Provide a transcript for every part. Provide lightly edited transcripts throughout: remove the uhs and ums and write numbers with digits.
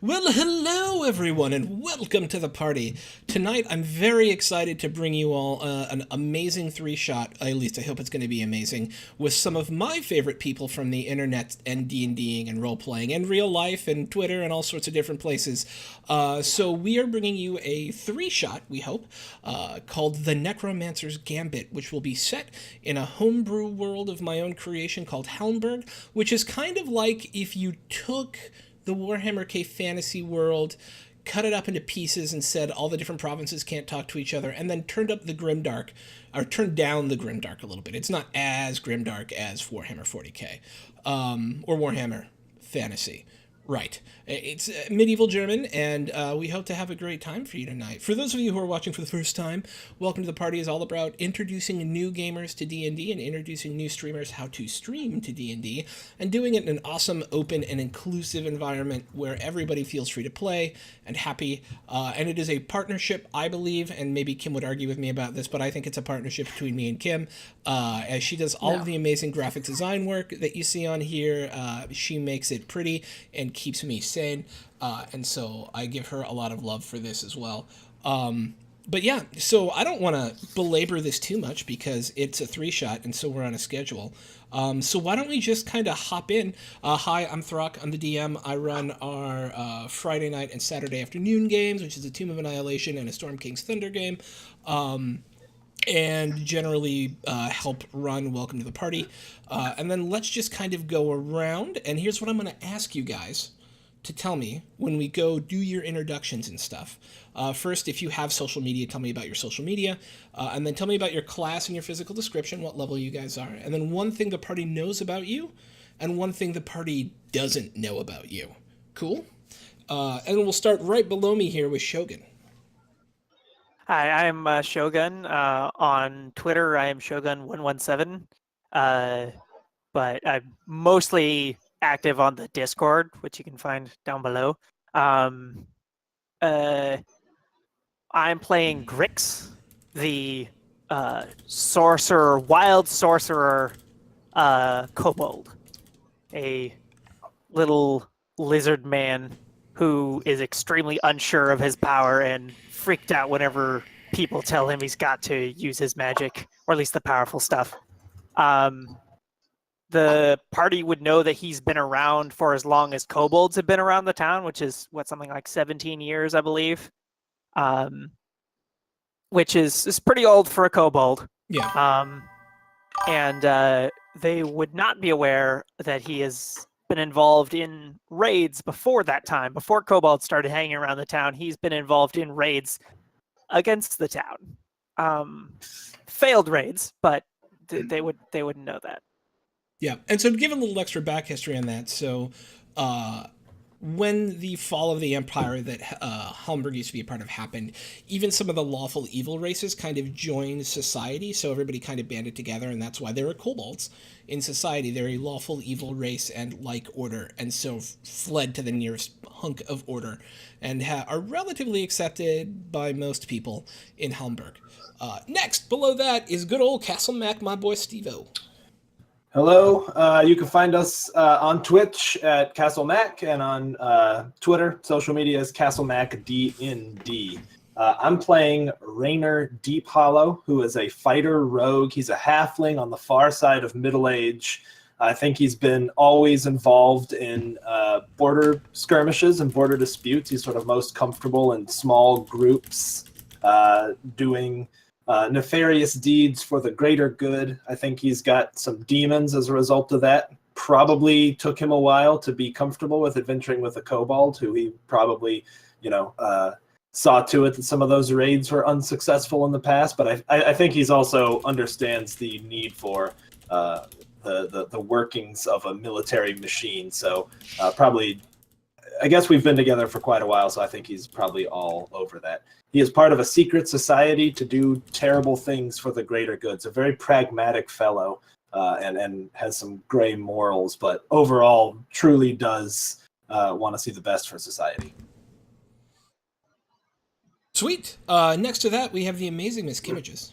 Well, hello everyone, and welcome to the party. Tonight, I'm very excited to bring you all an amazing three-shot. At least I hope it's going to be amazing, with some of my favorite people from the internet and D&Ding and role-playing and real life and Twitter and all sorts of different places. So we are bringing you a three-shot, we hope, called the Necromancers Gambit, which will be set in a homebrew world of my own creation called Helmberg, which is kind of like if you took the Warhammer K fantasy world, cut it up into pieces and said all the different provinces can't talk to each other, and then turned up the grimdark, or turned down the grimdark a little bit. It's not as grimdark as Warhammer 40k, or Warhammer Fantasy. Right. It's medieval German, and we hope to have a great time for you tonight. For those of you who are watching for the first time, welcome to the party. Is all about introducing new gamers to D&D and introducing new streamers how to stream to D&D, and doing it in an awesome, open, and inclusive environment where everybody feels free to play and happy. And it is a partnership, I believe, and maybe Kim would argue with me about this, but I think it's a partnership between me and Kim, as she does all of the amazing graphic design work that you see on here. She makes it pretty and keeps me sane, and so I give her a lot of love for this as well. But yeah, so I don't want to belabor this too much because it's a 3-shot, and so we're on a schedule. So why don't we just kind of hop in? Hi, I'm Throck. I'm the DM. I run our Friday night and Saturday afternoon games, which is a Tomb of Annihilation and a Storm King's Thunder game. And generally help run Welcome to the Party. And then let's just kind of go around. And here's what I'm going to ask you guys to tell me when we go do your introductions and stuff. First, if you have social media, tell me about your social media. And then tell me about your class and your physical description, what level you guys are. And then one thing the party knows about you, and one thing the party doesn't know about you. Cool? And we'll start right below me here with Shogun. Hi, I'm Shogun. On Twitter, I am Shogun117. But I'm mostly active on the Discord, which you can find down below. I'm playing Grix, the wild sorcerer kobold, a little lizard man who is extremely unsure of his power and freaked out whenever people tell him he's got to use his magic, or at least the powerful stuff. The party would know that he's been around for as long as kobolds have been around the town, which is something like 17 years, I believe. Which is pretty old for a kobold. Yeah. And they would not be aware that he has been involved in raids before that time. Before kobolds started hanging around the town, he's been involved in raids against the town. Failed raids, but they wouldn't know that. Yeah, and so to give a little extra back history on that, so when the fall of the empire that Helmberg used to be a part of happened, even some of the lawful evil races kind of joined society, so everybody kind of banded together, and that's why there are kobolds in society. They're a lawful evil race and like order, and so fled to the nearest hunk of order, and are relatively accepted by most people in Helmberg. Next, below that, is good old Castle Mac, my boy Steve-O. Hello, you can find us on Twitch at Castle Mac, and on Twitter, social media is Castle Mac DND. I'm playing Rainer Deep Hollow, who is a fighter rogue. He's a halfling on the far side of middle age. I think he's been always involved in border skirmishes and border disputes. He's sort of most comfortable in small groups doing nefarious deeds for the greater good. I think he's got some demons as a result of that. Probably took him a while to be comfortable with adventuring with a kobold, who he probably, saw to it that some of those raids were unsuccessful in the past. But I think he's also understands the need for the workings of a military machine. So probably, I guess we've been together for quite a while, so I think he's probably all over that. He is part of a secret society to do terrible things for the greater good. It's a very pragmatic fellow and has some gray morals, but overall truly does want to see the best for society. Sweet. Next to that, we have the amazing Miss Kimages.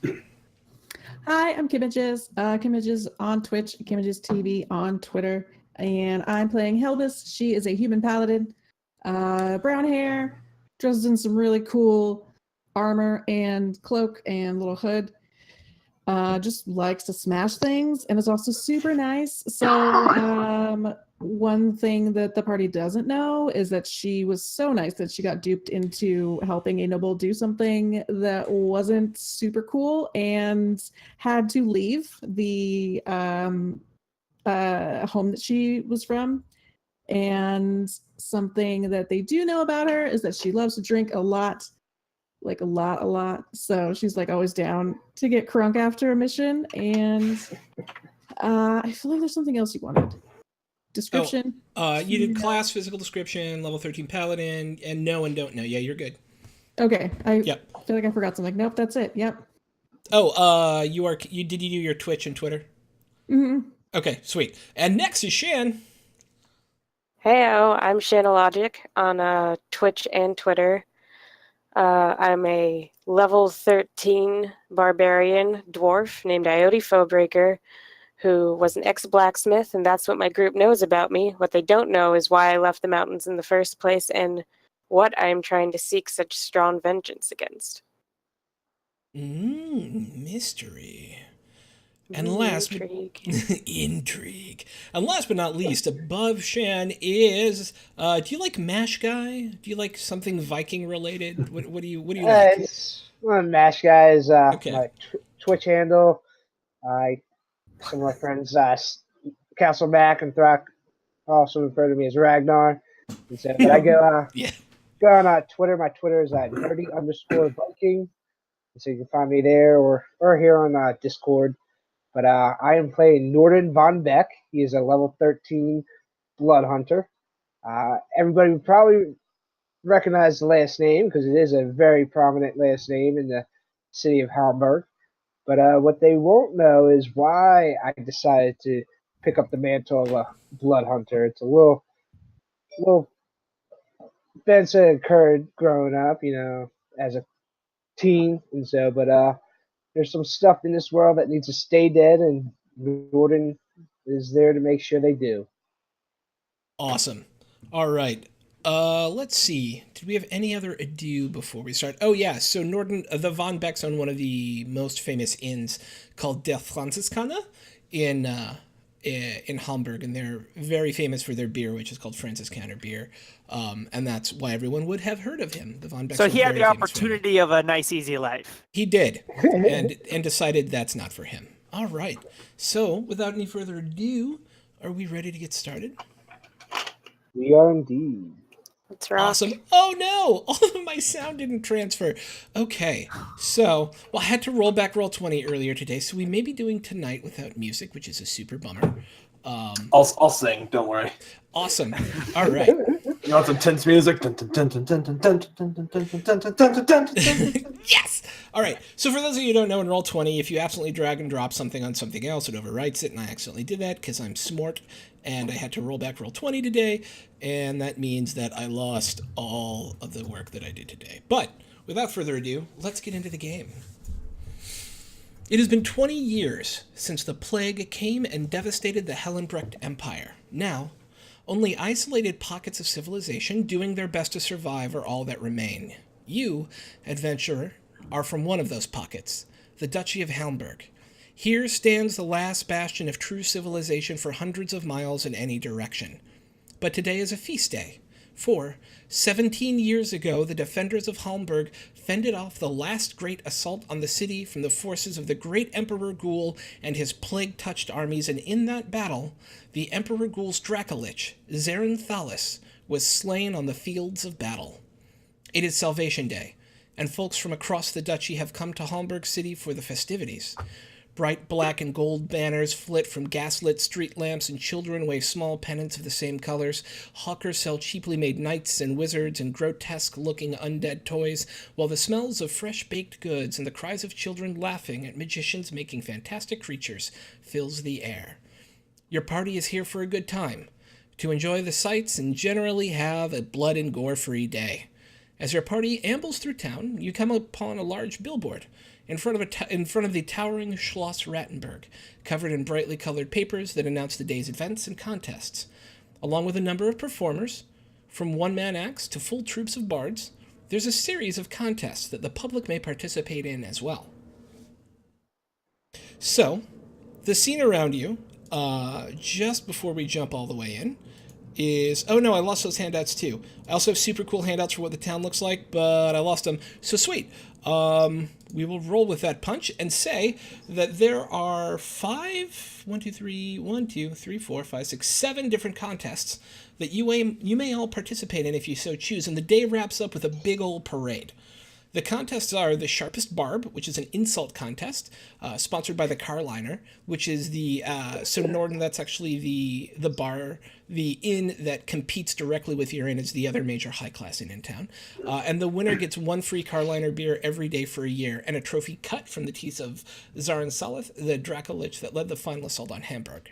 Hi, I'm Kimages. Kimages on Twitch, Kimages TV on Twitter, and I'm playing Helvis. She is a human paladin, brown hair, dresses in some really cool armor and cloak and little hood. Just likes to smash things and is also super nice. So one thing that the party doesn't know is that she was so nice that she got duped into helping a noble do something that wasn't super cool and had to leave the home that she was from. And something that they do know about her is that she loves to drink a lot. Like a lot. So she's like always down to get crunk after a mission. And I feel like there's something else you wanted. Description. You did class, physical description, level 13 paladin, and know and don't know. Yeah, you're good. Okay. Yep. Feel like I forgot something. Nope, that's it. Yep. Oh, did you do your Twitch and Twitter? Mm-hmm. Okay, sweet. And next is Shan. Heyo, I'm Shanalogic on Twitch and Twitter. I'm a level 13 barbarian dwarf named Iote Foebreaker, who was an ex-blacksmith, and that's what my group knows about me. What they don't know is why I left the mountains in the first place and what I'm trying to seek such strong vengeance against. Mystery. And last, Intrigue. intrigue. And last but not least, above Shan is. Do you like Mash Guy? Do you like something Viking related? What do you like? It's one of the Mash guys. Okay. My Twitch handle. Some of my friends, Castle Mac and Throck, also refer to me as Ragnar. And so, but I go Yeah. go on Twitter. My Twitter is nerdy_Viking. So you can find me there or here on Discord. But I am playing Norden von Beck. He is a level 13 blood hunter. Everybody would probably recognize the last name because it is a very prominent last name in the city of Hamburg. But what they won't know is why I decided to pick up the mantle of a blood hunter. It's a little events that occurred growing up, as a teen, and so. But there's some stuff in this world that needs to stay dead, and Norden is there to make sure they do. Awesome. All right. Let's see. Did we have any other ado before we start? Oh yeah. So Norden, the Von Becks own one of the most famous inns called Der Franziskaner in Hamburg, and they're very famous for their beer, which is called Franziskaner beer. And that's why everyone would have heard of him. The Von Becks. So he had very the famous for him. opportunity of a nice, easy life. He did, and decided that's not for him. All right. So without any further ado, are we ready to get started? We are indeed. Let's rock. Awesome. Oh no, all of my sound didn't transfer. Okay, so, I had to roll back roll 20 earlier today, so we may be doing tonight without music, which is a super bummer. I'll sing. Don't worry. Awesome. All right. You want some tense music? Yes! All right. So for those of you who don't know, in Roll20, if you absolutely drag and drop something on something else, it overwrites it, and I accidentally did that because I'm smart, and I had to roll back Roll20 today, and that means that I lost all of the work that I did today. But without further ado, let's get into the game. It has been 20 years since the plague came and devastated the Hellenbrecht Empire. Now, only isolated pockets of civilization doing their best to survive are all that remain. You, adventurer, are from one of those pockets, the Duchy of Hamburg. Here stands the last bastion of true civilization for hundreds of miles in any direction. But today is a feast day, for 17 years ago the defenders of Hamburg fended off the last great assault on the city from the forces of the great Emperor Ghoul and his plague-touched armies, and in that battle, the Emperor Ghoul's Dracolich, Zaren Thalis, was slain on the fields of battle. It is Salvation Day, and folks from across the duchy have come to Hamburg City for the festivities. Bright black and gold banners flit from gaslit street lamps, and children wave small pennants of the same colors. Hawkers sell cheaply made knights and wizards and grotesque-looking undead toys, while the smells of fresh-baked goods and the cries of children laughing at magicians making fantastic creatures fills the air. Your party is here for a good time, to enjoy the sights and generally have a blood and gore-free day. As your party ambles through town, you come upon a large billboard in front of the towering Schloss Rattenberg, covered in brightly colored papers that announce the day's events and contests. Along with a number of performers, from one-man acts to full troops of bards, there's a series of contests that the public may participate in as well. So, the scene around you, just before we jump all the way in, is... Oh no, I lost those handouts too. I also have super cool handouts for what the town looks like, but I lost them. So sweet. We will roll with that punch and say that there are 7 different contests that you may all participate in if you so choose, and the day wraps up with a big old parade. The contests are the Sharpest Barb, which is an insult contest, sponsored by the Carliner, which is the... so Norden, that's actually the bar, the inn that competes directly with your inn as the other major high-class inn in town. And the winner gets one free Carliner beer every day for a year, and a trophy cut from the teeth of Zaren Salith, the Dracolich that led the final assault on Hamburg.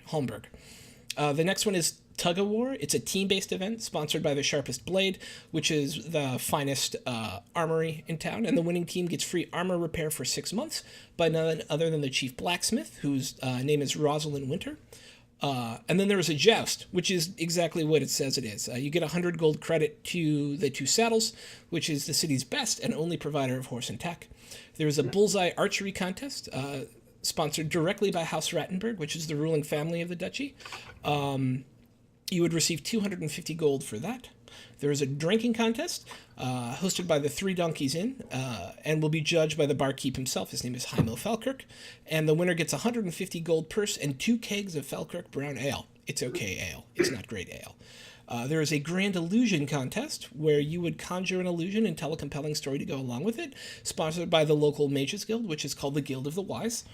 The next one is Tug of War. It's a team-based event sponsored by the Sharpest Blade, which is the finest armory in town, and the winning team gets free armor repair for 6 months by none other than the chief blacksmith, whose name is Rosalind Winter. And then there is a joust, which is exactly what it says it is. You get 100 gold credit to the 2 saddles, which is the city's best and only provider of horse and tech. There is a bullseye archery contest, sponsored directly by House Rattenberg, which is the ruling family of the duchy. You would receive 250 gold for that. There is a drinking contest hosted by the Three Donkeys Inn and will be judged by the barkeep himself. His name is Heimo Falkirk. And the winner gets 150 gold purse and 2 kegs of Falkirk brown ale. It's okay ale. It's not great ale. There is a grand illusion contest where you would conjure an illusion and tell a compelling story to go along with it, sponsored by the local Mages Guild, which is called the Guild of the Wise.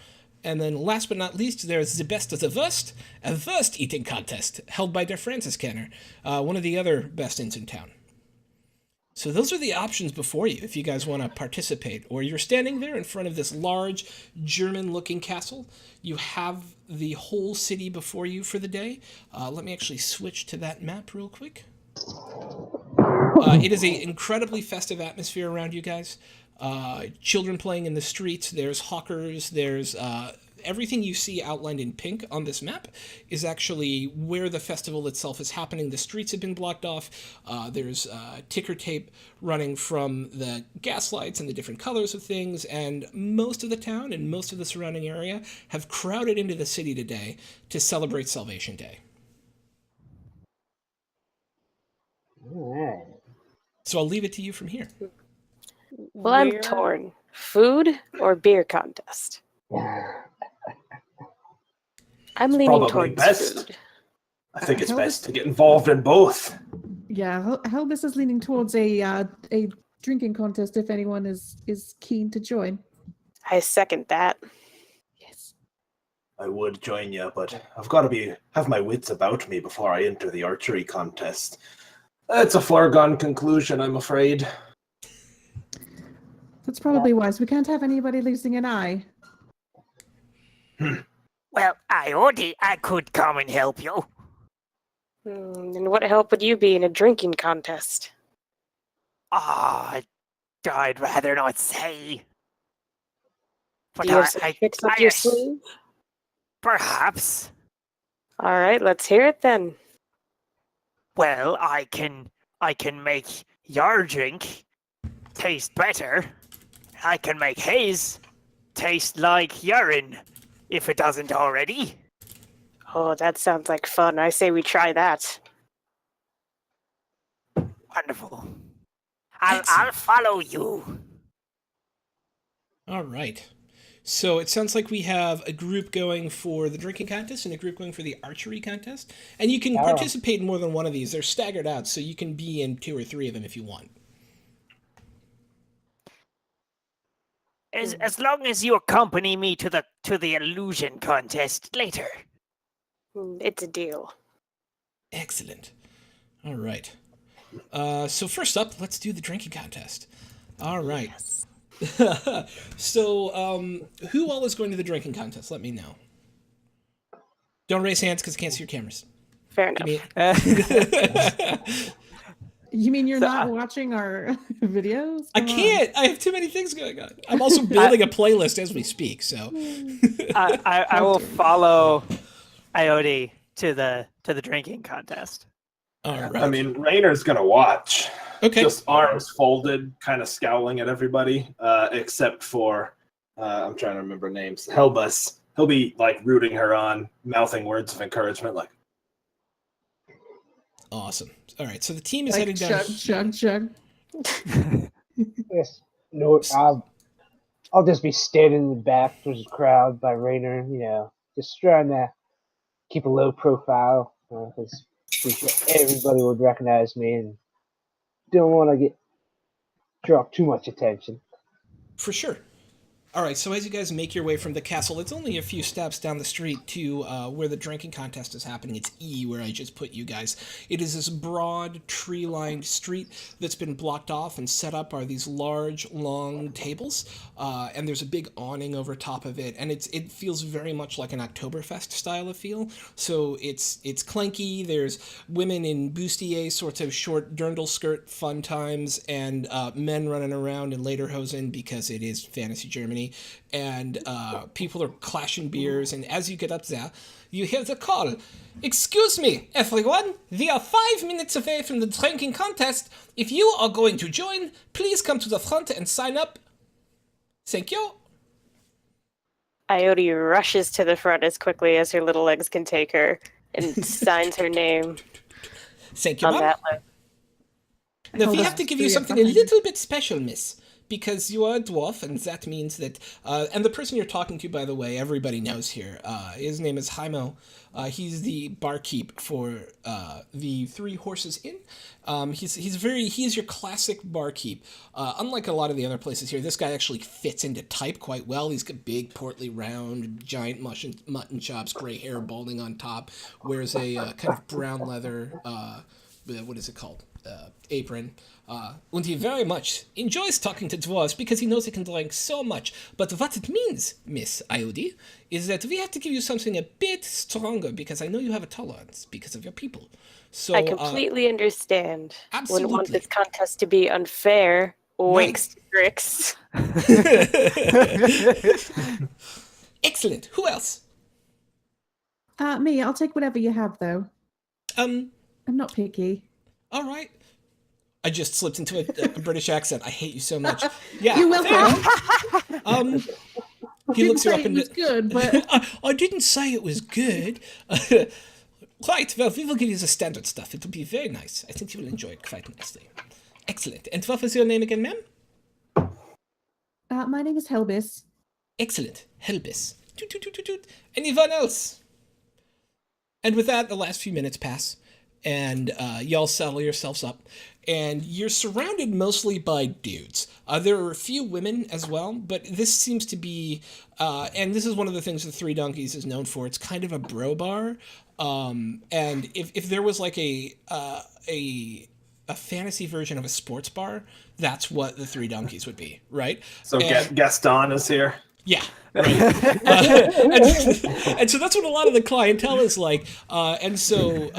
And then last but not least, there's the best of the worst, a worst eating contest held by Der Franciscaner, one of the other best inns in town. So those are the options before you if you guys want to participate. Or you're standing there in front of this large German-looking castle. You have the whole city before you for the day. Let me actually switch to that map real quick. It is an incredibly festive atmosphere around you guys. Children playing in the streets, there's hawkers, there's everything you see outlined in pink on this map is actually where the festival itself is happening. The streets have been blocked off. There's ticker tape running from the gas lights and the different colors of things, and most of the town and most of the surrounding area have crowded into the city today to celebrate Salvation Day. All right. So I'll leave it to you from here. Well, I'm torn. Food or beer contest? I'm leaning probably towards best. food. I think it's best to get involved in both. Yeah, Helbus is leaning towards a drinking contest if anyone is keen to join. I second that. Yes. I would join you, but I've got to have my wits about me before I enter the archery contest. It's a foregone conclusion, I'm afraid. That's probably wise. We can't have anybody losing an eye. Well, I could come and help you. And what help would you be in a drinking contest? Ah, I'd rather not say. But Do you have some tricks up your sleeve? Perhaps. All right, let's hear it then. Well, I can make your drink taste better. I can make his taste like urine, if it doesn't already. Oh, that sounds like fun. I say we try that. Wonderful. I'll follow you. All right. So it sounds like we have a group going for the drinking contest and a group going for the archery contest. And you can participate in more than one of these. They're staggered out, so you can be in 2 or 3 of them if you want. As long as you accompany me to the illusion contest later. It's a deal. Excellent. All right. So first up, let's do the drinking contest. All right. Yes. So, who all is going to the drinking contest? Let me know. Don't raise hands because I can't see your cameras. Fair enough. You mean you're not watching our videos? I can't. I have too many things going on. I'm also building a playlist as we speak, so. I will follow Iode to the drinking contest. All right. I mean, Raynor's going to watch. Okay. Just arms folded, kind of scowling at everybody, except for, I'm trying to remember names, Helbus. He'll be, like, rooting her on, mouthing words of encouragement, like, Awesome. All right, so the team is Like heading down. chug. Yes. No, I'll just be standing in the back towards the crowd by Raynor, just trying to keep a low profile because everybody would recognize me and don't want to draw too much attention. For sure. All right, so as you guys make your way from the castle, it's only a few steps down the street to where the drinking contest is happening. It's E, where I just put you guys. It is this broad, tree-lined street that's been blocked off, and set up are these large, long tables, and there's a big awning over top of it, and it feels very much like an Oktoberfest style of feel. So it's clanky. There's women in bustier, sorts of short dirndl skirt fun times, and men running around in lederhosen because it is fantasy Germany. company, and people are clashing beers. And as you get up there, you hear the call. Excuse me, everyone. We are 5 minutes away from the drinking contest. If you are going to join, please come to the front and sign up. Thank you. Ioti rushes to the front as quickly as her little legs can take her and signs her name Thank you, on ma'am. that list. Now, we have to give you something a little bit special, miss, because you are a dwarf, and that means that... and the person you're talking to, by the way, everybody knows here. His name is Jaimo. He's the barkeep for the Three Horses Inn. He's your classic barkeep. Unlike a lot of the other places here, this guy actually fits into type quite well. He's got big, portly, round, giant mutton chops, gray hair balding on top, wears a kind of brown leather, what is it called? Apron. And he very much enjoys talking to dwarves because he knows he can drink so much. But what it means, Miss Iodi, is that we have to give you something a bit stronger because I know you have a tolerance because of your people. So I completely understand. absolutely. Wouldn't want this contest to be unfair. Winks to Grix. Excellent. Who else? Me. I'll take whatever you have, though. I'm not picky. All right. I just slipped into a British accent. I hate you so much. Yeah. You're welcome. He looks you up it and was good, but I didn't say it was good. Right. Well, we will give you the standard stuff. It will be very nice. I think you will enjoy it quite nicely. Excellent. And what was your name again, ma'am? my name is Helbis. Excellent. Helbis. Toot, toot, toot, toot, toot. Anyone else? And with that, the last few minutes pass, and y'all settle yourselves up, and you're surrounded mostly by dudes. There are a few women as well, but this seems to be, and this is one of the things the Three Donkeys is known for. It's kind of a bro bar, and if there was like a fantasy version of a sports bar, that's what the Three Donkeys would be, right? So Gaston is here. Yeah, right. And so that's what a lot of the clientele is like. And so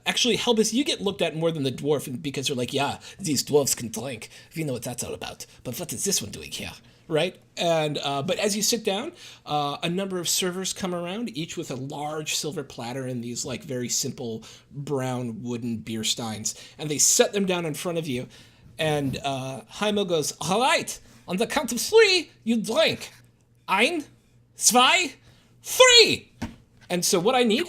actually, Helbis, you get looked at more than the dwarf because they're like, yeah, these dwarves can drink. We know what that's all about. But what is this one doing here? Right? And but as you sit down, a number of servers come around, each with a large silver platter and these like very simple brown wooden beer steins. And they set them down in front of you. And Jaimo goes, all right, on the count of 3, you drink. 1, 2, 3! And so what I need,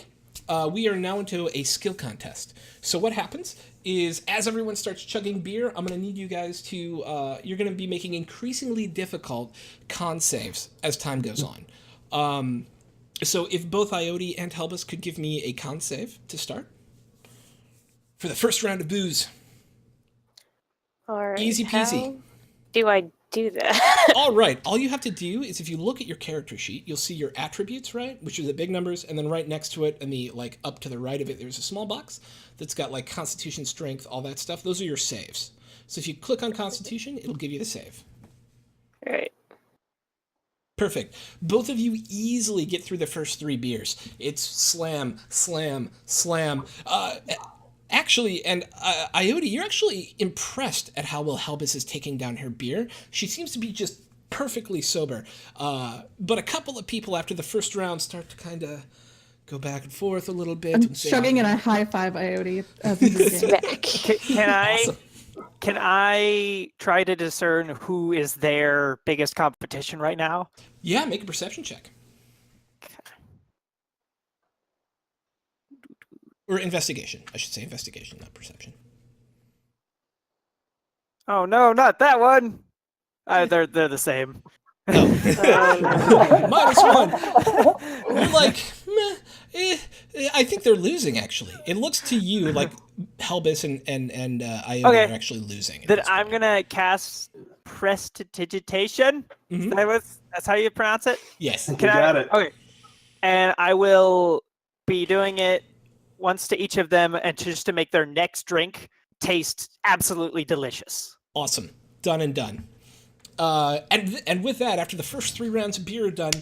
we are now into a skill contest. So what happens is as everyone starts chugging beer, I'm going to need you guys to, you're going to be making increasingly difficult con saves as time goes on. So if both Ioti and Helbis could give me a con save to start for the first round of booze. All right. Easy peasy. How do I do that? All right. All you have to do is if you look at your character sheet, you'll see your attributes, right? Which are the big numbers. And then right next to it and the like up to the right of it, there's a small box that's got like Constitution, Strength, all that stuff. Those are your saves. So if you click on Constitution, it'll give you the save. All right. Perfect. Both of you easily get through the first 3 beers. It's slam, slam, slam. Actually, and Ioti, you're actually impressed at how well Helbis is taking down her beer. She seems to be just perfectly sober. But a couple of people after the first round start to kind of go back and forth a little bit. I'm and say, chugging and I high five Ioti. Can I try to discern who is their biggest competition right now? Yeah, make a perception check. Or investigation. I should say investigation, not perception. Oh no, not that one. They're the same. -1. You're like, I think they're losing. Actually, it looks to you like Helbis and Ioti are actually losing. Then I'm gonna cast Prestidigitation. Mm-hmm. That's how you pronounce it. Yes, you got it. Okay, and I will be doing it once to each of them, and just to make their next drink taste absolutely delicious. Awesome. Done and done. And with that, after the first 3 rounds of beer are done,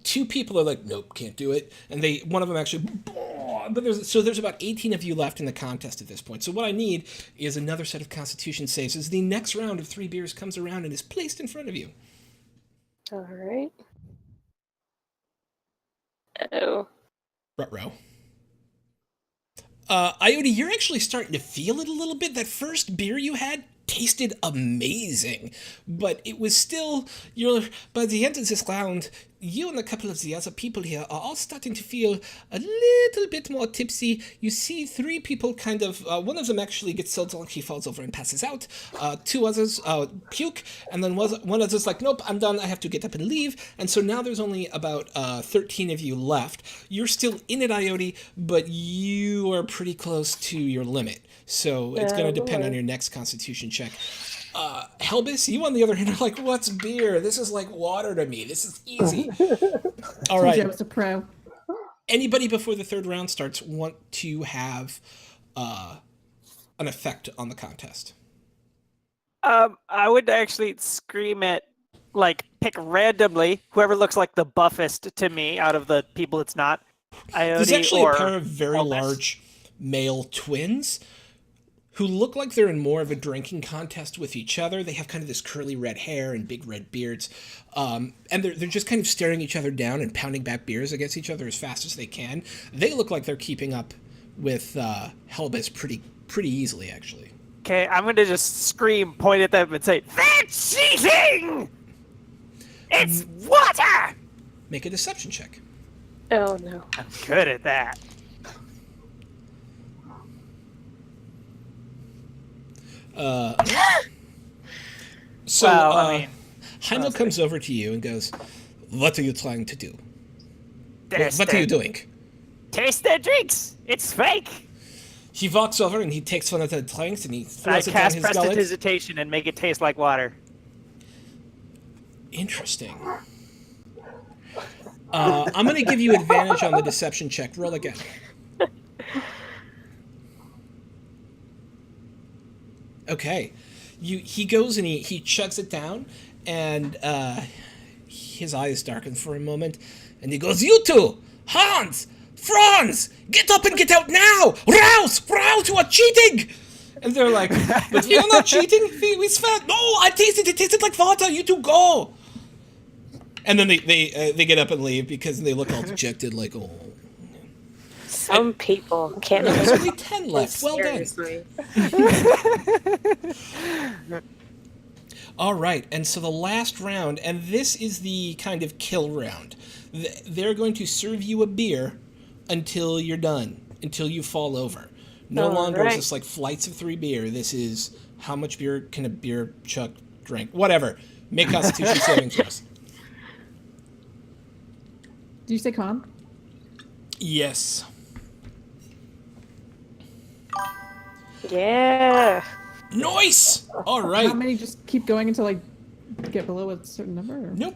2 people are like, nope, can't do it. And one of them actually, but there's about 18 of you left in the contest at this point. So what I need is another set of Constitution saves as the next round of 3 beers comes around and is placed in front of you. All right. Oh. Ruh-roh. Iota, you're actually starting to feel it a little bit. That first beer you had tasted amazing, but it was still, by the end of this round, you and a couple of the other people here are all starting to feel a little bit more tipsy. You see 3 people kind of, one of them actually gets so drunk he falls over and passes out. 2 others puke, and then one of them's like, nope, I'm done, I have to get up and leave. And so now there's only about 13 of you left. You're still in it, Iota, but you are pretty close to your limit. So it's going to depend on your next constitution check. Helbis, you on the other hand are like, what's beer? This is like water to me. This is easy. All right. Joe was a pro. Anybody before the 3rd round starts want to have an effect on the contest? I would actually scream at, like, pick randomly whoever looks like the buffest to me out of the people it's not. Iode There's actually or a pair of very Elvis. large male twins who look like they're in more of a drinking contest with each other. They have kind of this curly red hair and big red beards. And they're just kind of staring each other down and pounding back beers against each other as fast as they can. They look like they're keeping up with Helbis pretty easily, actually. Okay, I'm going to just scream, point at them, and say, "That's cheating! It's water!" Make a deception check. Oh no. I'm good at that. So, Well, I mean, Heimel comes over to you and goes, what are you trying to do? taste What are you their- doing? Taste their drinks. It's fake. He walks over and he takes one of the drinks and he I throws it down cast his gullet. prestidigitation and make it taste like water. Interesting. I'm going to give you advantage on the deception check. Roll again. Okay. He goes and he chugs it down, and his eyes darken for a moment, and he goes, "You two! Hans! Franz! Get up and get out now! Rouse! Rouse! You are cheating!" And they're like, "But we are not cheating. We swear. No, I tasted it. It tasted like water. You two go." And then they get up and leave because they look all dejected, like, oh. Some people can't. There's only 10 left. Well done. Seriously. All right, and so the last round, and this is the kind of kill round. They're going to serve you a beer until you're done, until you fall over. No longer is this like flights of 3 beer. This is how much beer can a beer chuck drink? Whatever. Make Constitution saving throws. Do you say con? Yes. Yeah. Nice! All How right. many just keep going until I get below a certain number? Or Nope.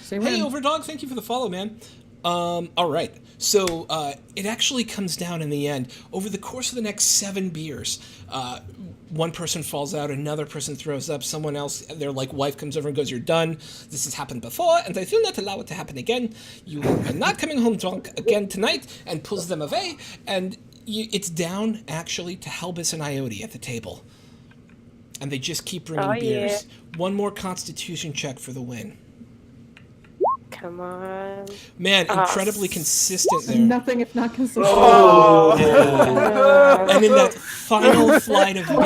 say Hey, when? Overdog, thank you for the follow, man. All right. So it actually comes down in the end. Over the course of the next 7 beers, one person falls out, another person throws up, someone else, their like wife comes over and goes, "You're done. This has happened before, and I will not allow it to happen again. You are not coming home drunk again tonight," and pulls them away. And it's down actually to Helbis and Iode at the table. And they just keep bringing beers. One more Constitution check for the win. Come on. Man, incredibly consistent there. Nothing if not consistent. And in that final flight of beers,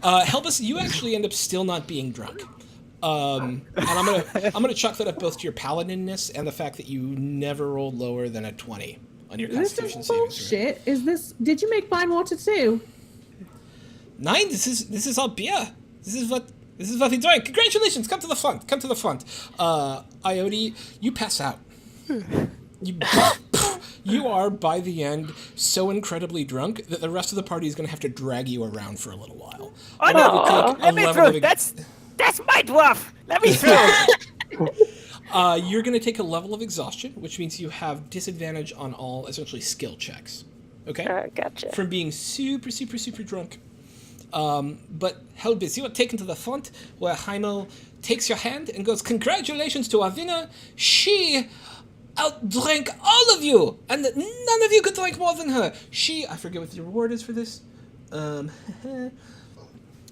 Helbis, you actually end up still not being drunk. And I'm gonna chalk that up both to your paladinness and the fact that you never rolled lower than a 20 on your This Constitution is saving throw. bullshit. Is this? Did you make fine water too? 9. This is all beer. This is what we drink. Congratulations. Come to the front. Iode, you pass out. You are, by the end, so incredibly drunk that the rest of the party is going to have to drag you around for a little while. Oh And that no! will take a Let me level through. of That's my dwarf. Let me through. You're going to take a level of exhaustion, which means you have disadvantage on all, essentially, skill checks. Okay? Gotcha. From being super, super, super drunk. But Helbis, you are taken to the front, where Heimel takes your hand and goes, "Congratulations to our winner. She outdrank all of you, and none of you could drink more than her. I forget what the reward is for this.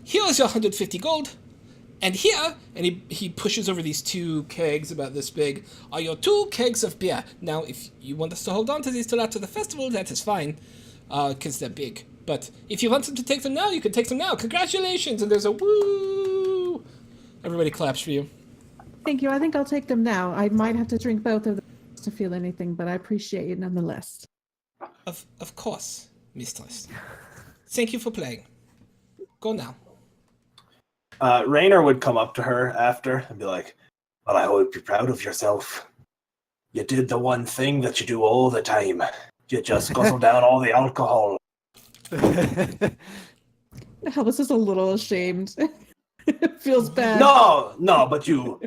Here is your 150 gold. And here, and he pushes over these 2 kegs about this big, are your 2 kegs of beer. Now, if you want us to hold on to these till after the festival, that is fine, because they're big. But if you want them to take them now, you can take them now. Congratulations! And there's a woo! Everybody claps for you. Thank you. I think I'll take them now. I might have to drink both of them to feel anything, but I appreciate it nonetheless. Of course, mistress. Thank you for playing. Go now. Raynor would come up to her after and be like, well, I hope you're proud of yourself. You did the one thing that you do all the time. You just guzzle down all the alcohol. Elvis is a little ashamed. It feels bad. No, but you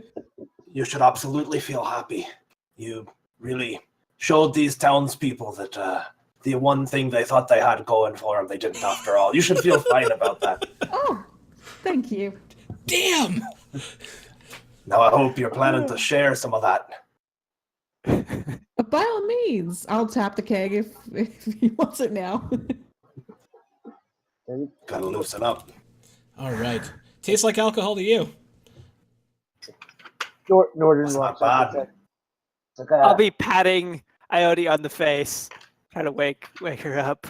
should absolutely feel happy. You really showed these townspeople that the one thing they thought they had going for them, they didn't after all. You should feel fine about that. Oh, thank you. Damn! Now I hope you're planning to share some of that. By all means, I'll tap the keg if he wants it now. Gotta loosen up. All right. Tastes like alcohol to you. Northern That's walks not up. bad. It's like, I'll be patting Ione on the face, trying to wake her up.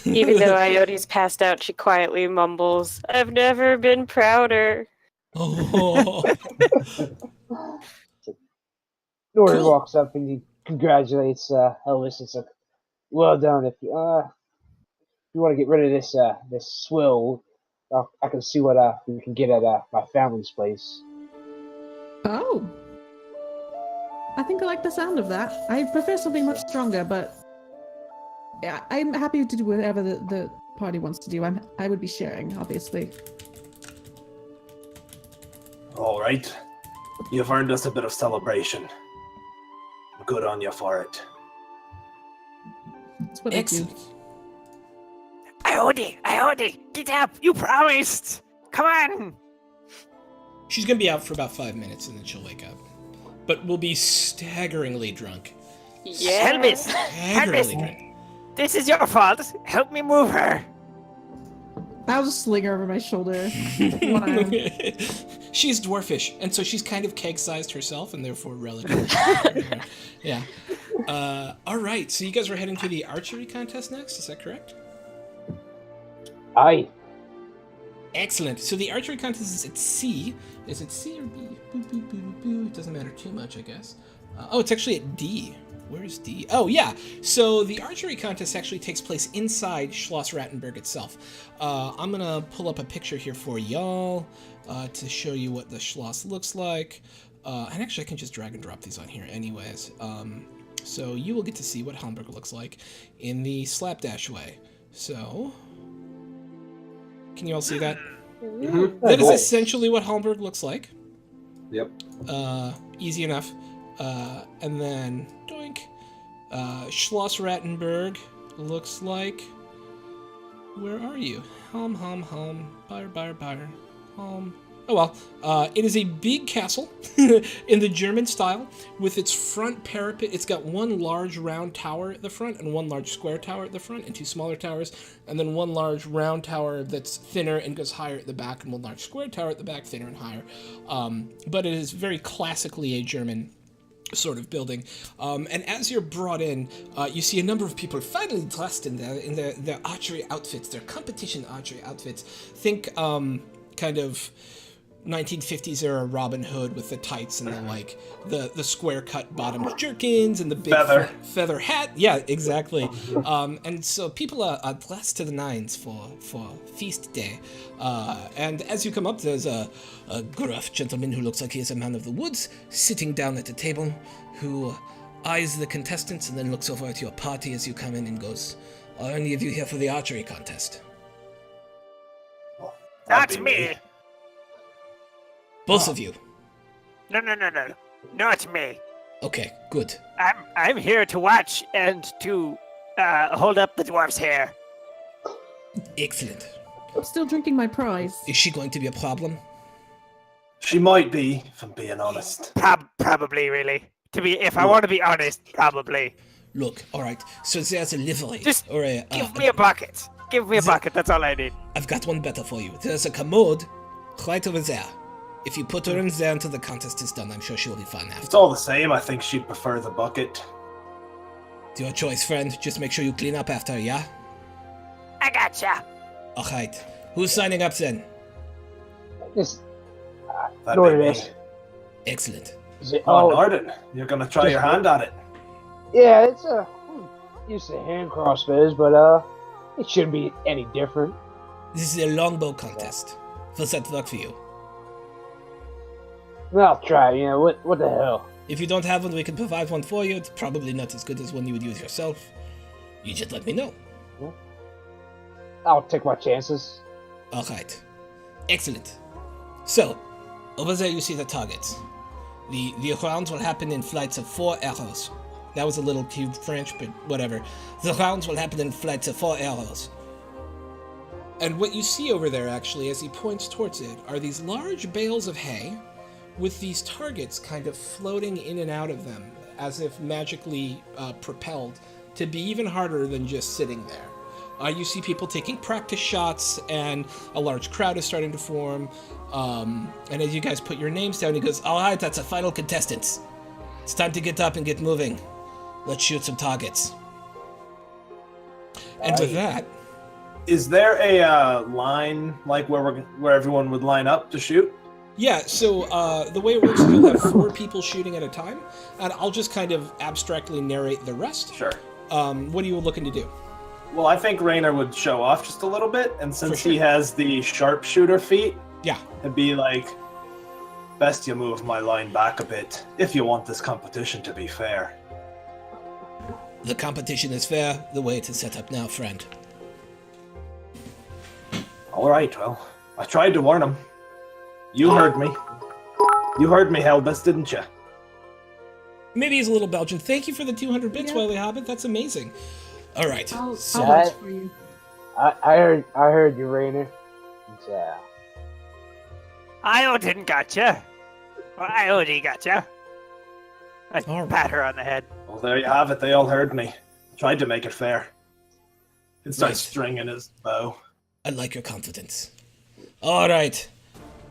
Even though Iote's passed out, she quietly mumbles, I've never been prouder. Oh. Northern Cool. walks up and he congratulates Elvis. It's like, well done. If you want to get rid of this swill, I can see what we can get at my family's place. Oh. I think I like the sound of that. I prefer something much stronger, but yeah, I'm happy to do whatever the party wants to do. I would be sharing, obviously. All right. You've earned us a bit of celebration. Good on you for it. That's what Excellent. Ione, get up! You promised! Come on! She's going to be out for about 5 minutes and then she'll wake up. But will be staggeringly drunk. Yeah. Helvis! Staggeringly drunk. This is your fault! Help me move her! I. I'll just sling her over my shoulder. One arm. She's dwarfish, and so she's kind of keg-sized herself, and therefore relatively. Yeah. All right, so you guys are heading to the archery contest next, is that correct? Aye. Excellent. So the archery contest is at C. Is it C or B? Boo, boo, boo, boo, boo. It doesn't matter too much, I guess. Oh, it's actually at D. Where's D? Oh, yeah. So the archery contest actually takes place inside Schloss Rattenberg itself. I'm going to pull up a picture here for y'all to show you what the Schloss looks like. And actually, I can just drag and drop these on here anyways. So you will get to see what Hamburg looks like in the slapdash way. So, can you all see that? Mm-hmm. That is essentially what Hamburg looks like. Yep. Easy enough. And then, doink. Schloss Rattenberg looks like... Where are you? Hum, Byre, hum. Oh well. It is a big castle in the German style with its front parapet. It's got one large round tower at the front and one large square tower at the front and two smaller towers, and then one large round tower that's thinner and goes higher at the back, and one large square tower at the back, thinner and higher. But it is very classically a German sort of building, and as you're brought in, you see a number of people finally dressed in their archery outfits, their competition archery outfits. Think kind of 1950s era Robin Hood with the tights and the square cut bottom jerkins and the big feather hat. Yeah, exactly. And so people are dressed to the nines for feast day. And as you come up, there's a gruff gentleman who looks like he is a man of the woods sitting down at the table, who eyes the contestants and then looks over at your party as you come in and goes, "Are any of you here for the archery contest?" Not me! Both of you. No. Not me. Okay, good. I'm here to watch and to hold up the dwarf's hair. Excellent. I'm still drinking my prize. Is she going to be a problem? She might be, if I'm being honest. Probably, really. If I want to be honest, probably. Look, all right. So there's a livery, Just or a give me a bucket. Give me a bucket. That's all I need. I've got one better for you. There's a commode Right over there. If you put her in there until the contest is done, I'm sure she'll be fine after. It's all the same. I think she'd prefer the bucket. It's your choice, friend. Just make sure you clean up after her, yeah? I gotcha. Alright. Who's signing up then? Just That'd Norden be me. is. Excellent. Is it? Oh, Norden, you're gonna try your hand at it. Yeah, it's used to hand crossbows, but it shouldn't be any different. This is a longbow contest. Does that work for you? Well, I'll try. You know what the hell? If you don't have one, we can provide one for you. It's probably not as good as one you would use yourself. You just let me know. I'll take my chances. Alright. Excellent. So, over there you see the targets. The rounds will happen in flights of 4 arrows. That was a little too French, but whatever. The rounds will happen in flights of 4 arrows. And what you see over there, actually, as he points towards it, are these large bales of hay with these targets kind of floating in and out of them, as if magically propelled, to be even harder than just sitting there. You see people taking practice shots, and a large crowd is starting to form. And as you guys put your names down, he goes, "Alright, that's a final contestants. It's time to get up and get moving. Let's shoot some targets." And with that, Is there a line like where everyone would line up to shoot? yeah, so the way it works is you'll have 4 people shooting at a time, and I'll just kind of abstractly narrate the rest. Sure. What are you looking to do? Well, I think Raynor would show off just a little bit, and since sure. he has the sharpshooter feat, Yeah. it'd be like, best you move my line back a bit if you want this competition to be fair. The competition is fair, the way it is set up now, friend. All right, well, I tried to warn him. You heard me. You heard me, Helbus, didn't you? Maybe he's a little Belgian. Thank you for the 200 bits, Yeah. Wily Hobbit. That's amazing. All right. I'll So, watch for you. I heard you, Rainer. Yeah. I didn't gotcha. Well, I already gotcha. I All right. pat her on the head. Well, there you have it. They all heard me. Tried to make it fair. He starts Nice. stringing his bow. I like your confidence. All right.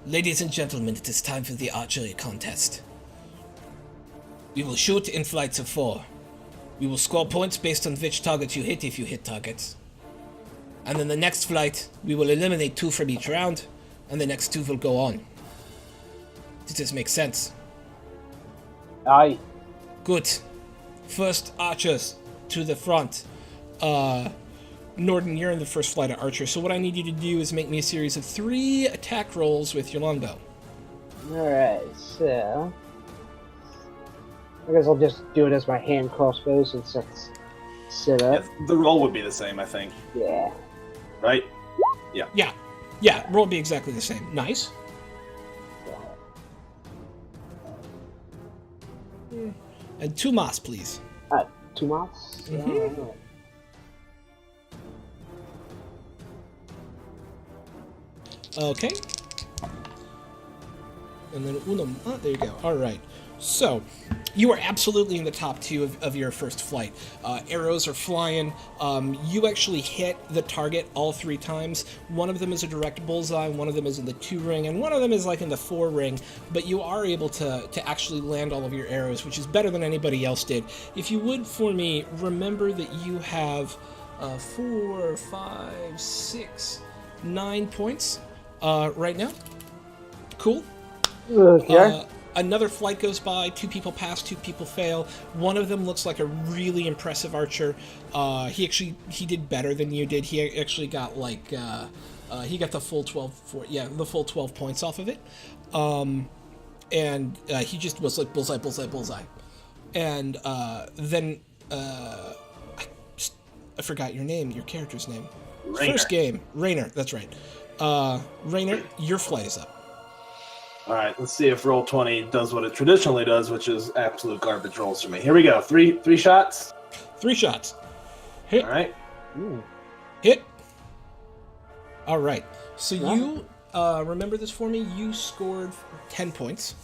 Ladies and gentlemen, it is time for the archery contest. We will shoot in flights of 4. We will score points based on which targets you hit if you hit targets. And then the next flight, we will eliminate 2 from each round, and the next 2 will go on. Does this make sense? Aye. Good. First archers to the front. Norden, you're in the first flight of archer, so what I need you to do is make me a series of 3 attack rolls with your longbow. Alright, so I guess I'll just do it as my hand crossbow since it's set up. The roll would be the same, I think. Yeah. Right? Yeah, roll be exactly the same. Nice. And 2 mas, please. 2 moths? Mhm. Okay. And then unum. Oh, there you go. All right. So, you are absolutely in the top 2 of your first flight. Arrows are flying. You actually hit the target all 3 times. One of them is a direct bullseye, one of them is in the 2 ring, and one of them is like in the 4 ring. But you are able to actually land all of your arrows, which is better than anybody else did. If you would, for me, remember that you have 4, 5, 6, 9 points right now. Cool. Okay. Another flight goes by, 2 people pass, 2 people fail. One of them looks like a really impressive archer. He did better than you did. He actually got like he got the full 12 points off of it. And he just was like bullseye, bullseye, bullseye. And then I forgot your name, your character's name. Raynor. First game, Raynor. That's right. Raynor, your flight is up. All right, let's see if roll 20 does what it traditionally does, which is absolute garbage rolls for me. Here we go. Three shots. 3 shots. Hit. All right. Hit. All right. So you remember this for me. You scored 10 points.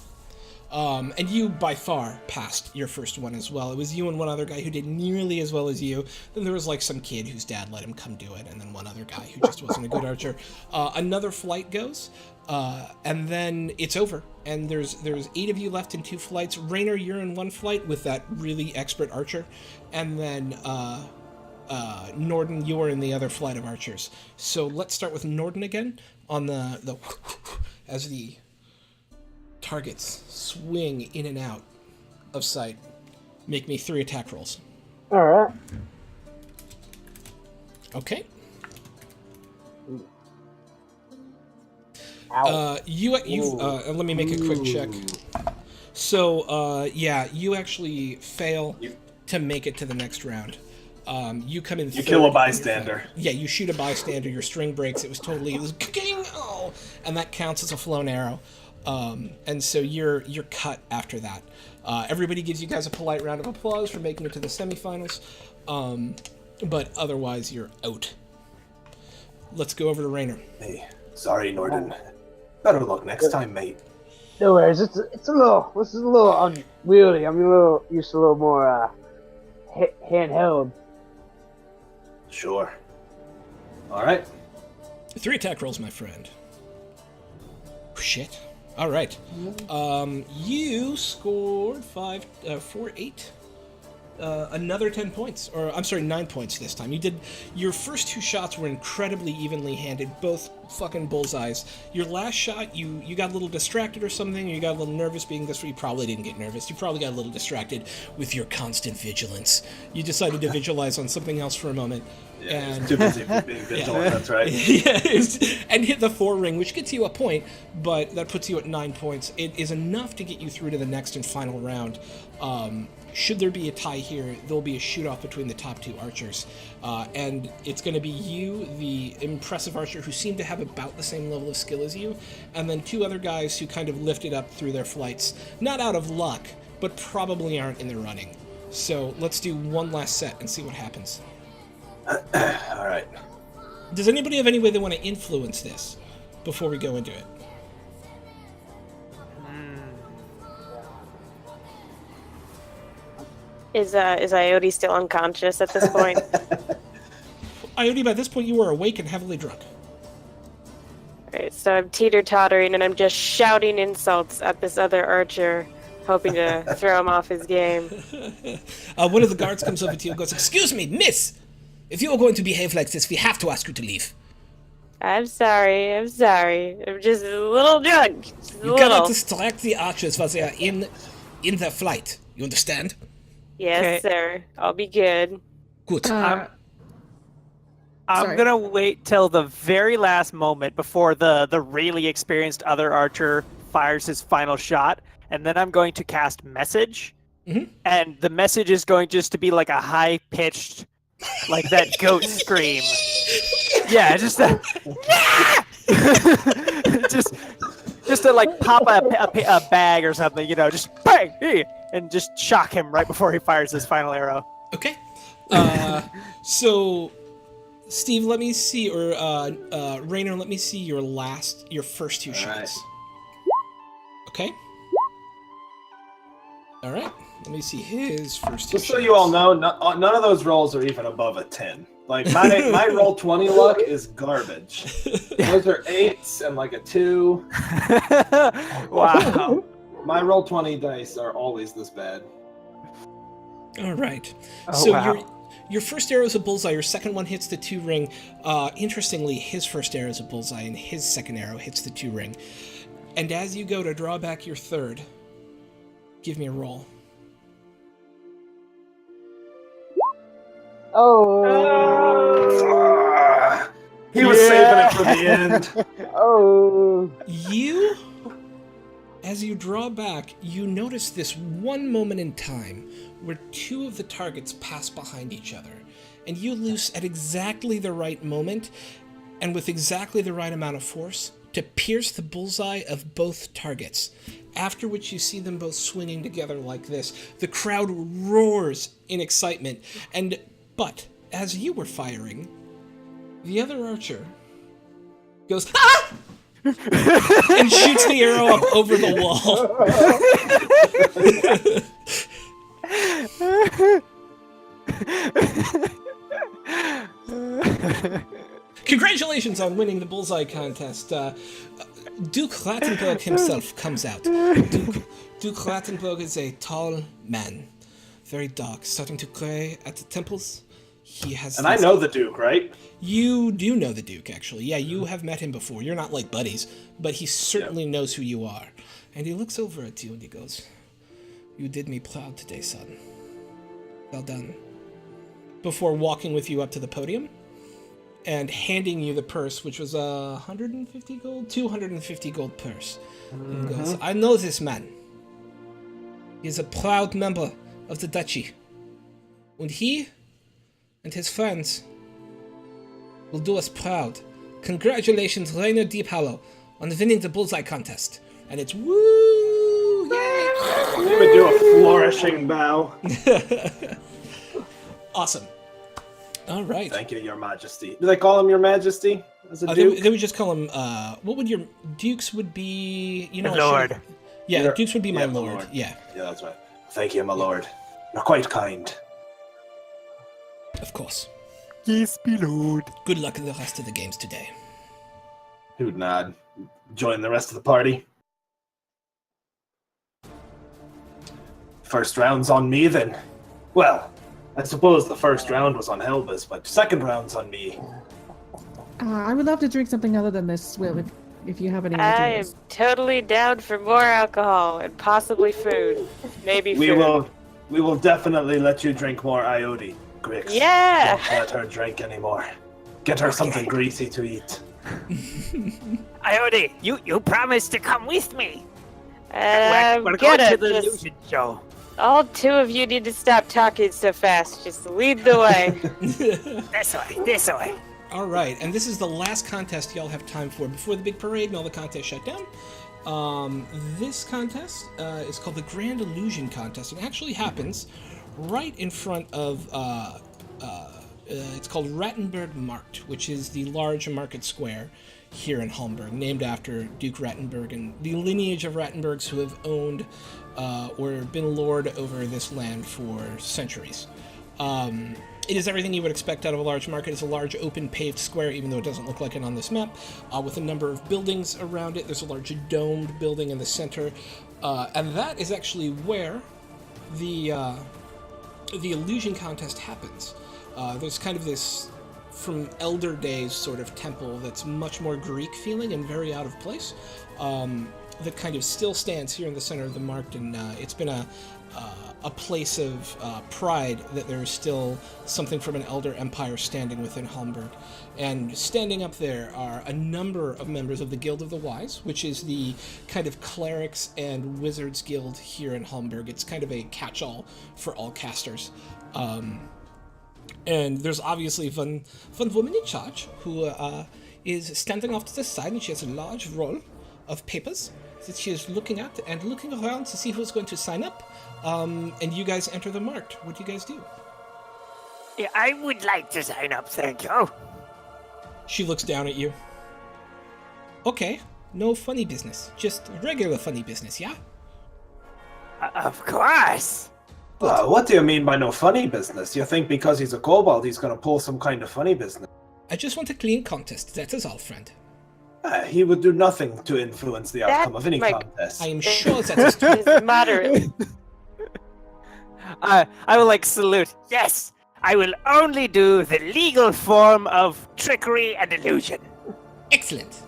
And you, by far, passed your first one as well. It was you and one other guy who did nearly as well as you. Then there was, like, some kid whose dad let him come do it, and then one other guy who just wasn't a good archer. Another flight goes, and then it's over. And there's 8 of you left in 2 flights. Raynor, you're in 1 flight with that really expert archer. And then, Norden, you're in the other flight of archers. So let's start with Norden again on the as the targets swing in and out of sight. Make me 3 attack rolls. All right. Okay. Ow. Let me make a quick check. So, you actually fail to make it to the next round. You come in. You kill a bystander. Yeah, you shoot a bystander. Your string breaks. It was king, and that counts as a flown arrow. And so you're cut after that. Everybody gives you guys a polite round of applause for making it to the semifinals. But otherwise, you're out. Let's go over to Raynor. Hey, sorry, Norden. Better luck next time, mate. No worries. This is a little unwieldy. I'm a little used to a little more handheld. Sure. All right. 3 attack rolls, my friend. Shit. All right. You scored 8. Another 10 points, or I'm sorry, 9 points this time. Your first 2 shots were incredibly evenly handed, both fucking bullseyes. Your last shot, you got a little distracted or something, or you got a little nervous being this way. You probably didn't get nervous. You probably got a little distracted with your constant vigilance. You decided to visualize on something else for a moment. Yeah, and too busy for being vigilant, that's right. And hit the 4 ring, which gets you a point, but that puts you at 9 points. It is enough to get you through to the next and final round. Should there be a tie here, there'll be a shoot-off between the top 2 archers. And it's going to be you, the impressive archer who seemed to have about the same level of skill as you, and then 2 other guys who kind of lifted up through their flights. Not out of luck, but probably aren't in the running. So let's do one last set and see what happens. All right. Does anybody have any way they want to influence this before we go into it? Is Iode still unconscious at this point? Iode, by this point you were awake and heavily drunk. Alright, so I'm teeter-tottering and I'm just shouting insults at this other archer, hoping to throw him off his game. One of the guards comes over to you and goes, "Excuse me, miss! If you are going to behave like this, we have to ask you to leave." I'm sorry. I'm just a little drunk. You cannot distract the archers while they are in their flight. You understand? Yes, Okay. sir. I'll be good. Good. I'm Sorry. gonna wait till the very last moment before the really experienced other archer fires his final shot, and then I'm going to cast message, and the message is going just to be like a high pitched, like that goat scream. Yeah, just a, just to like pop a bag or something, just bang, and just shock him right before he fires his final arrow. Okay. So, Steve, let me see, or Raynor, let me see your first 2 shots. Okay. All right. Let me see his first 2 Just shots. so you all know, none of those rolls are even above a 10. Like, my roll 20 luck is garbage. Those are 8s and like a 2. Wow. My roll 20 dice are always this bad. All right. Oh, So wow. your first arrow is a bullseye. Your second one hits the 2 ring. Interestingly, his first arrow is a bullseye, and his second arrow hits the 2 ring. And as you go to draw back your third, give me a roll. Oh. He was saving it for the end. Oh. You, as you draw back, you notice this one moment in time where 2 of the targets pass behind each other, and you loose at exactly the right moment and with exactly the right amount of force to pierce the bullseye of both targets, after which you see them both swinging together like this. The crowd roars in excitement, but as you were firing, the other archer goes, "Ah!" and shoots the arrow up over the wall. Congratulations on winning the bullseye contest. Duke Rattenberg himself comes out. Duke Rattenberg is a tall man, very dark, starting to gray at the temples. He has. And I know the Duke, right? You do know the Duke, actually. Yeah, you have met him before. You're not like buddies, but he certainly knows who you are. And he looks over at you and he goes, "You did me proud today, son. Well done." Before walking with you up to the podium and handing you the purse, which was 150 gold, 250 gold purse. And goes, "I know this man. He is a proud member of the duchy. And he and his friends will do us proud. Congratulations, Rainer Deephallow, on winning the bullseye contest." And it's woo! Yay! We would do a flourishing bow. Awesome. All right. Thank you, Your Majesty. Do they call him Your Majesty as a Duke? They would just call him, what would your... Dukes would be... You know, Lord. Yeah, Dukes would be my Yeah, lord. Yeah, Yeah, that's right. Thank you, my lord. You're quite kind. of course. Yes, my lord. Good luck in the rest of the games today. He would nod. Join the rest of the party. First round's on me, then. Well, I suppose the first round was on Helbus, but second round's on me. I would love to drink something other than this, Will, if you have any I am ideas. totally down for more alcohol and possibly food. Maybe food. We will definitely let you drink more Iode, Grix. Yeah. Don't let her drink anymore. Get her something greasy to eat. Iode, you promised to come with me. We're Get going to it. the Just, illusion show. all two of you need to stop talking so fast. Just lead the way. This way. All right, and this is the last contest y'all have time for before the big parade and all the contests shut down. This contest is called the Grand Illusion Contest. It actually happens right in front of, it's called Rattenberg Markt, which is the large market square here in Holmberg, named after Duke Rattenberg and the lineage of Rattenbergs who have owned or been lord over this land for centuries. It is everything you would expect out of a large market. It's a large open paved square, even though it doesn't look like it on this map, with a number of buildings around it. There's a large domed building in the center, and that is actually where the illusion contest happens. There's kind of this, from elder days, sort of temple that's much more Greek feeling and very out of place, that kind of still stands here in the center of the market, and it's been a place of pride that there is still something from an elder empire standing within Holmberg. And standing up there are a number of members of the Guild of the Wise, which is the kind of clerics and wizards guild here in Holmberg. It's kind of a catch-all for all casters. And there's obviously one woman in charge who is standing off to the side, and she has a large roll of papers that she is looking at and looking around to see who's going to sign up. And you guys enter the market. What do you guys do? Yeah, I would like to sign up, thank you. She looks down at you. Okay, no funny business. Just regular funny business, yeah? Of course. What do you mean by no funny business? You think because he's a kobold he's going to pull some kind of funny business? I just want a clean contest, that is all, friend. He would do nothing to influence the outcome of any contest. I am sure that is true. It's moderate. I will salute. Yes, I will only do the legal form of trickery and illusion. Excellent.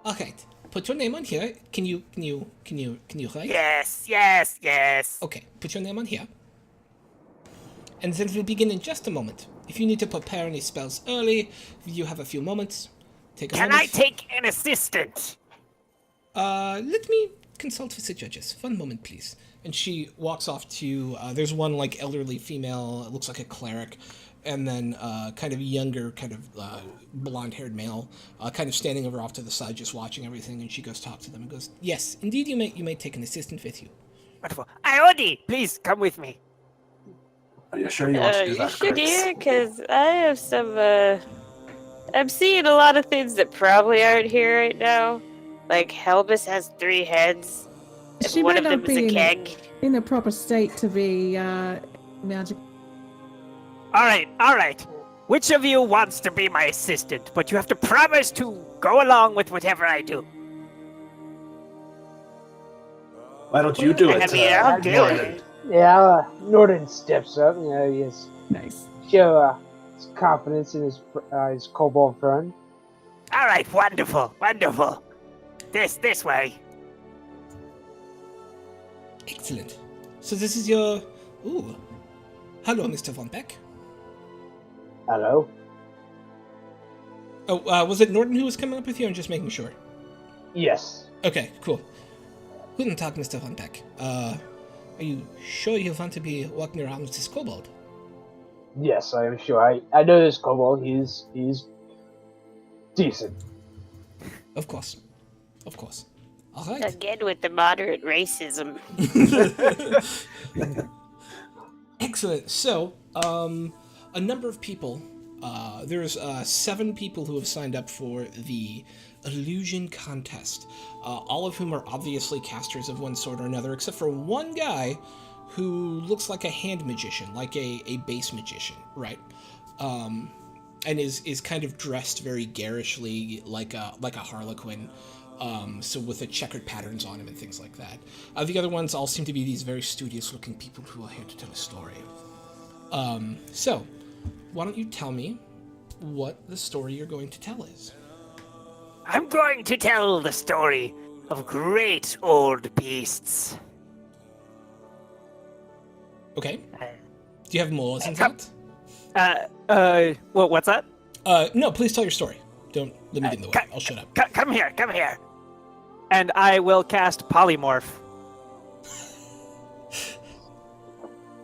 Okay, put your name on here. Can you write? Yes. Okay, put your name on here. And then we'll begin in just a moment. If you need to prepare any spells early, you have a few moments. Take a Can moment. I take an assistant? Let me consult with the judges. One moment, please. And she walks off to, there's one, elderly female, it looks like a cleric, and then kind of younger, kind of blonde-haired male, kind of standing over off to the side, just watching everything, and she goes talk to them and goes, yes, indeed you may take an assistant with you. Wonderful. Iodi, please come with me. Are you sure you want to do You that, should Grix? hear, because I have some I'm seeing a lot of things that probably aren't here right now. Like Helbus has 3 heads, and She one might of them not is a be keg. in the proper state to be magic. All right. Which of you wants to be my assistant? But you have to promise to go along with whatever I do. Why don't you do I it, mean, I'll do Norden? it. Yeah, Norden steps up. You know, he has Nice. show his confidence in his kobold friend. All right, wonderful. This way. Excellent. So this is your... Ooh. Hello, Mr. Von Beck. Hello. Oh, was it Norton who was coming up with you? I'm just making sure. Yes. Okay, cool. Guten Tag, Mr. Von Beck. Are you sure you want to be walking around with this kobold? Yes, I am sure. I know this kobold. He's decent. Of course. All right. Again with the moderate racism. Excellent. So, a number of people, there's 7 people who have signed up for the illusion contest, all of whom are obviously casters of one sort or another, except for one guy who looks like a hand magician, like a base magician, right? And is kind of dressed very garishly, like a harlequin, so with the checkered patterns on him and things like that. The other ones all seem to be these very studious-looking people who are here to tell a story. So, why don't you tell me what the story you're going to tell is? I'm going to tell the story of great old beasts. Okay. Do you have more than that? What's that? No, please tell your story. Don't let me get in the way. I'll shut up. Come here. And I will cast polymorph.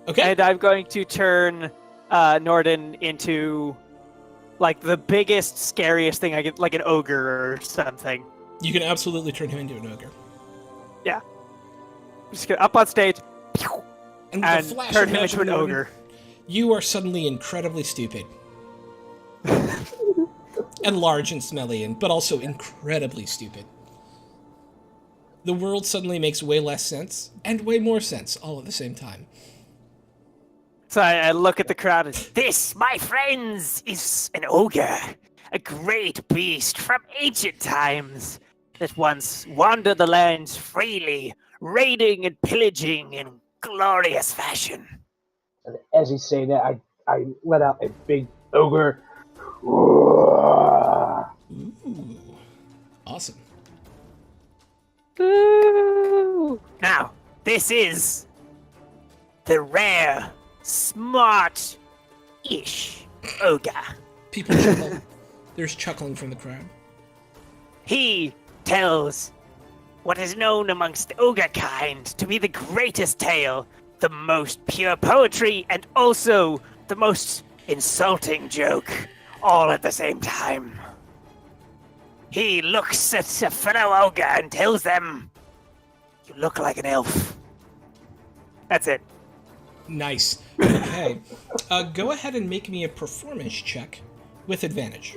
Okay. And I'm going to turn Norden into like the biggest, scariest thing I get, like an ogre or something. You can absolutely turn him into an ogre. Yeah. Just get up on stage And with and the flash turn of him magic, into an Norton, ogre. you are suddenly incredibly stupid. And large and smelly, but also incredibly stupid. The world suddenly makes way less sense, and way more sense, all at the same time. So I look at the crowd and This, my friends, is an ogre, a great beast from ancient times that once wandered the lands freely, raiding and pillaging in glorious fashion. And as he's saying that, I let out a big ogre. Ooh. Awesome. boo. Now, this is the rare, smart-ish ogre. People chuckle. There's chuckling from the crowd. He tells what is known amongst the ogre kind to be the greatest tale, the most pure poetry, and also the most insulting joke, all at the same time. He looks at a fellow ogre and tells them, "You look like an elf." That's it. Nice. Okay. Go ahead and make me a performance check with advantage.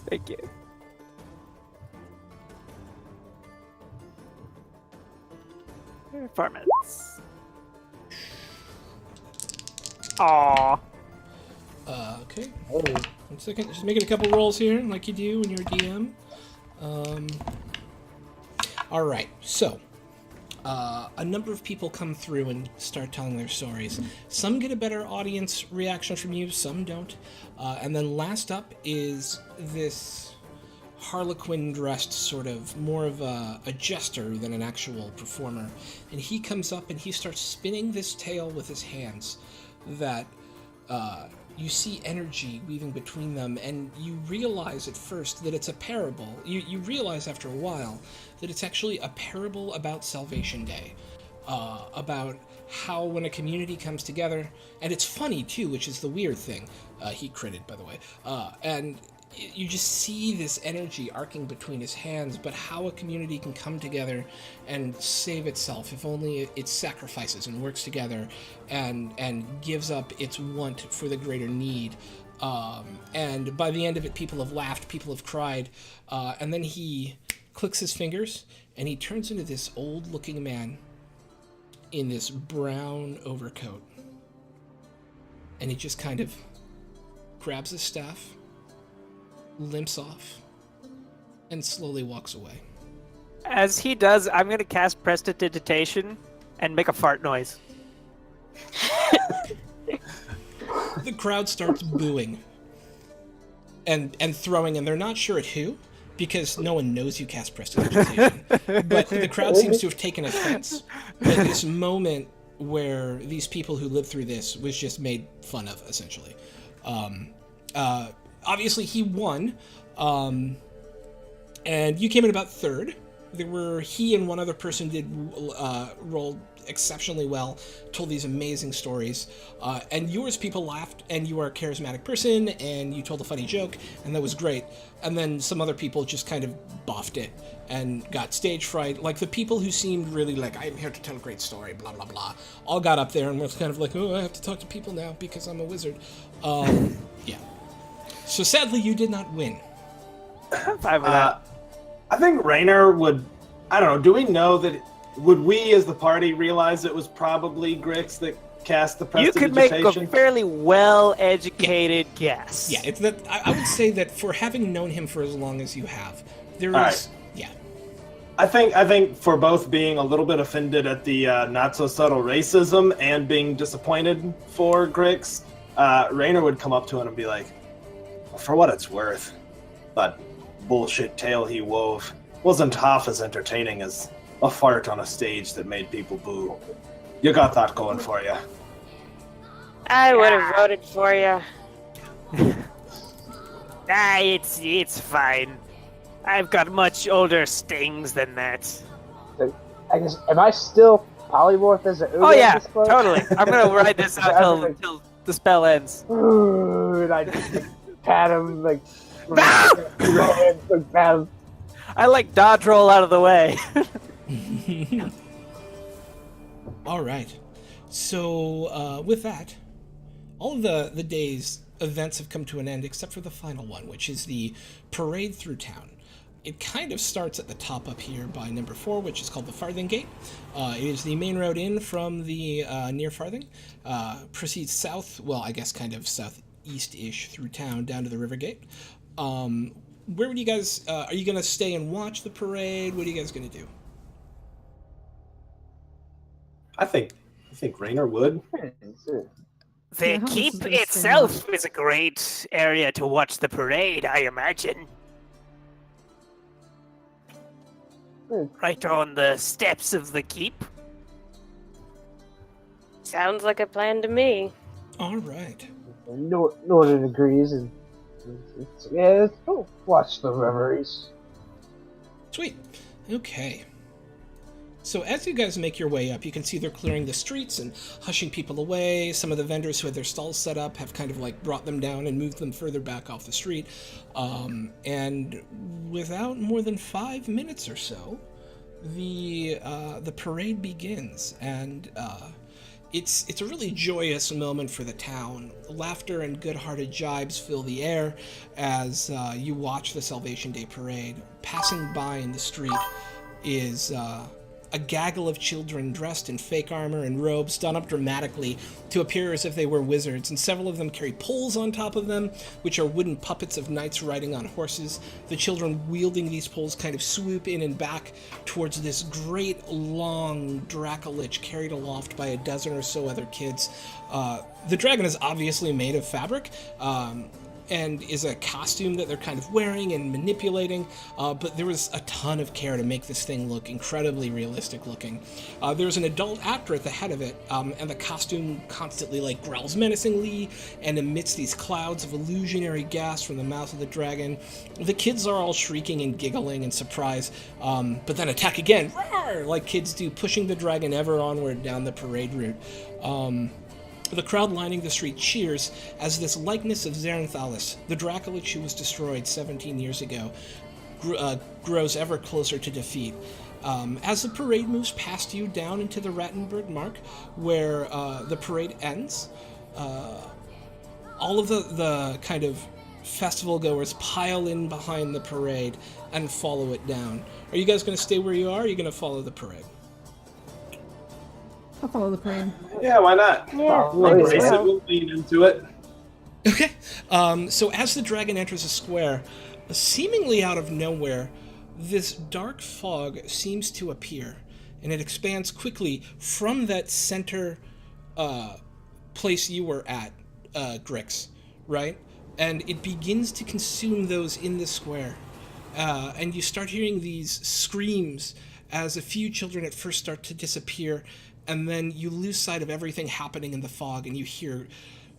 Thank you. Performance. Aww. Okay. 1 second. Just making a couple rolls here, like you do when you're a DM. All right. So, a number of people come through and start telling their stories. Some get a better audience reaction from you, some don't. And then last up is this harlequin-dressed sort of more of a jester than an actual performer. And he comes up and he starts spinning this tale with his hands that you see energy weaving between them, and you realize at first that it's a parable. You realize after a while that it's actually a parable about Salvation Day, about how when a community comes together, and it's funny too, which is the weird thing. He critted, by the way, and you just see this energy arcing between his hands, but how a community can come together and save itself if only it sacrifices and works together and gives up its want for the greater need And by the end of it, people have laughed, people have cried, and then he clicks his fingers, and he turns into this old-looking man in this brown overcoat. And he just kind of grabs his staff, limps off, and slowly walks away. As he does, I'm going to cast Prestidigitation and make a fart noise. The crowd starts booing and throwing, and they're not sure at who, because no one knows you cast Prestidigitation. But the crowd seems to have taken offense at this moment where these people who lived through this was just made fun of, essentially. Obviously, he won, and you came in about third. He and one other person did roll exceptionally well, told these amazing stories, and yours people laughed, and you are a charismatic person, and you told a funny joke, and that was great. And then some other people just kind of boffed it and got stage fright. Like the people who seemed really like, I'm here to tell a great story, blah, blah, blah, all got up there and was kind of like, oh, I have to talk to people now because I'm a wizard. Yeah. So sadly, you did not win. I'm fine with that. I think Rainer would, I don't know, do we know that, would we as the party realize it was probably Grix that cast the You Prestidigitation? could make a fairly well-educated guess. Yeah, it's that. I would say that for having known him for as long as you have, there is. right. Yeah. I think for both being a little bit offended at the not so subtle racism and being disappointed for Grix, Rainer would come up to him and be like, for what it's worth, that bullshit tale he wove wasn't half as entertaining as a fart on a stage that made people boo. You got that going for you. I would have voted for you. It's fine. I've got much older stings than that. I guess, am I still polymorph as an Oh yeah, totally. I'm gonna ride this out until the spell ends. And I just pat him like. Pat him. I like dodge roll out of the way. All right. So with that, all of the day's events have come to an end except for the final one, which is the parade through town. It kind of starts at the top up here by number 4, which is called the Farthing Gate. It is the main road in from the near Farthing. Proceeds south, well, I guess kind of southeast-ish through town down to the River Gate. Where would you guys, are you going to stay and watch the parade? What are you guys going to do? I think Rainer would. The Yeah, keep this is itself is a great area to watch the parade, I imagine. Right on the steps of the keep. Sounds like a plan to me. All right. Norton agrees, and let's go watch the reveries. Sweet. Okay. So as you guys make your way up, you can see they're clearing the streets and hushing people away. Some of the vendors who had their stalls set up have kind of like brought them down and moved them further back off the street. And without more than 5 minutes or so, the parade begins, and it's a really joyous moment for the town. Laughter and good-hearted jibes fill the air as you watch the Salvation Day parade. Passing by in the street is a gaggle of children dressed in fake armor and robes done up dramatically to appear as if they were wizards, and several of them carry poles on top of them, which are wooden puppets of knights riding on horses. The children wielding these poles kind of swoop in and back towards this great long Dracolich carried aloft by a dozen or so other kids. The dragon is obviously made of fabric, and is a costume that they're kind of wearing and manipulating, but there was a ton of care to make this thing look incredibly realistic looking. There's an adult actor at the head of it, and the costume constantly like growls menacingly and emits these clouds of illusionary gas from the mouth of the dragon. The kids are all shrieking and giggling in surprise, but then attack again, roar, like kids do, pushing the dragon ever onward down the parade route. The crowd lining the street cheers as this likeness of Zerenthalis, the Dracolich who was destroyed 17 years ago, grows ever closer to defeat. As the parade moves past you down into the Rattenberg Mark, where the parade ends, all of the kind of festival goers pile in behind the parade and follow it down. Are you guys going to stay where you are, or are you going to follow the parade? I'll follow the parade. Yeah, why not? Yeah, We'll might as embrace it. well. We'll lean into it. Okay. So as the dragon enters a square, seemingly out of nowhere, this dark fog seems to appear, and it expands quickly from that center place you were at, Grix, right? And it begins to consume those in the square. And you start hearing these screams as a few children at first start to disappear, and then you lose sight of everything happening in the fog, and you hear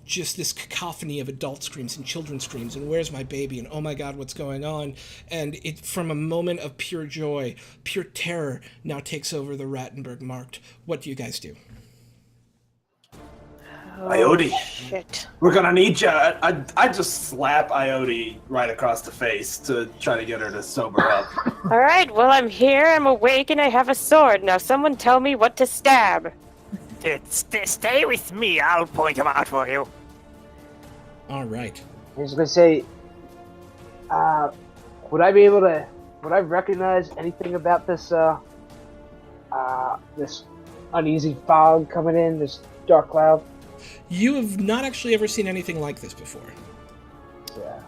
just this cacophony of adult screams and children's screams, and where's my baby, and oh my god, what's going on? And it, from a moment of pure joy, pure terror, now takes over the Rattenberg Markt. What do you guys do? Iodi. Shit. We're gonna need you. I just slap Iodi right across the face to try to get her to sober up. All right, well, I'm here, I'm awake, and I have a sword. Now someone tell me what to stab. Stay with me. I'll point them out for you. All right. I was gonna say, would I recognize anything about this, this uneasy fog coming in, this dark cloud? You have not actually ever seen anything like this before. Yeah.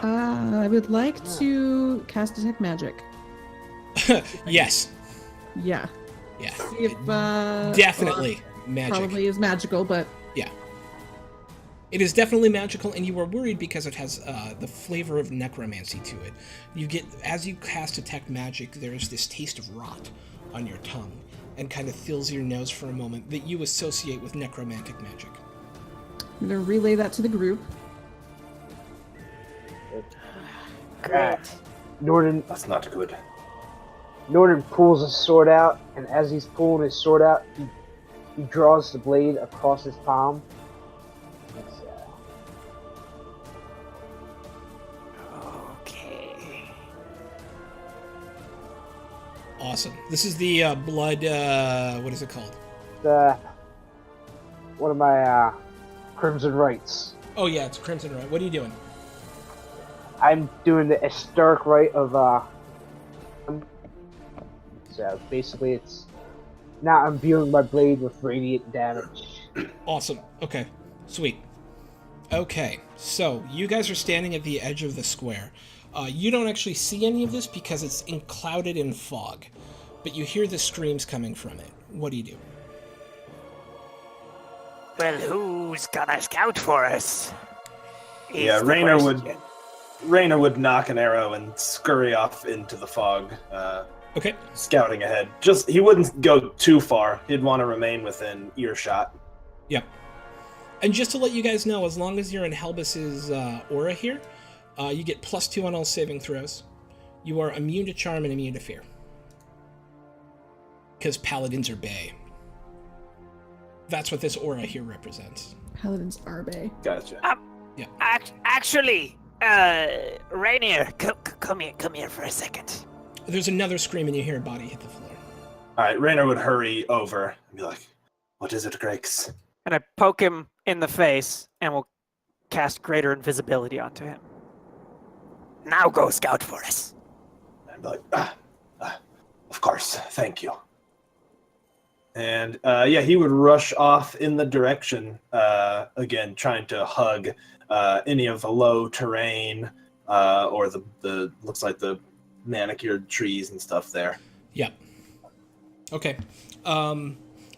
I would like to cast Detect Magic. Yes. Yeah. Yeah. See if, Definitely magic. Probably is magical, but Yeah. It is definitely magical, and you are worried because it has the flavor of necromancy to it. You get, as you cast Detect Magic, there's this taste of rot on your tongue, and kind of fills your nose for a moment that you associate with necromantic magic. I'm going to relay that to the group. Great. Norden That's not good. pulls his sword out, and as he's pulling his sword out, he draws the blade across his palm. Okay. Awesome. This is the blood, what is it called? One of my Crimson Rites. Oh yeah, it's Crimson Rite. What are you doing? I'm doing the historic rite of so basically it's now imbuing my blade with radiant damage. Awesome. Okay. Sweet. Okay, so you guys are standing at the edge of the square. You don't actually see any of this because it's clouded in fog, but you hear the screams coming from it. What do you do? Well, who's gonna scout for us? Is Yeah, the Raynor would knock an arrow and scurry off into the fog, Okay. scouting ahead. Just he wouldn't go too far. He'd want to remain within earshot. Yep. And just to let you guys know, as long as you're in Helbus's aura here, you get +2 on all saving throws. You are immune to charm and immune to fear. Because paladins are bae. That's what this aura here represents. Paladins Arbe. Gotcha. Yeah. Actually, Rainier, come here for a second. There's another scream and you hear a body hit the floor. All right, Raynor would hurry over and be like, "What is it, Grix?" And I poke him in the face and will cast greater invisibility onto him. Now go scout for us. I'd be like, of course, thank you. And yeah, he would rush off in the direction, again, trying to hug any of the low terrain or the looks like the manicured trees and stuff there. Yep. Okay.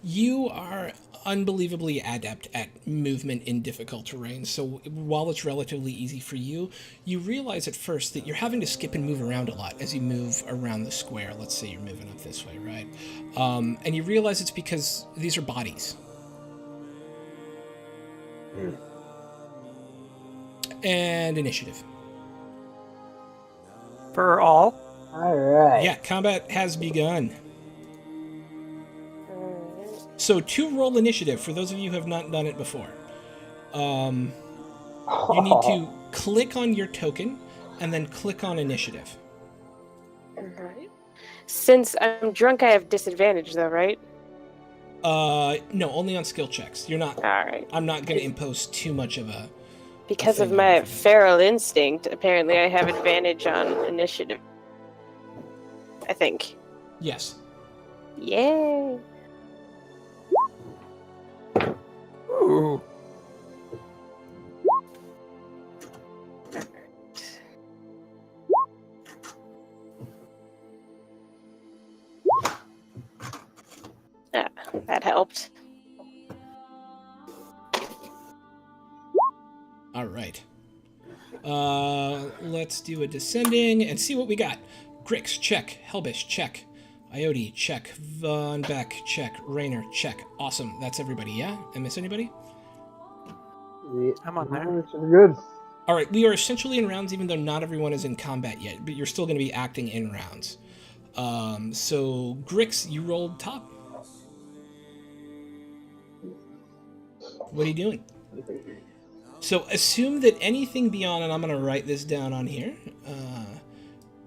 You are unbelievably adept at movement in difficult terrain, so while it's relatively easy for you, you realize at first that you're having to skip and move around a lot as you move around the square. Let's say you're moving up this way, right? And you realize it's because these are bodies. And initiative. For all? Alright. Yeah, combat has begun. So 2 roll initiative for those of you who have not done it before. You need to click on your token and then click on initiative. Alright. Since I'm drunk, I have disadvantage, though, right? No, only on skill checks. You're not. Alright. I'm not going to impose too much of a Because of thing my on- feral instinct, apparently I have advantage on initiative. I think. Yes. Yay! Ooh. Yeah, that helped. All right. Let's do a descending and see what we got. Grix, check. Helbish, check. Iode, check. Von Beck, check. Rainer, check. Awesome. That's everybody, yeah? I miss anybody? I'm on there. It's good. All right, we are essentially in rounds, even though not everyone is in combat yet, but you're still going to be acting in rounds. So, Grix, you rolled top. What are you doing? So, assume that anything beyond, and I'm going to write this down on here,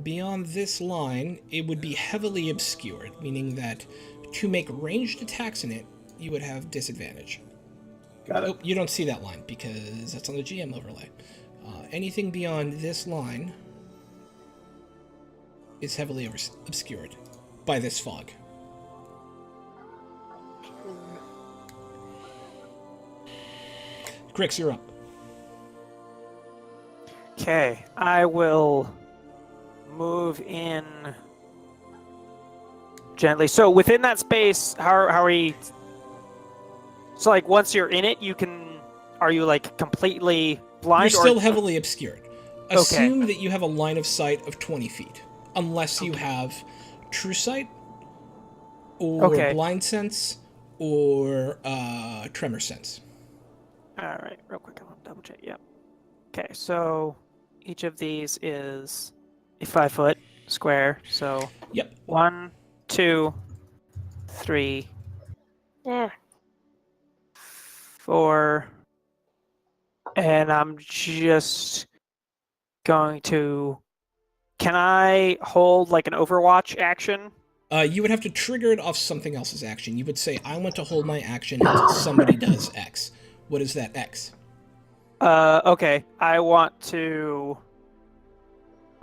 beyond this line, it would be heavily obscured, meaning that to make ranged attacks in it, you would have disadvantage. Got it. Oh, you don't see that line because that's on the GM overlay. Anything beyond this line is heavily obscured by this fog. Grix, you're up. Okay, I will move in gently. So within that space, how are we? So like once you're in it, you can. Are you like completely blind? You're still heavily obscured. Okay. Assume that you have a line of sight of 20 feet, unless you have true sight, or Okay. blind sense, or tremor sense. All right, real quick, I'll double check. Yep. Okay, so each of these is a 5-foot square. So Yep. 1, 2, 3, Yeah. 4, and I'm just going to. Can I hold like an Overwatch action? You would have to trigger it off something else's action. You would say, I want to hold my action until somebody does X. What is that X? Okay. I want to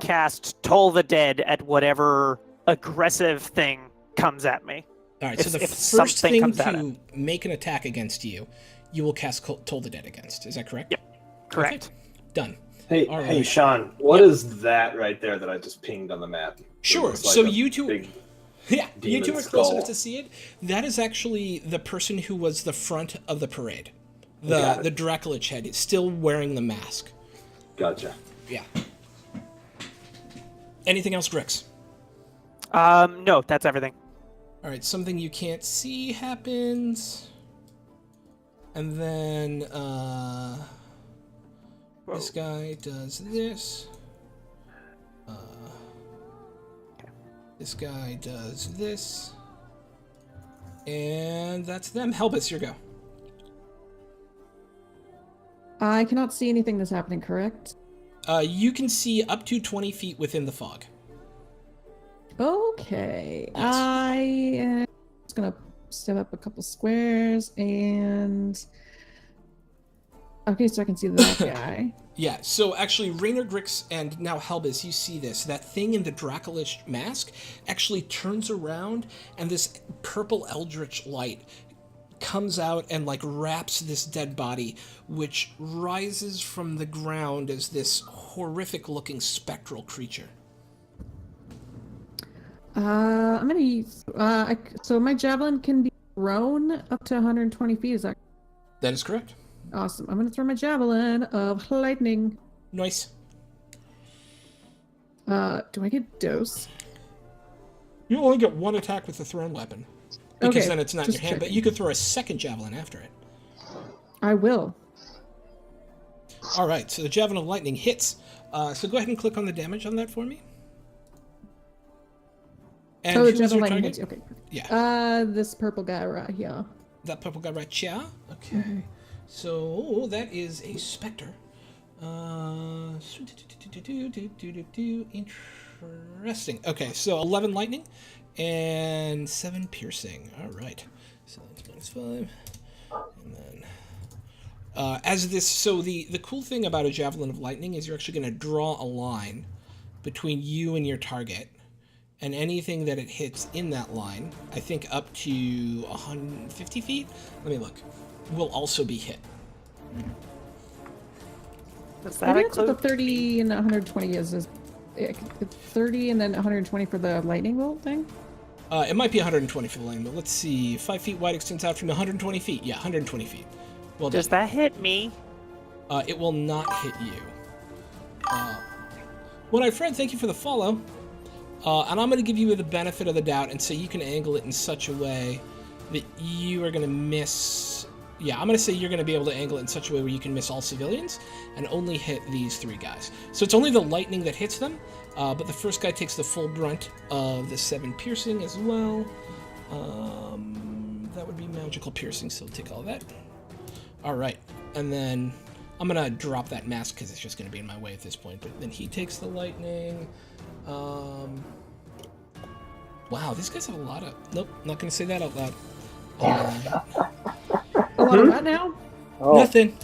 cast Toll the Dead at whatever aggressive thing comes at me. All right, so the If first something thing comes at to make an attack against you, you will cast Toll the Dead against. Is that correct? Yep. Correct. Okay. Done. Hey, All hey, right. Sean, what is that right there that I just pinged on the map? Sure. Looks like So a you two, big yeah, you two demon are close skull. enough to see it. That is actually the person who was the front of the parade. Got The it. Draculich head is still wearing the mask. Gotcha. Yeah. Anything else, Grix? No, that's everything. All right, something you can't see happens. And then this guy does this. This guy does this. And that's them. Helbus, your go. I cannot see anything that's happening, correct? You can see up to 20 feet within the fog. Okay. Yes. I am just gonna step up a couple squares and. Okay, so I can see that guy. Yeah, so actually, Rainer, Grix, and now Helbus, you see this. That thing in the Draculich mask actually turns around, and this purple eldritch light comes out and, like, wraps this dead body, which rises from the ground as this horrific-looking spectral creature. I'm gonna use. So my javelin can be thrown up to 120 feet. Is that That is correct. awesome? I'm gonna throw my javelin of lightning. Nice. Do I get dose? You only get one attack with the thrown weapon, because Okay, then it's not in your just hand, but checking. you could throw a second javelin after it. I will. All right, so the Javelin of Lightning hits. So go ahead and click on the damage on that for me. And Oh, the who was javelin your lightning target? hits. Okay. Yeah, This purple guy right here. that purple guy right here. Okay, so that is a specter. Interesting. Okay, so 11 lightning and 7 piercing. All right, so that's -5, and then So the cool thing about a javelin of lightning is you're actually going to draw a line between you and your target, and anything that it hits in that line, I think up to 150 feet. Let me look. Will also be hit. Does I that think that's what include the 30 and the 120 is 30 and then 120 for the lightning bolt thing? It might be 120 for the lightning, but let's see. 5 feet wide extends out from 120 feet. Yeah, 120 feet. Well done. Does that hit me? It will not hit you. Well, my friend, thank you for the follow. And I'm going to give you the benefit of the doubt and say you can angle it in such a way that you are going to miss... Yeah, I'm going to say you're going to be able to angle it in such a way where you can miss all civilians and only hit these 3 guys. So it's only the lightning that hits them, but the first guy takes the full brunt of the 7 piercing as well. That would be magical piercing, so take all that. All right, and then I'm going to drop that mask because it's just going to be in my way at this point, but then he takes the lightning. Wow, these guys have a lot of... Nope, not going to say that out loud. A lot of what now? Oh, Nothing.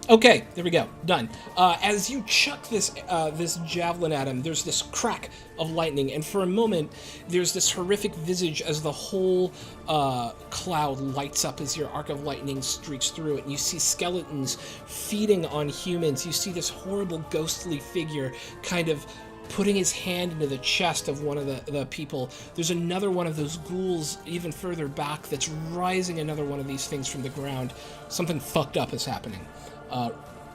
Okay, there we go. Done. As you chuck this javelin at him, there's this crack of lightning, and for a moment, there's this horrific visage as the whole cloud lights up as your arc of lightning streaks through it, and you see skeletons feeding on humans. You see this horrible, ghostly figure kind of putting his hand into the chest of one of the people. There's another one of those ghouls even further back that's rising another one of these things from the ground. Something fucked up is happening.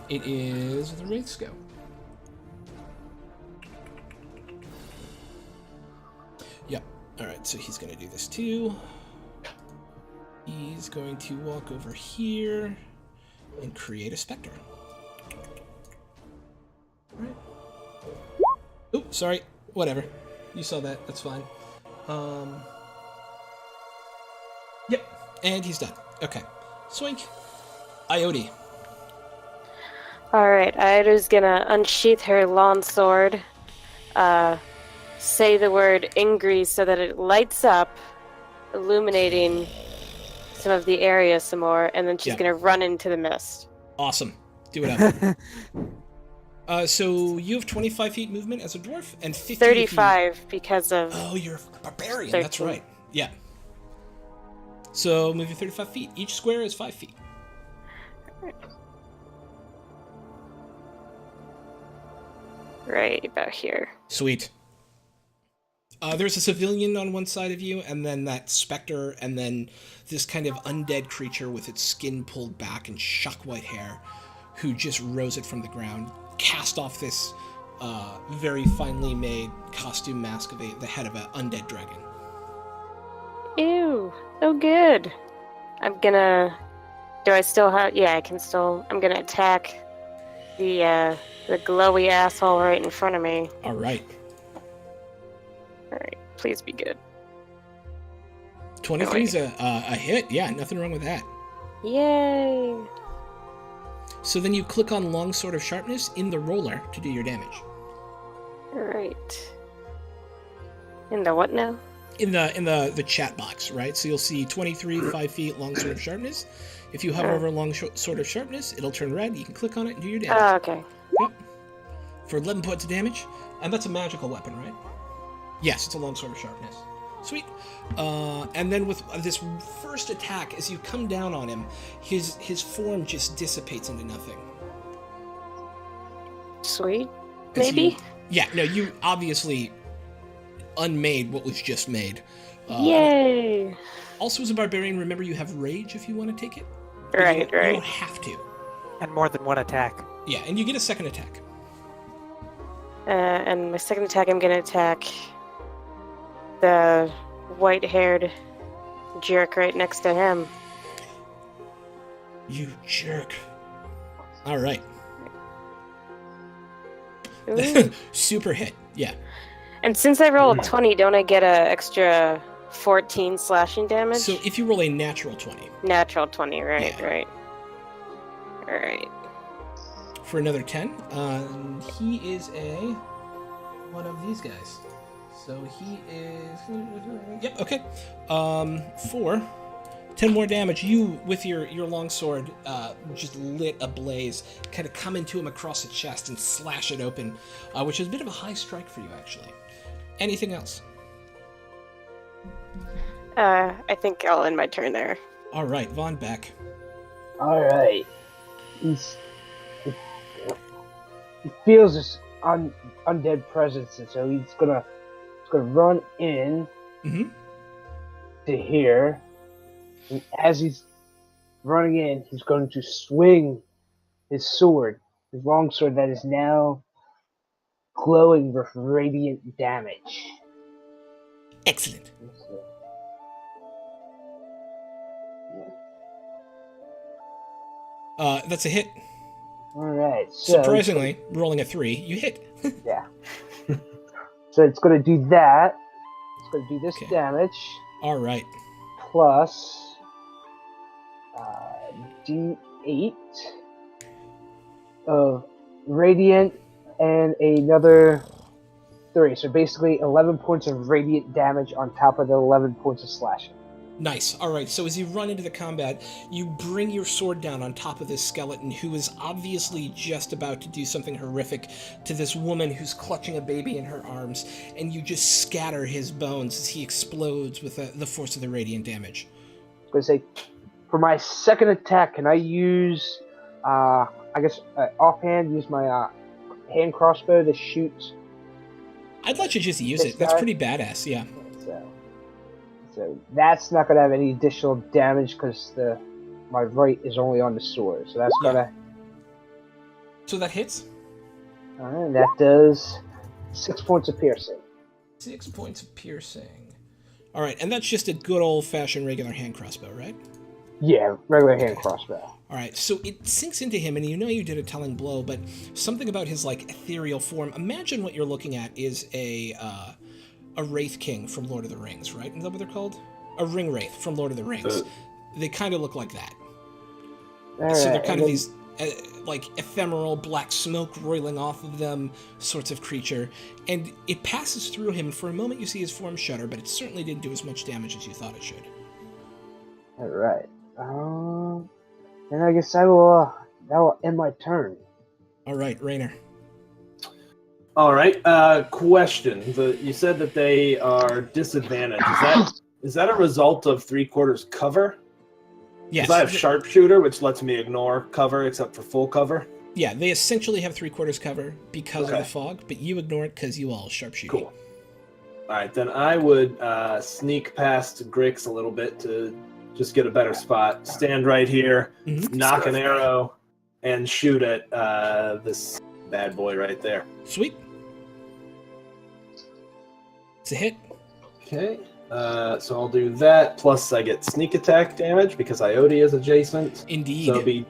It is the Wraith's go. Yep. Alright, so he's going to do this too. He's going to walk over here and create a specter. Alright. Oop, sorry. Whatever. You saw that. That's fine. Yep. And he's done. Okay. Swink. Ioti. Alright, Iota's gonna unsheath her lawn sword, say the word Ingri so that it lights up, illuminating some of the area some more, and then she's gonna run into the mist. Awesome. Do it up. So you have 25 feet movement as a dwarf, and 50 35 because of... Oh, you're a barbarian. 13. That's right. Yeah. So move your 35 feet. Each square is 5 feet. Right about here. Sweet. There's a civilian on one side of you, and then that specter, and then this kind of undead creature with its skin pulled back and shock white hair, who just rose it from the ground, cast off this very finely made costume mask of the head of an undead dragon. Ew. Oh, good. I'm gonna... Do I still have... Yeah, I can still... I'm gonna attack the glowy asshole right in front of me. All right. Alright, please be good. 23 is a hit. Yeah, nothing wrong with that. Yay! So then you click on Longsword of Sharpness in the roller to do your damage. Alright. In the what now? In the chat box, right? So you'll see 23, 5 feet, Longsword of Sharpness. If you hover over Longsword of Sharpness, it'll turn red. You can click on it and do your damage. Oh, okay. Yep. For 11 points of damage. And that's a magical weapon, right? Yes, it's a Longsword of Sharpness. Sweet. And then with this first attack, as you come down on him, his form just dissipates into nothing. Sweet. Maybe? You obviously unmade what was just made. Yay! Also, as a barbarian, remember you have rage if you want to take it. Right. You don't have to. And more than one attack. Yeah, and you get a second attack. And my second attack, I'm gonna attack the white-haired jerk right next to him. You jerk. All right. Super hit. Yeah. And since I rolled 20, don't I get an extra 14 slashing damage? So if you roll a natural 20. Natural 20, right, Yeah. right. Alright. For another 10, he is one of these guys. So he is... Yep, okay. 4 10 more damage. You, with your longsword, just lit ablaze, kind of come into him across the chest and slash it open, which is a bit of a high strike for you, actually. Anything else? I think I'll end my turn there. All right, Von Beck. All right. He feels this undead presence, and so he's gonna run in Mm-hmm. to here. And as he's running in, he's going to swing his sword, his longsword that is now glowing with radiant damage. Excellent. That's a hit. All right. So Surprisingly, rolling a 3, you hit. yeah. So it's going to do that. It's going to do this Okay. damage All right. plus D8 of radiant and another 3. So basically 11 points of radiant damage on top of the 11 points of slashing. Nice. All right, so as you run into the combat, you bring your sword down on top of this skeleton who is obviously just about to do something horrific to this woman who's clutching a baby in her arms, and you just scatter his bones as he explodes with the force of the radiant damage. I was going to say, for my second attack, can I use, offhand, use my hand crossbow to shoot? I'd let you just use This it. That's guy? pretty badass, yeah. So that's not going to have any additional damage because my right is only on the sword. So that's Yeah. going to... So that hits? Alright, that does 6 points of piercing. 6 points of piercing. All right, and that's just a good old-fashioned regular hand crossbow, right? Yeah, regular hand crossbow. All right, so it sinks into him, and you know you did a telling blow, but something about his, ethereal form. Imagine what you're looking at is a Wraith King from Lord of the Rings, right? Is that what they're called? A Ring Wraith from Lord of the Rings. They kind of look like that. So they're kind of these, ephemeral black smoke roiling off of them sorts of creature, and it passes through him. For a moment you see his form shudder, but it certainly didn't do as much damage as you thought it should. Alright. And I guess that will end my turn. All right, Raynor. All right. Question: you said that they are disadvantaged. Is that a result of 3/4 cover? Yes. Because I have sharpshooter, which lets me ignore cover except for full cover. Yeah, they essentially have 3/4 cover because of Okay. the fog, but you ignore it because you all sharpshoot. Cool. All right, then I would sneak past Grix a little bit to just get a better spot. Stand right here, Mhm. knock an arrow, and shoot at this bad boy right there. Sweet. It's a hit. Okay. So I'll do that. Plus, I get sneak attack damage because Ioti is adjacent. Indeed. So it'll be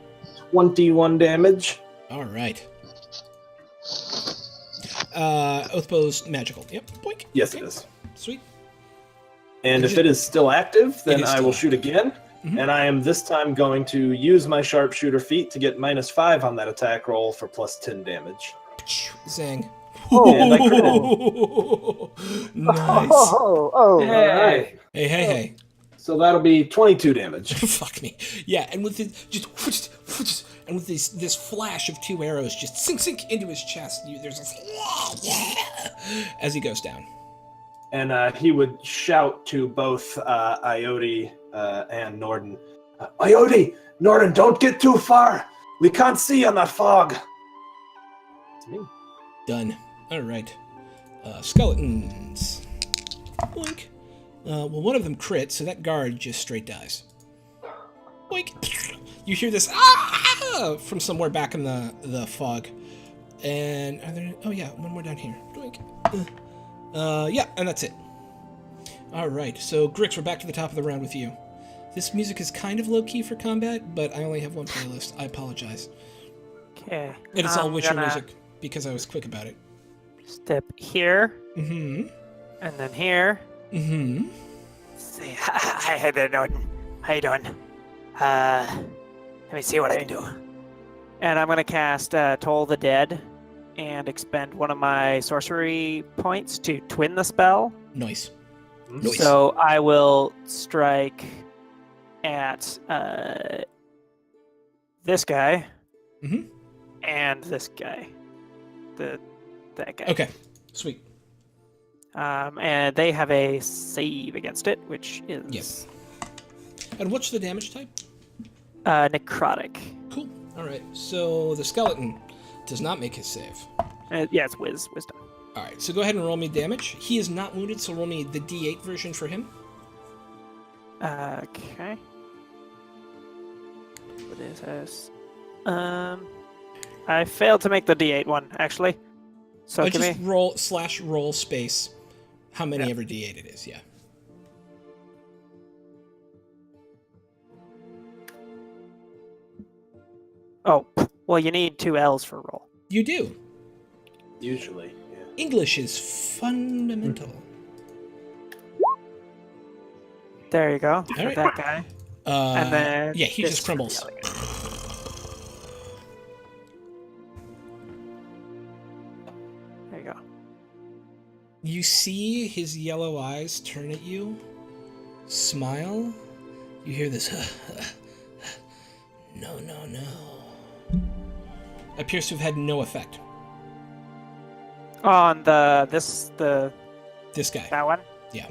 21 damage. All right. Oathbow's magical. Yep. Boink. Yes, Okay. it is. Sweet. And if it is still active, then is I still will shoot again. Mhm. And I am this time going to use my sharpshooter feat to get -5 on that attack roll for plus 10 damage. Zang. And I Nice. Oh, All right. Hey. So that'll be 22 damage. Fuck me. Yeah, and with it, and with this flash of 2 arrows just sink into his chest, there's this as he goes down. And he would shout to both Ioti and Norden. Ioti! Norden, don't get too far! We can't see on that fog! It's me. Done. All right. Skeletons. Boink. Well, one of them crit, so that guard just straight dies. Boink. You hear this from somewhere back in the fog. And are there? Oh yeah, one more down here. Boink. Yeah, and that's it. All right. So Grix, we're back to the top of the round with you. This music is kind of low key for combat, but I only have one playlist. I apologize. Okay. It is all I'm Witcher gonna music because I was quick about it. Step here, Mm-hmm. and then here. Mm-hmm. Say, hi there, Norton. How you doing? Let me see what I can do. And I'm going to cast Toll the Dead and expend one of my sorcery points to twin the spell. Nice. Nice. So I will strike at this guy Mhm. and this guy. That guy. Okay, sweet. And they have a save against it, which is Yes. And what's the damage type? necrotic. Cool. All right. So the skeleton does not make his save. Yeah, it's wisdom. All right. So go ahead and roll me damage. He is not wounded, so roll me the D8 version for him. Okay. What is this? I failed to make the D8 one actually. So give Just me. roll space. How many ever D8 it is? Yeah. Oh, well, you need 2 L's for roll. You do. Usually, yeah. English is fundamental. There you go. For right. that guy. And then yeah, he this just for crumbles. the other guy. There you go. You see his yellow eyes turn at you, smile. You hear this, no, no, no. Appears to have had no effect. On this This guy. that one. Yeah.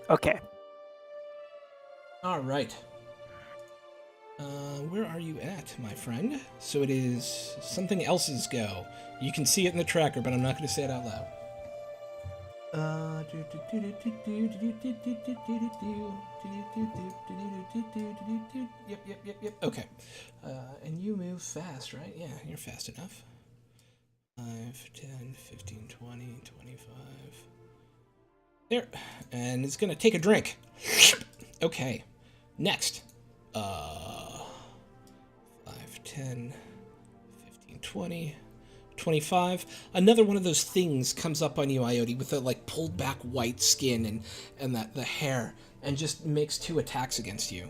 Okay. All right. Where are you at, my friend? So it is something else's go. You can see it in the tracker, but I'm not going to say it out loud. Yep. Okay. And you move fast, right? Yeah, you're fast enough. 5, 10, 15, 20, 25. There. And it's going to take a drink. Okay. Next. 5, 10, 15, 20, 25. Another one of those things comes up on you, Ioti, with the like pulled back white skin and that the hair, and just makes 2 attacks against you.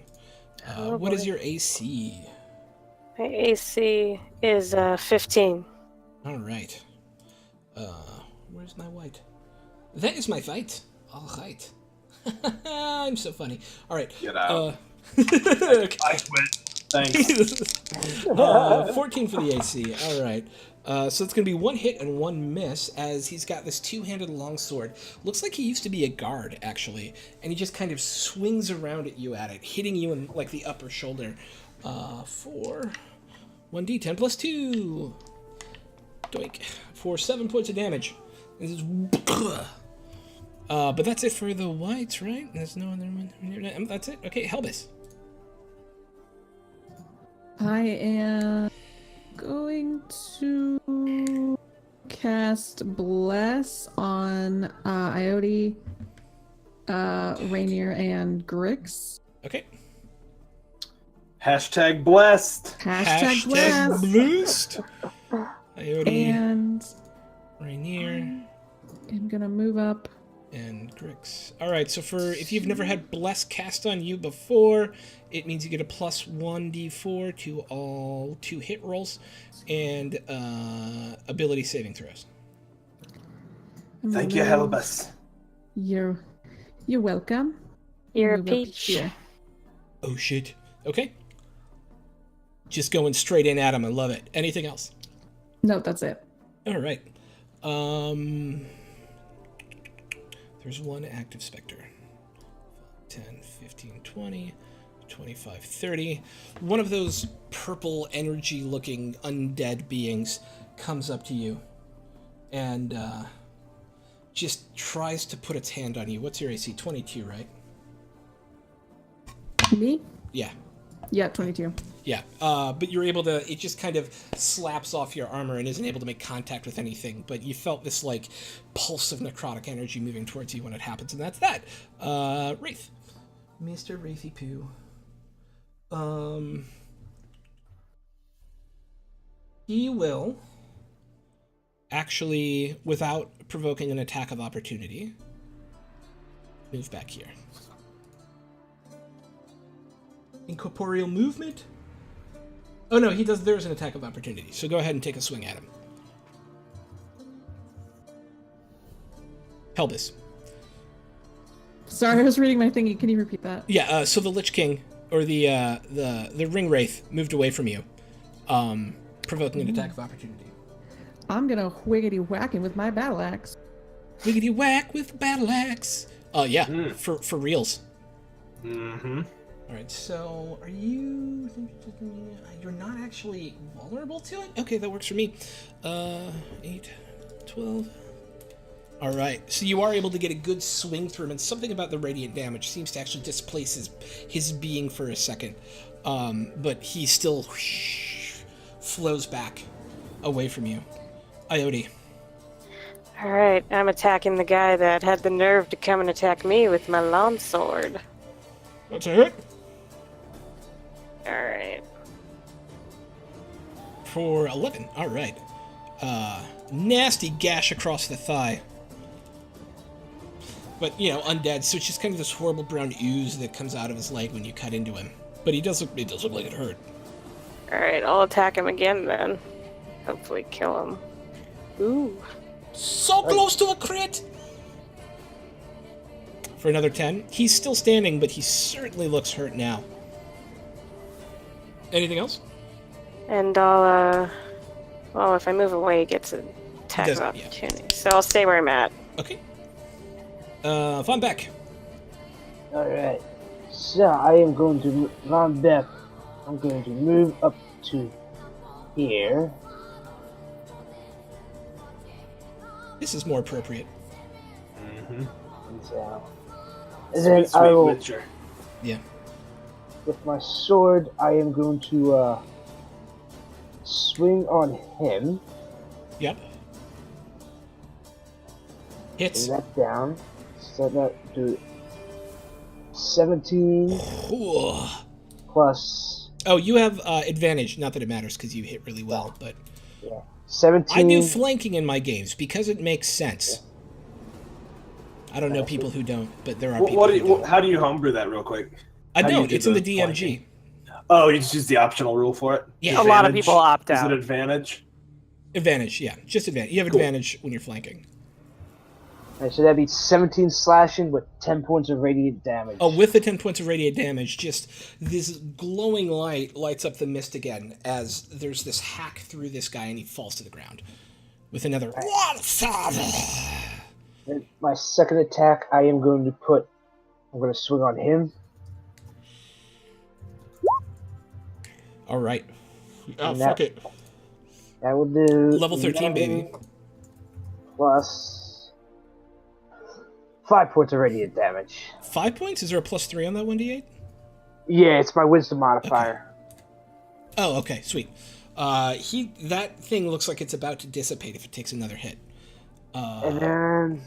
What is your AC? My AC is 15. All right. Where's my white? That is my fight. All right. I'm so funny. All right. Get out. Okay. I quit. Thanks. 14 for the AC. All right. So it's going to be 1 hit and 1 miss as he's got this 2-handed longsword. Looks like he used to be a guard, actually. And he just kind of swings around at you hitting you in like the upper shoulder. For 1d10 plus 2. Doink. For 7 points of damage. This is... but that's it for the whites, right? There's no other one. That's it? Okay, Helbus. I am going to cast Bless on Ioti, Rainier, and Grix. Okay. Hashtag blessed. Hashtag Bless. blessed. Ioti, And Rainier, I'm going to move up. and Grix. All right, so if you've never had Bless cast on you before, it means you get a plus 1d4 to all 2 hit rolls and ability saving throws. Thank you, Helbus. You're welcome. You're a Move up peach. here. Oh shit. Okay. Just going straight in at him. I love it. Anything else? No, that's it. All right. There's 1 active specter. 10, 15, 20, 25, 30. One of those purple energy-looking undead beings comes up to you and just tries to put its hand on you. What's your AC? 22, right? Me? Yeah. Yeah, 22. Yeah, but you're able to, it just kind of slaps off your armor and isn't able to make contact with anything, but you felt this, like, pulse of necrotic energy moving towards you when it happens, and that's that. Wraith. Mr. Wraithy Poo. He will actually, without provoking an attack of opportunity, move back here. Incorporeal movement? Oh no, there's an attack of opportunity, so go ahead and take a swing at him. Helbus. Sorry, I was reading my thingy. Can you repeat that? Yeah, so the Lich King or the ring wraith moved away from you, provoking an attack of opportunity. I'm gonna whiggity whack him with my battle axe. Wiggity whack with battle axe. Oh yeah, for reals. Mm-hmm. All right, so are you? You're not actually vulnerable to it. Okay, that works for me. 8, 12. All right, so you are able to get a good swing through him, and something about the radiant damage seems to actually displace his being for a second, but he still flows back away from you. Ioti. All right, I'm attacking the guy that had the nerve to come and attack me with my longsword. That's a hit. All right. For 11. All right. Nasty gash across the thigh. But, undead, so it's just kind of this horrible brown ooze that comes out of his leg when you cut into him. But it does look like it hurt. All right, I'll attack him again then. Hopefully kill him. Ooh. So close to a crit! For another 10. He's still standing, but he certainly looks hurt now. Anything else? And I'll, well, if I move away, he gets an attack of opportunity. So I'll stay where I'm at. Okay. Von Beck. Alright. So I am going to Von Beck. I'm going to move up to here. This is more appropriate. Mm-hmm. And then I will, Witcher. Yeah. with my sword, I am going to swing on him. Yep. Hits. Bring that down. Set that to 17 Ooh. plus. Oh, you have advantage. Not that it matters because you hit really well, but 17. I do flanking in my games because it makes sense. I don't know people who don't, but there are people. How do you homebrew that real quick? I How do you don't. do It's in the the DMG. flanking? Oh, you just use the optional rule for it? Yeah. A lot of people opt Is out. it advantage? Advantage, yeah. Just advantage. You have Cool. advantage when you're flanking. Alright, so that'd be 17 slashing with 10 points of radiant damage. Oh, with the 10 points of radiant damage, just this glowing light lights up the mist again as there's this hack through this guy and he falls to the ground. With another... And my second attack, I'm going to swing on him. All right. Oh, And fuck it. That will do Level 13, baby. Plus 5 points of radiant damage. 5 points? Is there a +3 on that 1d8? Yeah, it's my wisdom modifier. Oh, okay, sweet. That thing looks like it's about to dissipate if it takes another hit. And then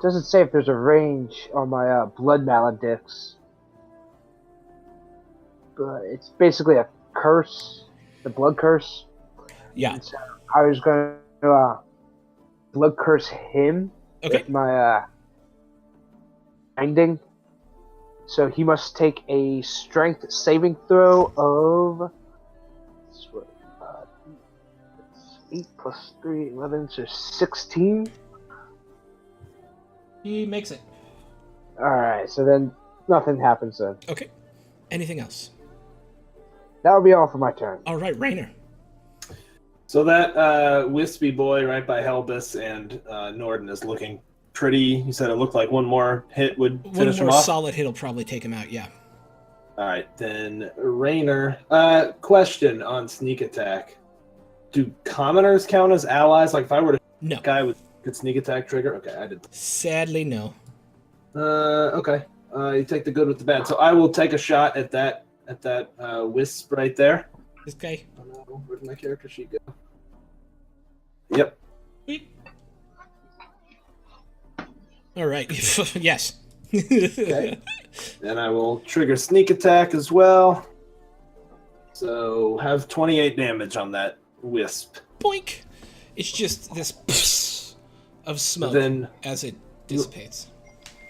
doesn't say if there's a range on my blood maledicts, but it's basically a curse, the blood curse. Yeah. And so I was going to blood curse him Okay. with my binding. So he must take a strength saving throw of 8 plus 3, 11, so 16. He makes it. Alright, so then nothing happens then. Okay. Anything else? That would be all for my turn. All right, Rainer. So that wispy boy right by Helbus and Norden is looking pretty. You said it looked like one more hit would finish One him more off? solid hit will probably take him out, yeah. All right, then Rainer. Question on sneak attack. Do commoners count as allies? Like if I were to No. guy with good sneak attack trigger? Okay, I did. Sadly, no. Okay. You take the good with the bad. So I will take a shot at that wisp right there. This guy. Oh no, where did my character sheet go? Yep. Sweet. All right. Yes. Okay. Then I will trigger sneak attack as well. So have 28 damage on that wisp. Boink. It's just this pss of smoke Then as it dissipates.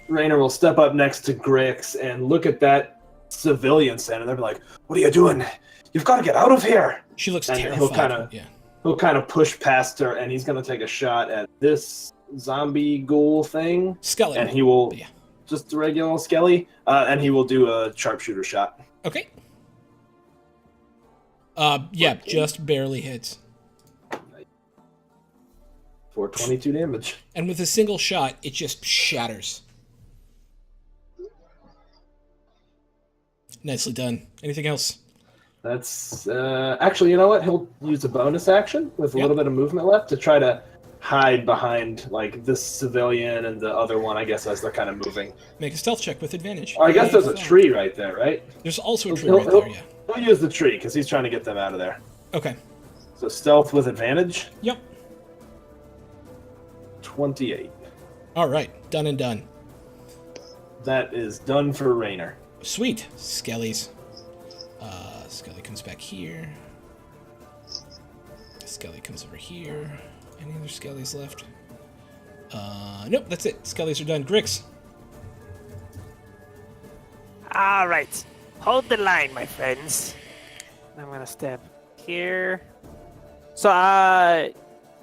Rainer will step up next to Grix and look at that civilian standing there and be like, "What are you doing? You've got to get out of here!" She looks And terrified. he'll kinda- Yeah. He'll kind of push past her and he's going to take a shot at this zombie ghoul thing. Skelly. And he will Yeah. just a regular skelly, and he will do a sharpshooter shot. Okay. Yeah, just barely hits. For 22 damage. And with a single shot, it just shatters. Nicely done. Anything else? That's actually, you know what? He'll use a bonus action with a little bit of movement left to try to hide behind like this civilian and the other one, I guess, as they're kind of moving. Make a stealth check with advantage. Oh, I guess there's a tree right there, right? There's also a tree right there, yeah. He'll use the tree because he's trying to get them out of there. Okay. So stealth with advantage. Yep. 28. All right. Done and done. That is done for Raynor. Sweet. Skellies. Skelly comes back here. Skelly comes over here. Any other Skellies left? Nope, that's it. Skellies are done. Grix. All right. Hold the line, my friends. I'm gonna step here. So,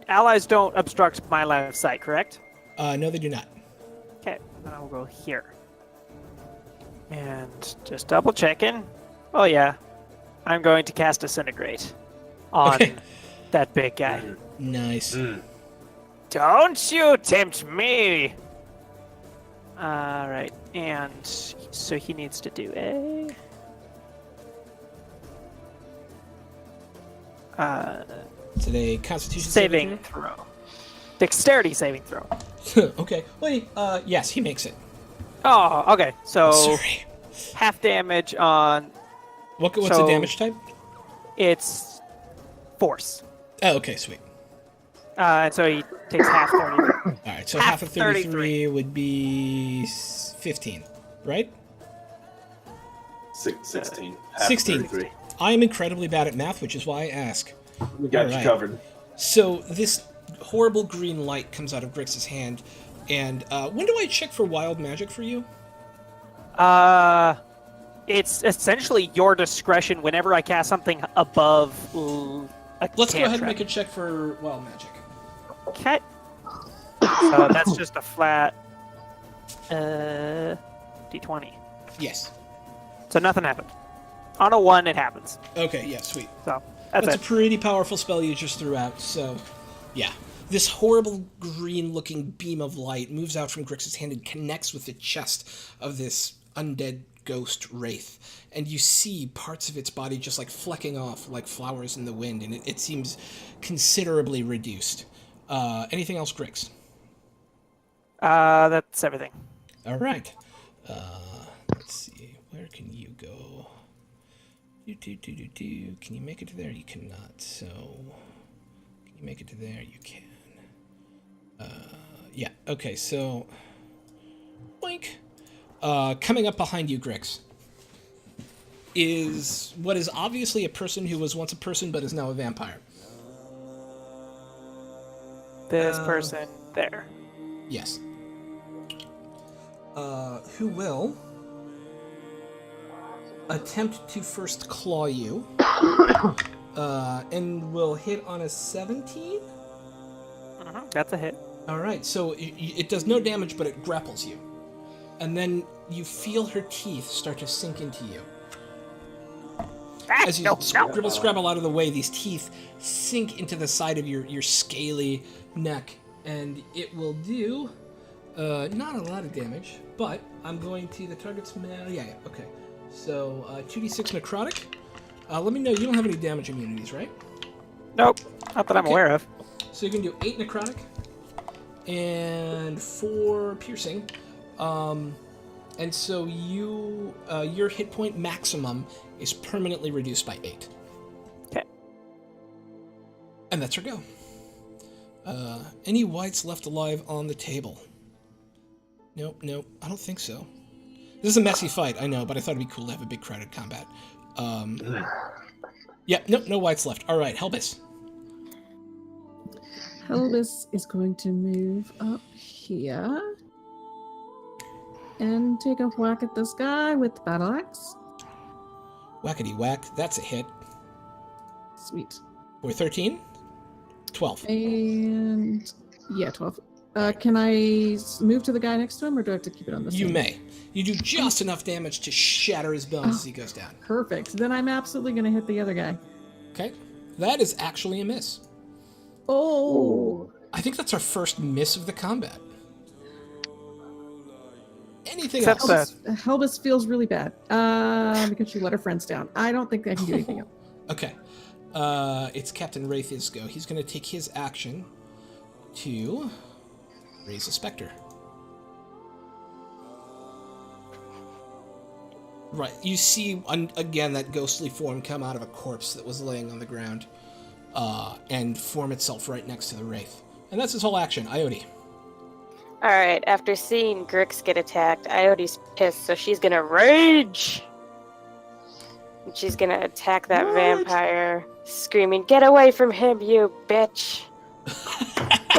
allies don't obstruct my line of sight, correct? No, they do not. Okay, then I'll go here. And just double checking. Oh yeah, I'm going to cast Disintegrate on Okay. that big guy. Nice. Don't you tempt me. All right, and so he needs to do a. Is it a Constitution Saving throw. Dexterity saving throw. Okay. Wait. Yes, he makes it. Oh, okay. So Sorry. half damage on. What's the so- damage type? It's force. Oh, okay, sweet. And so he takes half 30. All right, so half of 33 33 would be 15, right? 16. Half 16. 33. I am incredibly bad at math, which is why I ask. We got All you right. covered. So this horrible green light comes out of Grix's hand, and when do I check for wild magic for you? It's essentially your discretion whenever I cast something above a Let's go ahead and cantrip. make a check for wild magic. Okay. So that's just a flat d20. Yes. So nothing happened. On a 1, it happens. Okay, yeah, sweet. So that's a it. pretty powerful spell you just threw out, so yeah. This horrible green-looking beam of light moves out from Grix's hand and connects with the chest of this undead ghost wraith. And you see parts of its body just like flecking off like flowers in the wind, and it seems considerably reduced. Anything else, Grix? That's everything. All right. Let's see. Where can you go? Can you make it to there? You cannot. So, can you make it to there? You can. Yeah. Okay. So, boink. Coming up behind you, Grix, is what is obviously a person who was once a person but is now a vampire. This person there. Yes. Who will attempt to first claw you, and will hit on a 17? That's a hit. All right, so it does no damage, but it grapples you. And then you feel her teeth start to sink into you. As you scrabble out of the way, these teeth sink into the side of your scaly neck, and it will do not a lot of damage, but I'm going to the target's okay. So 2d6 necrotic. Let me know, you don't have any damage immunities, right? Nope. Not that I'm aware of. So you can do 8 necrotic and 4 piercing. And so you your hit point maximum is permanently reduced by 8. Okay. And that's her go. Any whites left alive on the table? Nope, I don't think so. This is a messy fight, I know, but I thought it'd be cool to have a big crowded combat. Yeah, nope, no whites left. All right, Helbis. Helbis is going to move up here and take a whack at this guy with the battle axe. Whackety whack, that's a hit. Sweet. We're 13? 12. And yeah, 12. Can I move to the guy next to him, or do I have to keep it on the You same? may. You do just enough damage to shatter his bones as he goes down. Perfect. Then I'm absolutely going to hit the other guy. Okay. That is actually a miss. Oh. I think that's our first miss of the combat. Anything Except else? Helbus feels really bad because she let her friends down. I don't think I can do anything else. Okay. It's Captain Wraith's go. He's going to take his action to raise a specter. Right. You see, again, that ghostly form come out of a corpse that was laying on the ground and form itself right next to the Wraith. And that's his whole action. Iode. Alright, after seeing Grix get attacked, Iode's pissed, so she's gonna rage! And she's gonna attack that vampire, screaming, "Get away from him, you bitch!"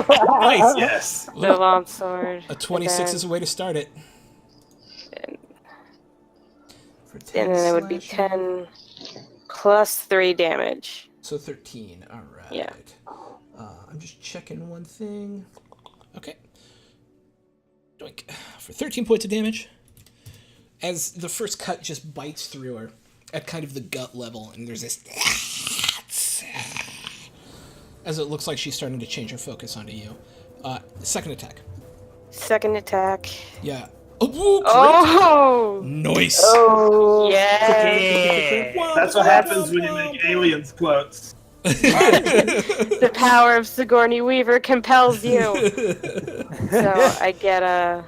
Nice. Yes. The long sword. A 26 is a way to start it. For 10 And then it would be slashing. 10 plus 3 damage. So 13. All right. Yeah. I'm just checking one thing. Okay. Doink. For 13 points of damage, as the first cut just bites through her at kind of the gut level, and there's this as it looks like she's starting to change her focus onto you. Second attack. Second attack. Yeah. Oh! Oh! Nice. Oh! Yeah! That's what happens when you make aliens quotes. The power of Sigourney Weaver compels you. So I get an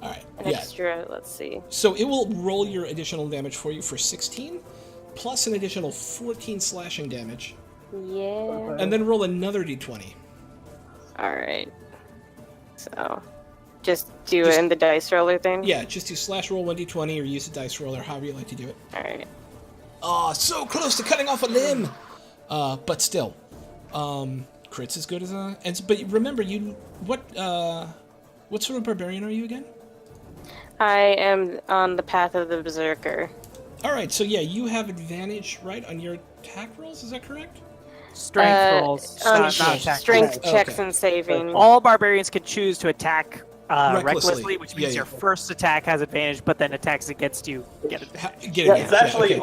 All right. extra, let's see. So it will roll your additional damage for you for 16, plus an additional 14 slashing damage, Yeah. and then roll another d20. Alright. So, just do it in the dice roller thing? Yeah, just do slash roll 1d20 or use a dice roller, however you like to do it. Alright. Oh, so close to cutting off a limb! But still. Crit's as good as a... But remember, what sort of barbarian are you again? I am on the path of the Berserker. Alright, so yeah, you have advantage, right, on your attack rolls, is that correct? Strength rolls, on not attack. strength rolls. checks Okay. and saving. All barbarians can choose to attack Recklessly. recklessly, which means Yeah, your yeah. first attack has advantage, but then attacks against you get it. Get Yeah, it. it's actually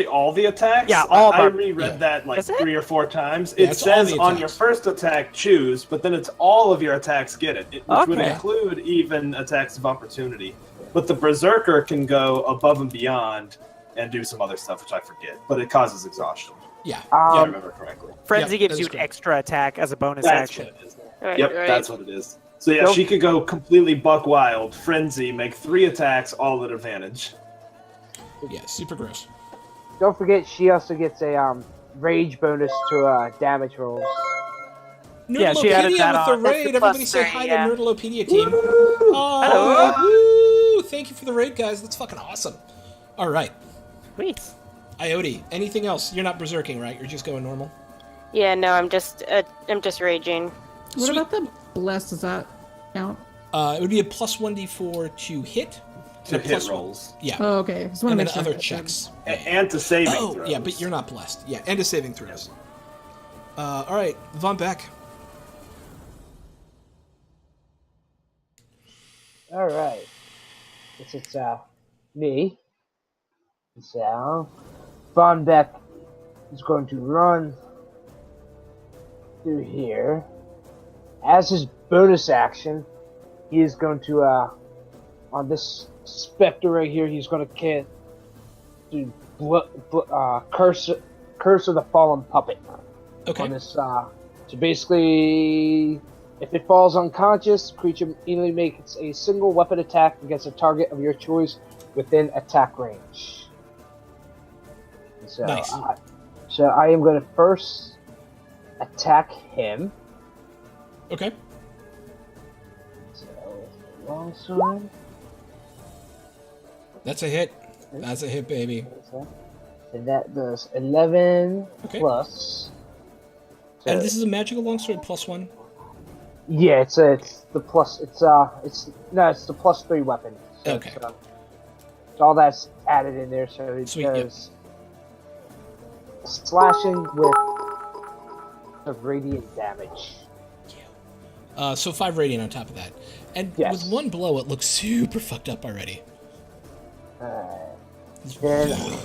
all the attacks. Yeah, all I bar- reread yeah. that like Is it? 3 or 4 times. Yeah, It it's all says the on your attacks. first attack choose, but then it's all of your attacks get it, which would Okay. include even attacks of opportunity. But the Berserker can go above and beyond and do some other stuff, which I forget, but it causes exhaustion. Yeah. If I yeah. remember correctly. Frenzy Yeah, gives that you is an correct. extra attack as a bonus That's action. what it is. Right, Yep, right. that's what it is. So yeah, Nope. she could go completely buck wild, frenzy, make 3 attacks, all at advantage. Yeah, super gross. Don't forget, she also gets a rage bonus to damage rolls. Yeah, she added Nerdlopedia that with the on. raid. That's a Everybody plus say 3, hi yeah. to Nerdlopedia team. Oh, woo! Thank you for the raid, guys. That's fucking awesome. All right. Sweet. Iode, anything else? You're not berserking, right? You're just going normal? Yeah, no, I'm just raging. What Sweet. about the bless? Does that count? It would be a plus 1d4 to hit. To and a hit plus- rolls. Yeah. Oh, okay. Just want and to then make sure. other I got checks. And to saving Oh, throws. yeah, but you're not blessed. Yeah, and to saving throws. All right, Von Beck. All right. It's me. So Von Beck is going to run through here. As his bonus action, he is going to on this specter right here. He's going to do curse of the fallen puppet Okay. on this. So basically, if it falls unconscious, creature immediately makes a single weapon attack against a target of your choice within attack range. So, Nice. So I am going to first attack him. Okay. So longsword. That's a hit. That's a hit, baby. And that does 11 Okay. plus. So, And this is a magical longsword plus 1. yeah, it's the plus. It's the plus 3 weapon. So Okay. so all that's added in there, so it Sweet, yep. does slashing with the radiant damage. So 5 radiant on top of that. And Yes. with one blow, it looks super fucked up already. Then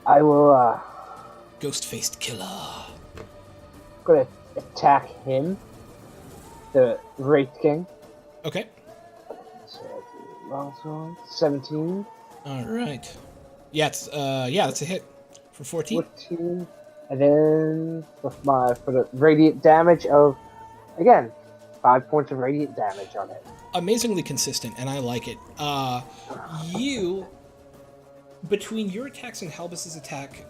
I will Ghost-faced killer. gonna attack him, the Wraith King. Okay. So 17. All right. Yeah, that's a hit for 14. 14. And then for the radiant damage of, again, 5 points of radiant damage on it. Amazingly consistent, and I like it. You, between your attacks and Halbus's attack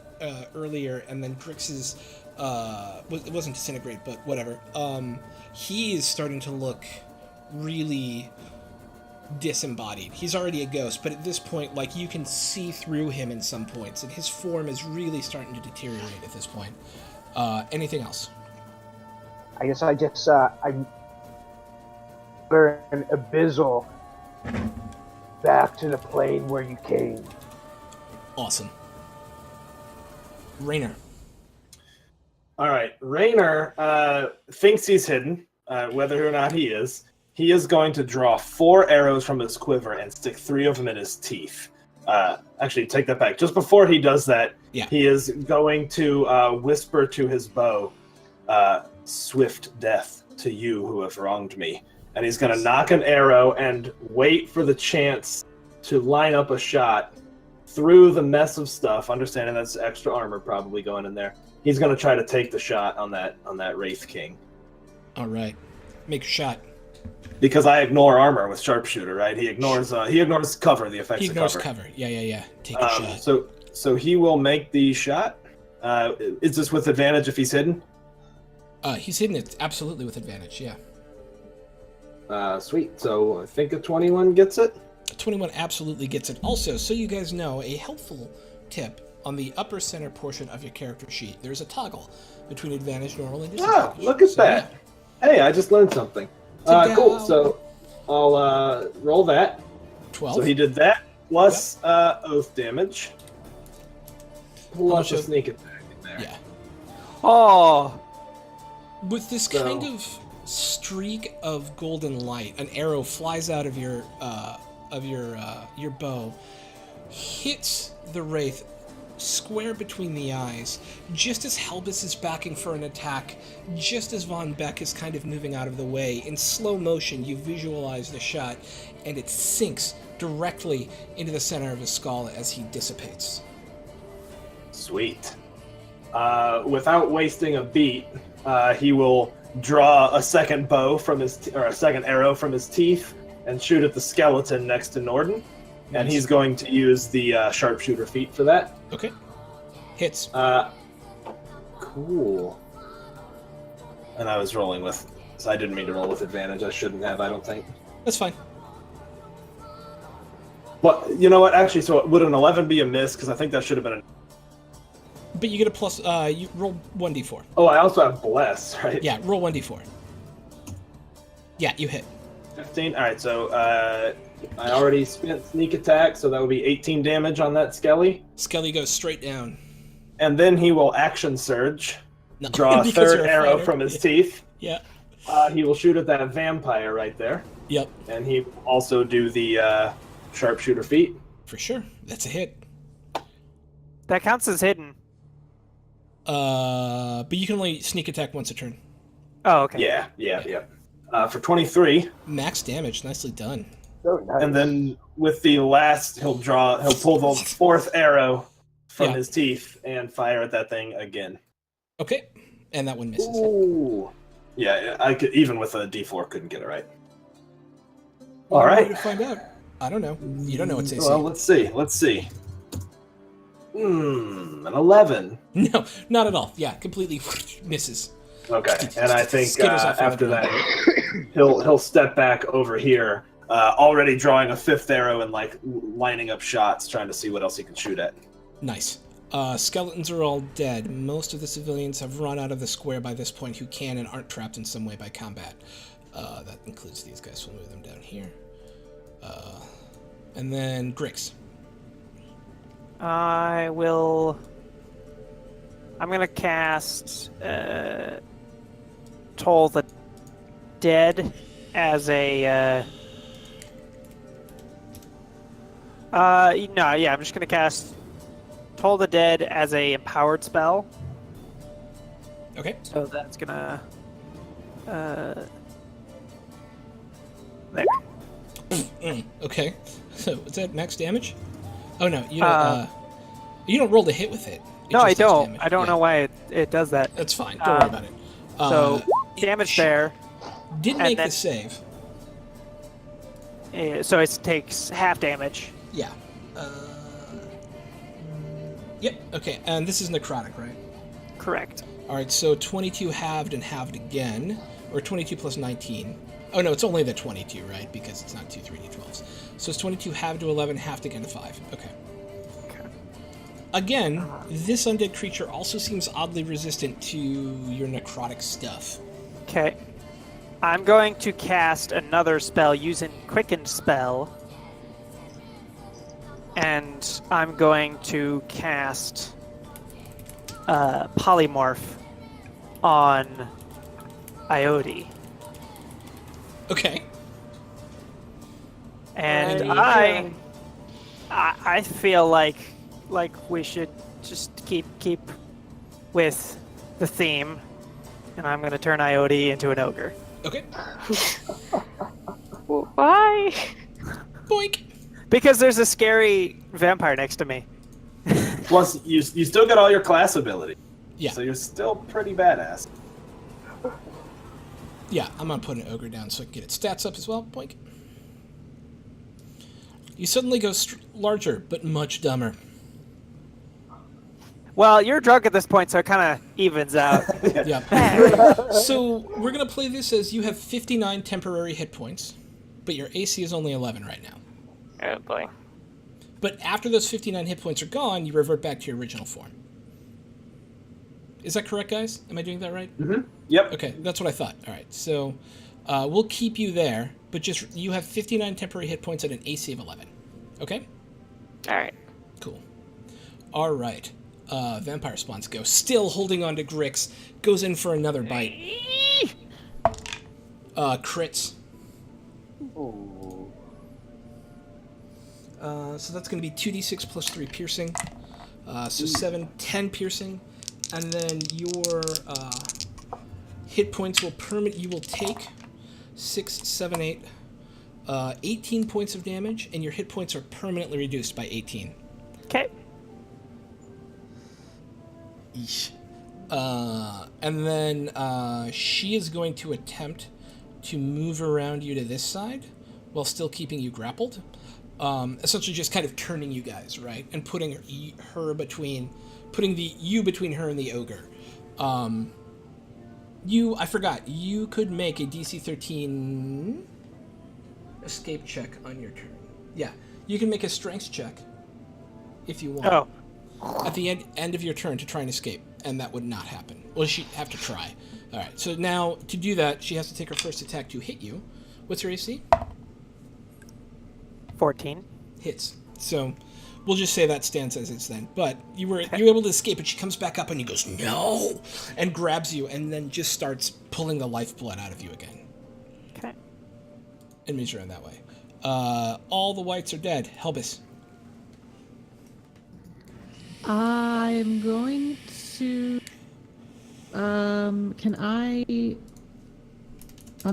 earlier, and then Grix's, it wasn't disintegrate, but whatever. He is starting to look really disembodied. He's already a ghost, but at this point, like, you can see through him in some points, and his form is really starting to deteriorate at this point. Anything else? I guess I just I'm an abyssal back to the plane where you came. Awesome. Raynor. All right, Raynor thinks he's hidden, whether or not he is. He is going to draw 4 arrows from his quiver and stick 3 of them in his teeth. Actually, take that back. Just before he does that, he is going to whisper to his bow, "Swift death to you who have wronged me." And he's going to knock an arrow and wait for the chance to line up a shot through the mess of stuff, understanding that's extra armor probably going in there. He's going to try to take the shot on that Wraith King. All right. Make a shot. Because I ignore armor with sharpshooter, right? He ignores cover, the effects He ignores of cover. Yeah. Take a shot. So he will make the shot. Is this with advantage if he's hidden? He's hidden it absolutely with advantage, yeah. Sweet. So I think a 21 gets it. 21 absolutely gets it. Also, so you guys know, a helpful tip on the upper center portion of your character sheet, there's a toggle between advantage, normal, and disadvantage. Look at that. Yeah. Hey, I just learned something. Cool. So I'll roll that. 12. So he did that plus oath damage. Plus a sneak attack in there. Yeah. Oh, With this kind of streak of golden light, an arrow flies out of your bow, hits the wraith square between the eyes, just as Helbus is backing for an attack, just as Von Beck is kind of moving out of the way. In slow motion, you visualize the shot, and it sinks directly into the center of his skull as he dissipates. Sweet. Without wasting a beat, he will draw a second second arrow from his teeth and shoot at the skeleton next to Norden. Nice. And he's going to use the sharpshooter feat for that. Okay. Hits. Cool. And I was rolling with... So I didn't mean to roll with advantage. I shouldn't have, I don't think. That's fine. Well, you know what? Actually, so would an 11 be a miss? Because I think that should have been a... But you get a plus... you roll 1d4. Oh, I also have bless, right? Yeah, roll 1d4. Yeah, you hit. 15? Alright, so I already spent sneak attack, so that would be 18 damage on that Skelly. Skelly goes straight down. And then he will action surge, No, draw a because third you're a arrow fighter. from his teeth. Yeah. He will shoot at that vampire right there. Yep. And he will also do the sharpshooter feat. For sure. That's a hit. that counts as hidden. But you can only sneak attack once a turn. Oh, okay. Yeah. For 23. Max damage. Nicely done. Oh, nice. And then with the last, he'll pull the fourth arrow from his teeth and fire at that thing again. Okay. And that one misses. Ooh. Yeah, I could, even with a D4, couldn't get it right. Well, All right. To find out. I don't know. You don't know what's AC. Well, let's see. An 11. No, not at all. Yeah, completely misses. Okay, and I think Skitters off after the that, he'll step back over here, already drawing a fifth arrow and like lining up shots, trying to see what else he can shoot at. Nice. Skeletons are all dead. Most of the civilians have run out of the square by this point who can and aren't trapped in some way by combat. That includes these guys. We'll move them down here. And then Grix. I'm going to cast Toll the Dead as a. No, yeah, I'm just gonna cast Toll the Dead as a empowered spell. Okay. So that's gonna. There. Okay. So is that max damage? Oh no, you don't roll the hit with it. It No, just I does don't. damage. I don't know why it does that. That's fine. Don't worry about it. So damage there. Did and make then- the save. So it takes half damage. Yeah. Yep. Okay. And this is necrotic, right? Correct. All right. So 22 halved and halved again, or 22 plus 19. Oh no, it's only the 22, right? Because it's not 2 3d12s. So it's 22 halved to 11, halved again to 5. Okay. Again, this undead creature also seems oddly resistant to your necrotic stuff. Okay. I'm going to cast another spell using Quickened Spell. And I'm going to cast Polymorph on Iode. Okay. And Right. I feel like we should just keep with the theme, and I'm gonna turn Iode into an ogre. Okay. Why? Boink. Because there's a scary vampire next to me. Plus, you still got all your class ability. Yeah. So you're still pretty badass. Yeah, I'm gonna put an ogre down so I can get its stats up as well. Boink. You suddenly go larger, but much dumber. Well, you're drunk at this point, so it kind of evens out. Yeah. So we're gonna play this as you have 59 temporary hit points, but your AC is only 11 right now. Oh boy. But after those 59 hit points are gone, you revert back to your original form. Is that correct, guys? Am I doing that right? Mm-hmm. Yep. Okay, that's what I thought. All right, so we'll keep you there, but just you have 59 temporary hit points at an AC of 11. Okay? All right. Cool. All right. Vampire spawns go. Still holding on to Grix. Goes in for another bite. Crits. Ooh. So that's going to be 2d6 plus 3 piercing. So 7, 10 piercing. And then your hit points will you will take 6, 7, 8, 18 points of damage, and your hit points are permanently reduced by 18. Okay. Eesh. And then she is going to attempt to move around you to this side while still keeping you grappled. Essentially just kind of turning you guys, right? And putting her between her and the ogre. I forgot, you could make a DC 13 escape check on your turn. Yeah, you can make a strength check if you want. Oh. At the end of your turn to try and escape, and that would not happen. Well, she'd have to try. All right, so now to do that, she has to take her first attack to hit you. What's her AC? 14. Hits. So we'll just say that stands as it's then. But you're able to escape, and she comes back up and he goes, no, and grabs you, and then just starts pulling the lifeblood out of you again. Okay. And moves around that way. All the whites are dead. Helbus. I'm going to. I'm gonna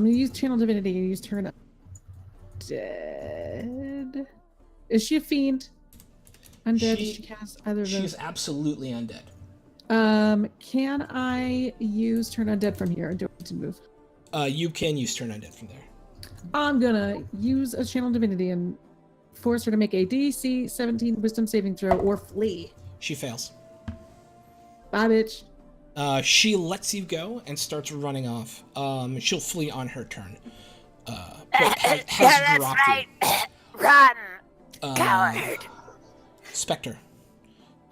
use Channel Divinity and use Turn Dead. Is she a fiend? Undead? Does she cast either of She's those? absolutely undead. Can I use Turn Undead from here? Or do I need to move? You can use Turn Undead from there. I'm gonna use a Channel Divinity and force her to make a DC 17 Wisdom saving throw or flee. She fails. Bye, bitch. She lets you go and starts running off. She'll flee on her turn. But has That's dropped right. you. Run, coward. Spectre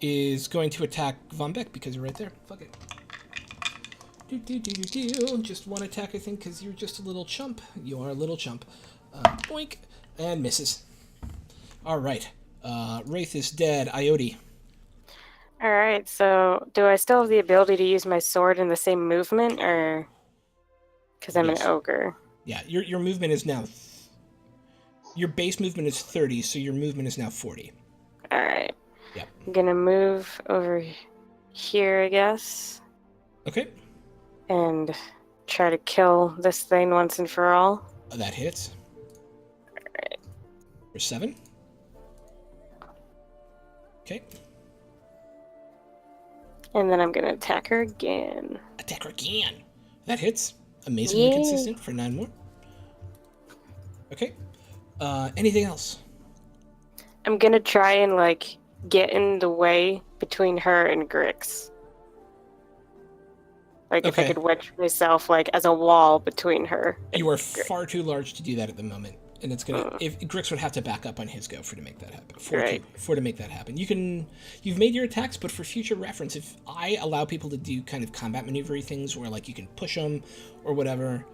is going to attack Von Beck because you're right there. Fuck it. Just one attack, I think, because you're just a little chump. You are a little chump. Boink. And misses. All right. Wraith is dead. Iode. All right. So, do I still have the ability to use my sword in the same movement, or because I'm Yes. an ogre? Yeah, your movement is now... Your base movement is 30, so your movement is now 40. All right. Yep. I'm gonna move over here, I guess, Okay. and try to kill this thing once and for all. That hits. For 7. Okay. And then I'm gonna attack her again. Attack her again. That hits. Amazingly Yay. consistent for 9 more. Okay. Anything else? I'm gonna try and like get in the way between her and Grix. Like if I Okay. could wedge myself like as a wall between her. and You are Grix. far too large to do that at the moment, and it's gonna. If Grix would have to back up on his go for to make that happen. Right. For to make that happen, you've made your attacks, but for future reference, if I allow people to do kind of combat maneuver things where like you can push them or whatever,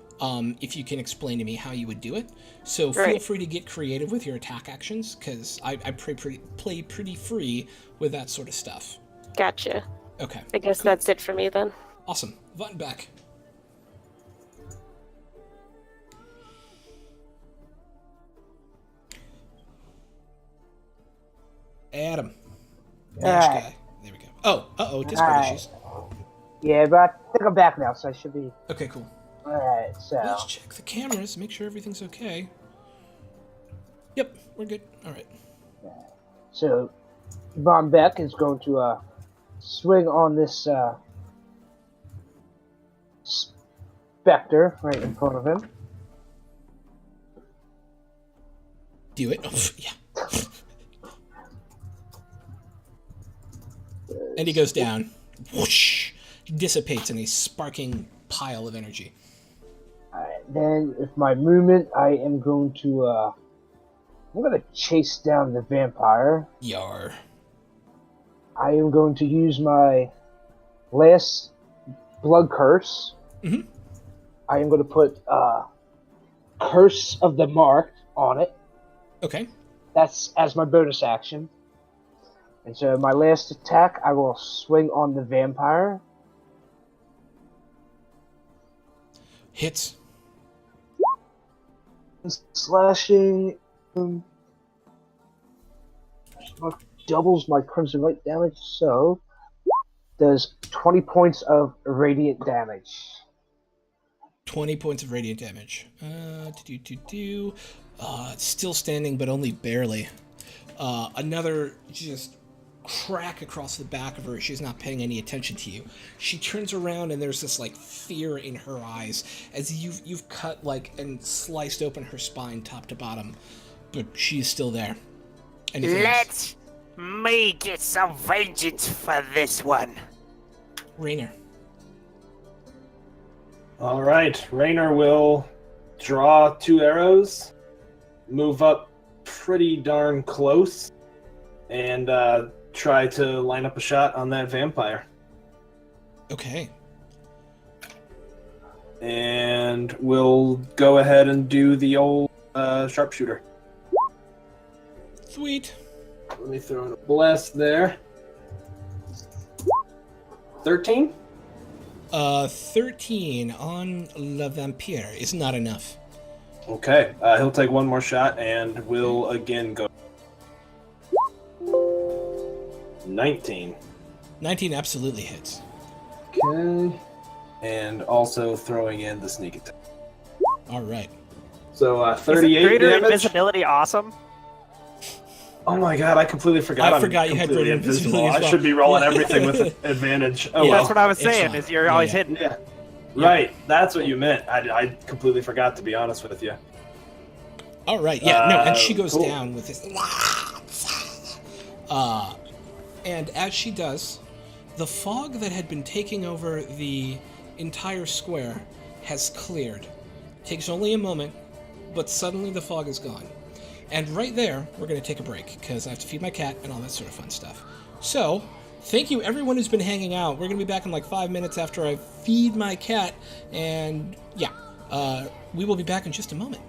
if you can explain to me how you would do it, so feel Right. free to get creative with your attack actions because I play pretty free with that sort of stuff. Gotcha. Okay. I guess Cool. that's it for me then. Awesome. Button back. Adam. Mash Alright. guy. There we go. Oh, Discord Alright. issues. Yeah, but I think I'm back now, so I should be. Okay, cool. Alright, so. Let's check the cameras, make sure everything's okay. Yep, we're good. Alright. So, Von Beck is going to swing on this specter right in front of him. Do it. Oh, yeah. And he goes down. Whoosh! Dissipates in a sparking pile of energy. Alright, then with my movement, I am going to I'm going to chase down the vampire. Yar. I am going to use my last blood curse. Mhm. I am going to put Curse of the Marked on it. Okay. That's as my bonus action. And so my last attack, I will swing on the vampire. Hits. Slashing doubles my Crimson Light damage, so does 20 points of radiant damage. 20 points of radiant damage. Still standing, but only barely. Another just crack across the back of her. She's not paying any attention to you. She turns around and there's this like fear in her eyes as you've cut like and sliced open her spine top to bottom, but she's still there. Anything else? Let me get some vengeance for this one. Rainer. All right, Raynor will draw 2 arrows, move up pretty darn close, and try to line up a shot on that vampire. Okay. And we'll go ahead and do the old sharpshooter. Sweet. Let me throw in a blast there. 13? 13 on Le Vampire is not enough. Okay, he'll take one more shot and will again go. 19. 19 absolutely hits. Okay. And also throwing in the sneak attack. All right. So Is 38 greater damage. invisibility awesome? Oh my god, I completely forgot. I I'm forgot you had completely greater invisibility as I well. should be rolling Yeah. everything with advantage. Oh Yeah. well. That's what I was It's saying. fine. Is you're Yeah, always yeah. hidden. Yeah. Right, that's what you meant. I completely forgot, to be honest with you. All right. Yeah. No. And she goes Cool. down with this. And as she does, the fog that had been taking over the entire square has cleared. Takes only a moment, but suddenly the fog is gone. And right there, we're going to take a break because I have to feed my cat and all that sort of fun stuff. So, thank you everyone who's been hanging out. We're going to be back in like 5 minutes after I feed my cat. And yeah, we will be back in just a moment.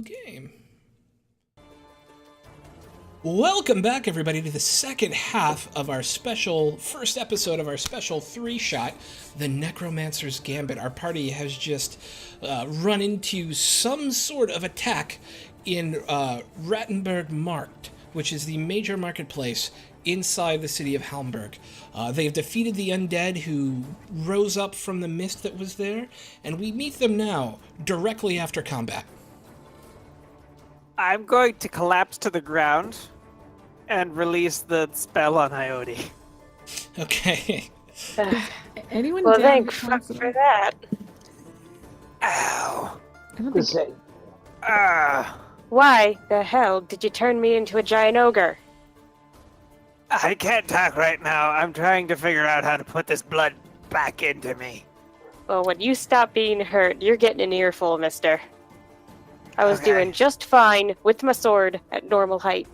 game. Welcome back, everybody, to the second half of our first episode of our special 3-shot, the Necromancers Gambit. Our party has just run into some sort of attack in Rattenberg Markt, which is the major marketplace inside the city of Halmberg. They've defeated the undead who rose up from the mist that was there, and we meet them now, directly after combat. I'm going to collapse to the ground and release the spell on Iode. Okay. Anyone Well, down thanks with Thompson? for that. Ow. I don't think Why the hell did you turn me into a giant ogre? I can't talk right now. I'm trying to figure out how to put this blood back into me. Well, when you stop being hurt, you're getting an earful, mister. I was Okay. doing just fine with my sword at normal height.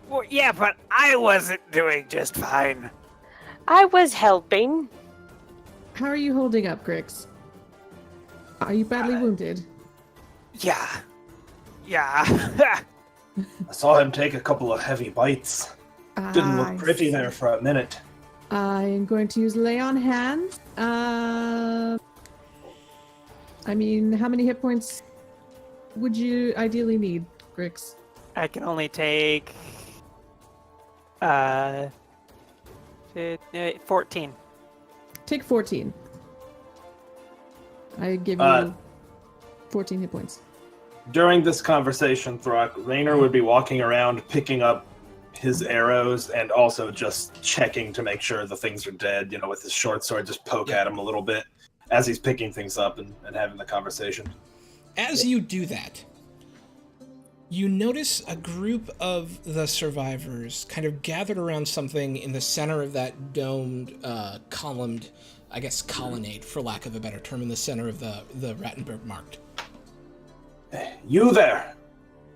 Well, yeah, but I wasn't doing just fine. I was helping. How are you holding up, Grix? Are you badly wounded? Yeah. Yeah. I saw him take a couple of heavy bites. Didn't look pretty there for a minute. I'm going to use lay on hands. I mean, how many hit points would you ideally need, Grix? I can only take 14. Take 14. I give you 14 hit points. During this conversation, Throck, Raynor would be walking around picking up his arrows and also just checking to make sure the things are dead, with his short sword, just poke at him a little bit as he's picking things up and having the conversation. As you do that, you notice a group of the survivors kind of gathered around something in the center of that domed, columned, I guess colonnade, for lack of a better term, in the center of the Rattenberg Markt. You there!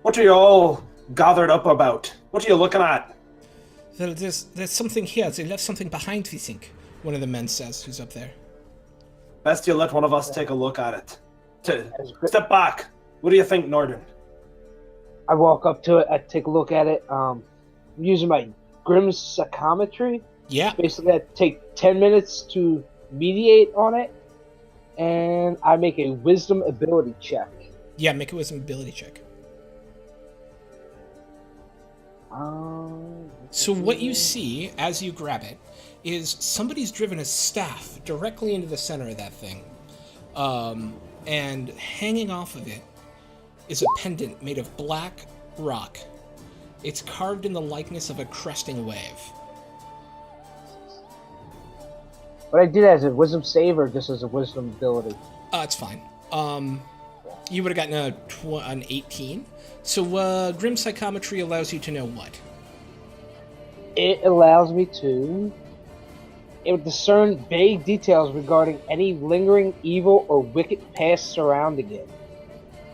What are you all gathered up about? What are you looking at? There's something here. They left something behind, we think, one of the men says, who's up there. Best you let one of us take a look at it. Step back. What do you think, Norden? I walk up to it, I take a look at it, using my Grim Psychometry. Yeah. Basically, I take 10 minutes to mediate on it, and I make a Wisdom ability check. Yeah, make a wisdom ability check. So what you see as you grab it is somebody's driven a staff directly into the center of that thing. And hanging off of it is a pendant made of black rock. It's carved in the likeness of a cresting wave. But I did as a Wisdom save or just as a Wisdom ability? It's fine. You would have gotten an 18. So Grim Psychometry allows you to know what? It allows me to discern vague details regarding any lingering evil or wicked past surrounding it.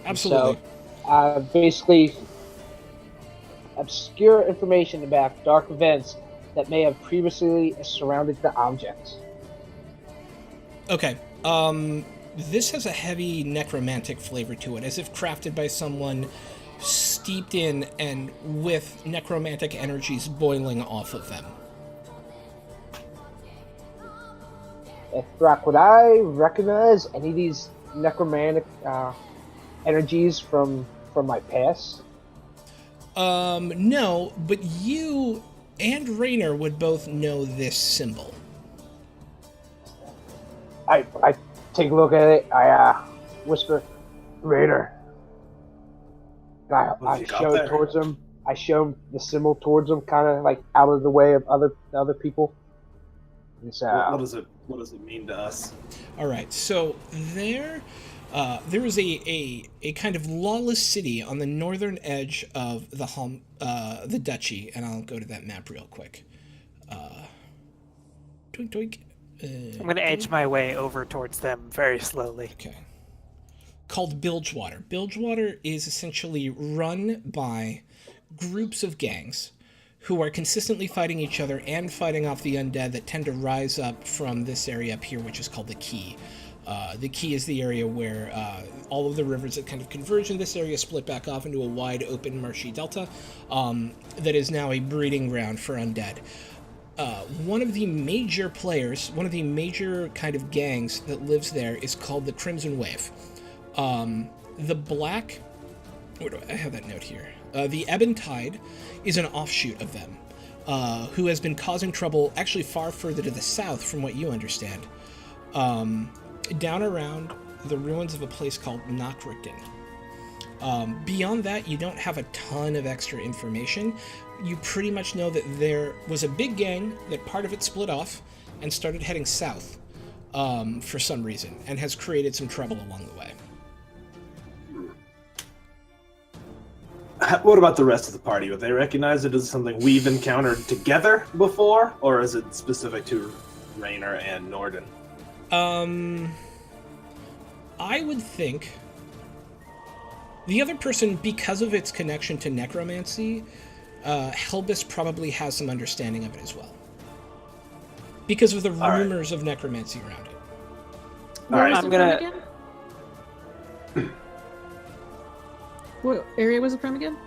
Absolutely. So, basically, obscure information about dark events that may have previously surrounded the objects. Okay. This has a heavy necromantic flavor to it, as if crafted by someone steeped in and with necromantic energies boiling off of them. Brock, would I recognize any of these necromantic energies from my past? No, but you and Raynor would both know this symbol. I take a look at it. I whisper, Raider. I show it towards him. I show the symbol towards him, kind of like out of the way of other people. And so, what does it mean to us? All right, so there is a kind of lawless city on the northern edge of the duchy, and I'll go to that map real quick. Doink doink. I'm going to edge my way over towards them very slowly. Okay. Called Bilgewater. Bilgewater is essentially run by groups of gangs who are consistently fighting each other and fighting off the undead that tend to rise up from this area up here, which is called the Key. The key is the area where all of the rivers that kind of converge in this area split back off into a wide open marshy delta that is now a breeding ground for undead. One of the major players, one of the major kind of gangs that lives there is called the Crimson Wave. The Black... Where do I have that note here? The Ebon Tide is an offshoot of them, who has been causing trouble actually far further to the south from what you understand. Down around the ruins of a place called Knockrichten. Beyond that, you don't have a ton of extra information. You pretty much know that there was a big gang that part of it split off and started heading south for some reason, and has created some trouble along the way. What about the rest of the party? Would they recognize it as something we've encountered together before, or is it specific to Raynor and Norden? I would think the other person, because of its connection to necromancy, Helbus probably has some understanding of it as well. Because of the rumors of necromancy around it. Where was I'm it gonna- from again? What area was it from again?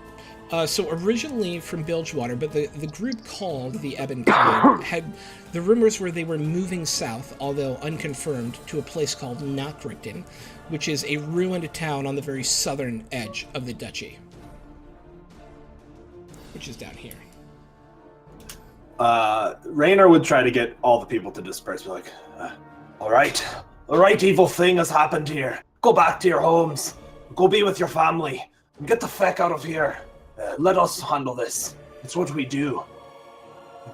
So originally from Bilgewater, but the group called the Ebon Tide had the rumors were they were moving south, although unconfirmed, to a place called Knockrichten, which is a ruined town on the very southern edge of the duchy, which is down here. Raynor would try to get all the people to disperse. Be like, all right, evil thing has happened here. Go back to your homes. Go be with your family. Get the feck out of here. Let us handle this. It's what we do.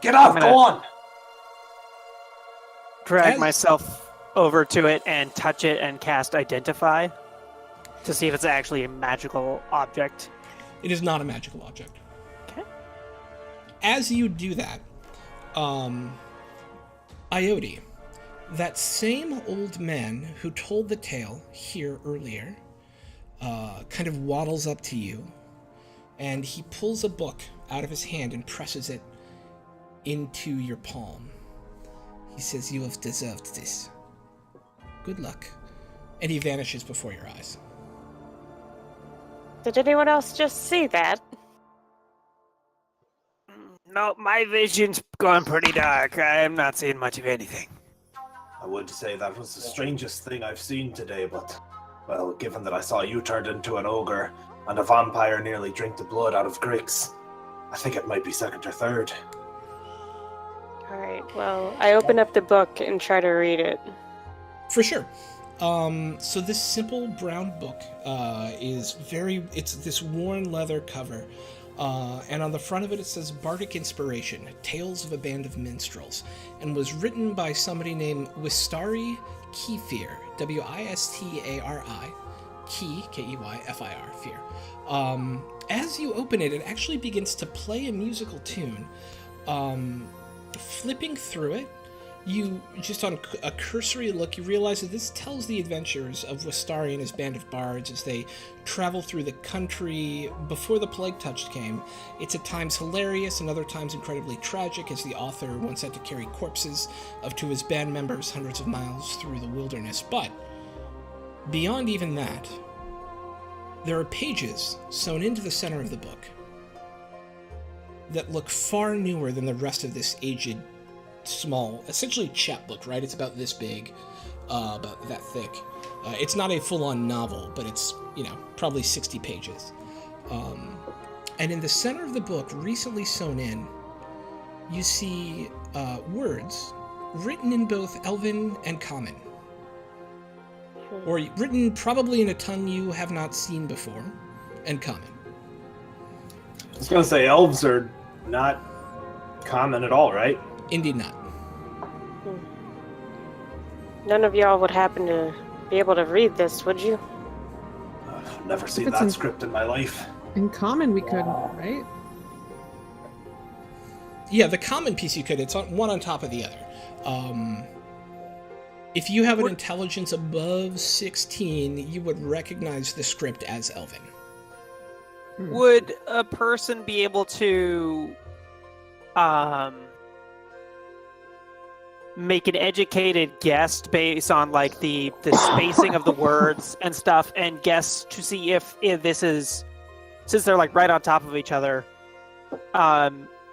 Get out, go on! Drag myself over to it and touch it and cast Identify to see if it's actually a magical object. It is not a magical object. Okay. As you do that, Ioti, that same old man who told the tale here earlier, kind of waddles up to you, and he pulls a book out of his hand and presses it into your palm. He says, "You have deserved this. Good luck." And he vanishes before your eyes. Did anyone else just see that? No, my vision's gone pretty dark. I'm not seeing much of anything. I would say that was the strangest thing I've seen today, but, well, given that I saw you turned into an ogre and a vampire nearly drink the blood out of Grix, I think it might be second or third. Alright, well, I open up the book and try to read it. For sure. So this simple brown book it's this worn leather cover. And on the front of it, it says Bardic Inspiration, Tales of a Band of Minstrels, and was written by somebody named Wistari Keyfir, Wistari, Key, K-E-Y-F-I-R, Fear. As you open it, it actually begins to play a musical tune. Flipping through it, you, just on a cursory look, you realize that this tells the adventures of Wistari and his band of bards as they travel through the country before the Plague Touch came. It's at times hilarious and other times incredibly tragic, as the author once had to carry corpses of two of his band members hundreds of miles through the wilderness. But beyond even that, there are pages sewn into the center of the book that look far newer than the rest of this aged, small, essentially chapbook, right? It's about this big, about that thick. It's not a full-on novel, but it's, probably 60 pages. And in the center of the book, recently sewn in, you see words written in both Elven and Common. Or written probably in a tongue you have not seen before, and Common. I was going to say, elves are not common at all, right? Indeed not. None of y'all would happen to be able to read this, would you? I've never seen it's that in- script in my life. In common, we couldn't, right? Yeah, the Common piece you could. It's one on top of the other. If you have an intelligence above 16, you would recognize the script as Elven. Would a person be able to make an educated guess based on like the spacing of the words and stuff, and guess to see if this is, since they're like right on top of each other,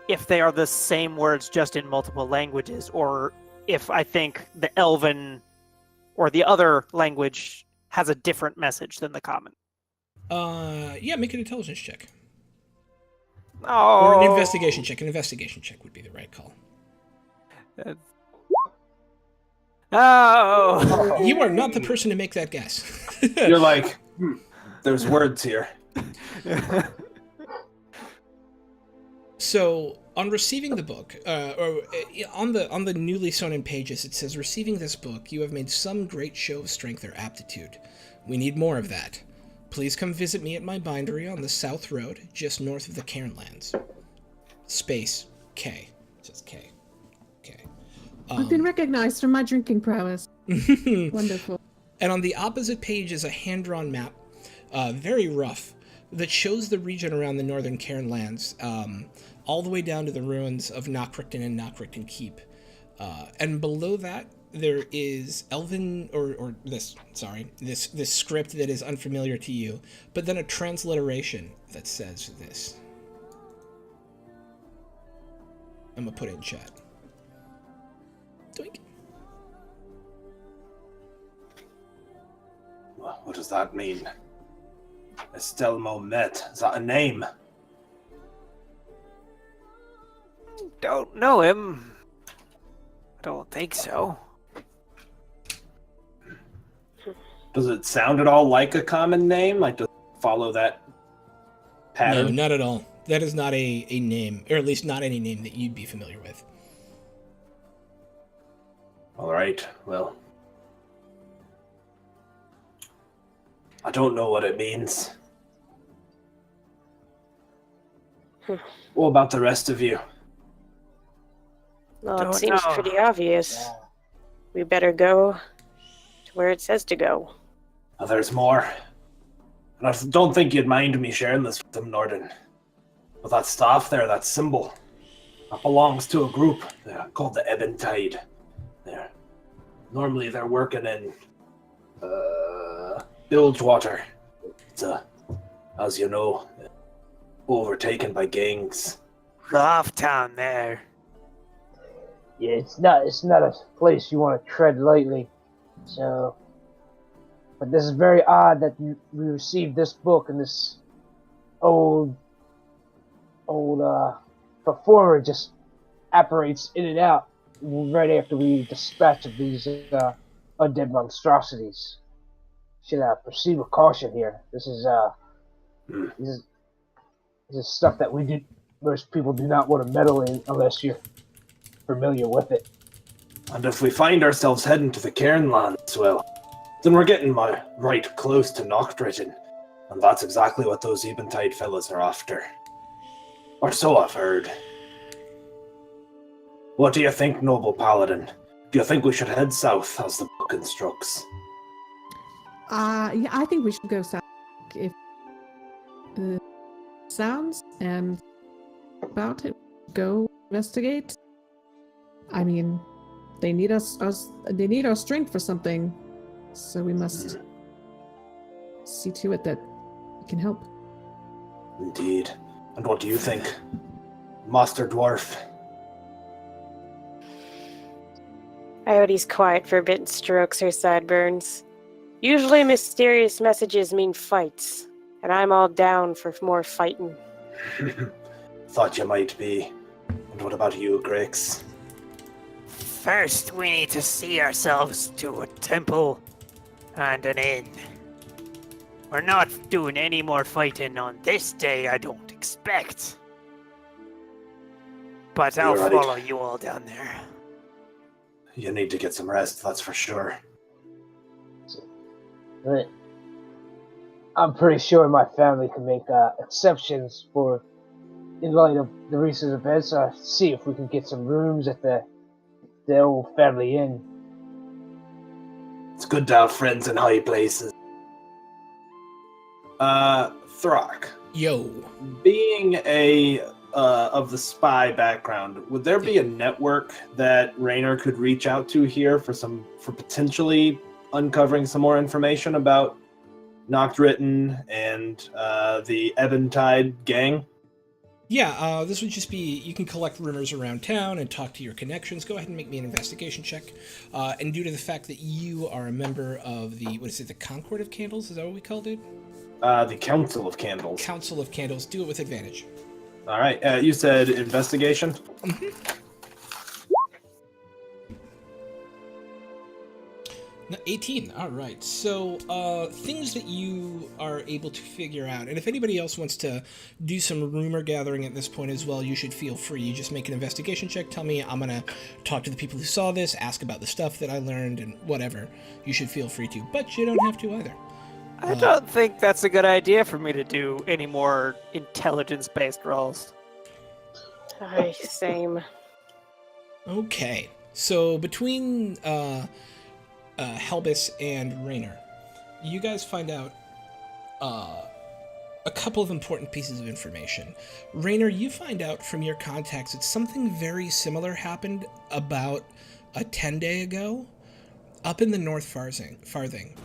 if they are the same words just in multiple languages, or if I think the Elven or the other language has a different message than the common. Yeah, make an intelligence check. Oh. Or an investigation check. An investigation check would be the right call. Oh. You are not the person to make that guess. You're like, there's words here. So, on receiving the book, or on the newly sewn in pages, it says, "Receiving this book, you have made some great show of strength or aptitude. We need more of that. Please come visit me at my bindery on the South Road, just north of the Cairnlands. Space K." It says K. Okay. I've been recognized for my drinking prowess. Wonderful. And on the opposite page is a hand-drawn map, very rough, that shows the region around the northern Cairnlands, all the way down to the ruins of Knockrichten and Knockrichten Keep. And below that, there is Elven, this script that is unfamiliar to you, but then a transliteration that says this. I'm gonna put it in chat. Doink. What does that mean? Estelmo Met. Is that a name? Don't know him. I don't think so. Does it sound at all like a common name? Like, does it follow that pattern? No, not at all. That is not a name, or at least not any name that you'd be familiar with. All right, well. I don't know what it means. What about the rest of you? Well, Don't it seems know. pretty obvious. We better go to where it says to go. There's more. And I don't think you'd mind me sharing this with them, Norden. But that staff there, that symbol, that belongs to a group called the Eventide. Normally they're working in Bilgewater. It's, as you know, overtaken by gangs. Rough town there. Yeah, it's not a place you want to tread lightly. So, but this is very odd that we received this book and this old performer just apparates in and out right after we dispatch of these undead monstrosities. Should proceed with caution here. This is stuff that most people do not want to meddle in unless you're familiar with it. And if we find ourselves heading to the Cairnlands, well, then we're getting right close to Knockrichten, and that's exactly what those Eventide fellas are after. Or so I've heard. What do you think, noble paladin? Do you think we should head south, as the book instructs? Yeah, I think we should go south. If sounds and about it, go investigate. I mean, they need they need our strength for something, so we must see to it that we can help. Indeed. And what do you think, Master Dwarf? Iote's quiet for a bit and strokes her sideburns. Usually mysterious messages mean fights, and I'm all down for more fighting. Thought you might be. And what about you, Grix? First, we need to see ourselves to a temple and an inn. We're not doing any more fighting on this day, I don't expect. But I'll You're right. follow you all down there. You need to get some rest, that's for sure. Right. I'm pretty sure my family can make exceptions in light of the recent events. See if we can get some rooms at the old family inn. It's good to have friends in high places. Thrak. Yo. Being a of the spy background, would there be a network that Raynor could reach out to here for potentially uncovering some more information about Nocturitten and the Eventide gang? Yeah, this would just be, you can collect rumors around town and talk to your connections. Go ahead and make me an investigation check. And due to the fact that you are a member of the, what is it, the Concord of Candles? Is that what we called it? The Council of Candles. Council of Candles. Do it with advantage. All right. You said investigation? Mm-hmm. 18. All right. So things that you are able to figure out, and if anybody else wants to do some rumor gathering at this point as well, you should feel free. You just make an investigation check. Tell me, I'm going to talk to the people who saw this, ask about the stuff that I learned, and whatever. You should feel free to, but you don't have to either. I don't think that's a good idea for me to do any more intelligence-based rolls. Aye, same. Okay. So between Helbis and Raynor, you guys find out a couple of important pieces of information. Raynor, you find out from your contacts that something very similar happened about a 10-day ago up in the North Farthing.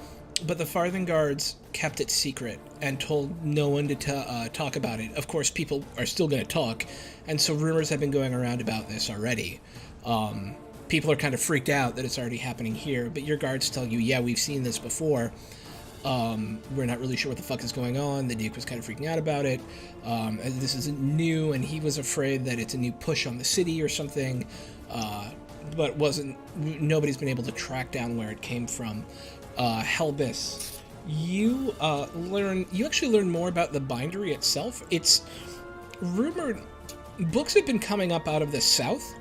But the Farthing guards kept it secret and told no one to talk about it. Of course, people are still going to talk, and so rumors have been going around about this already. People are kind of freaked out that it's already happening here, but your guards tell you, yeah, we've seen this before. We're not really sure what the fuck is going on. The Duke was kind of freaking out about it. This isn't new, and he was afraid that it's a new push on the city or something, but nobody's been able to track down where it came from. Helbis, you actually learn more about the bindery itself. It's rumored, books have been coming up out of the south,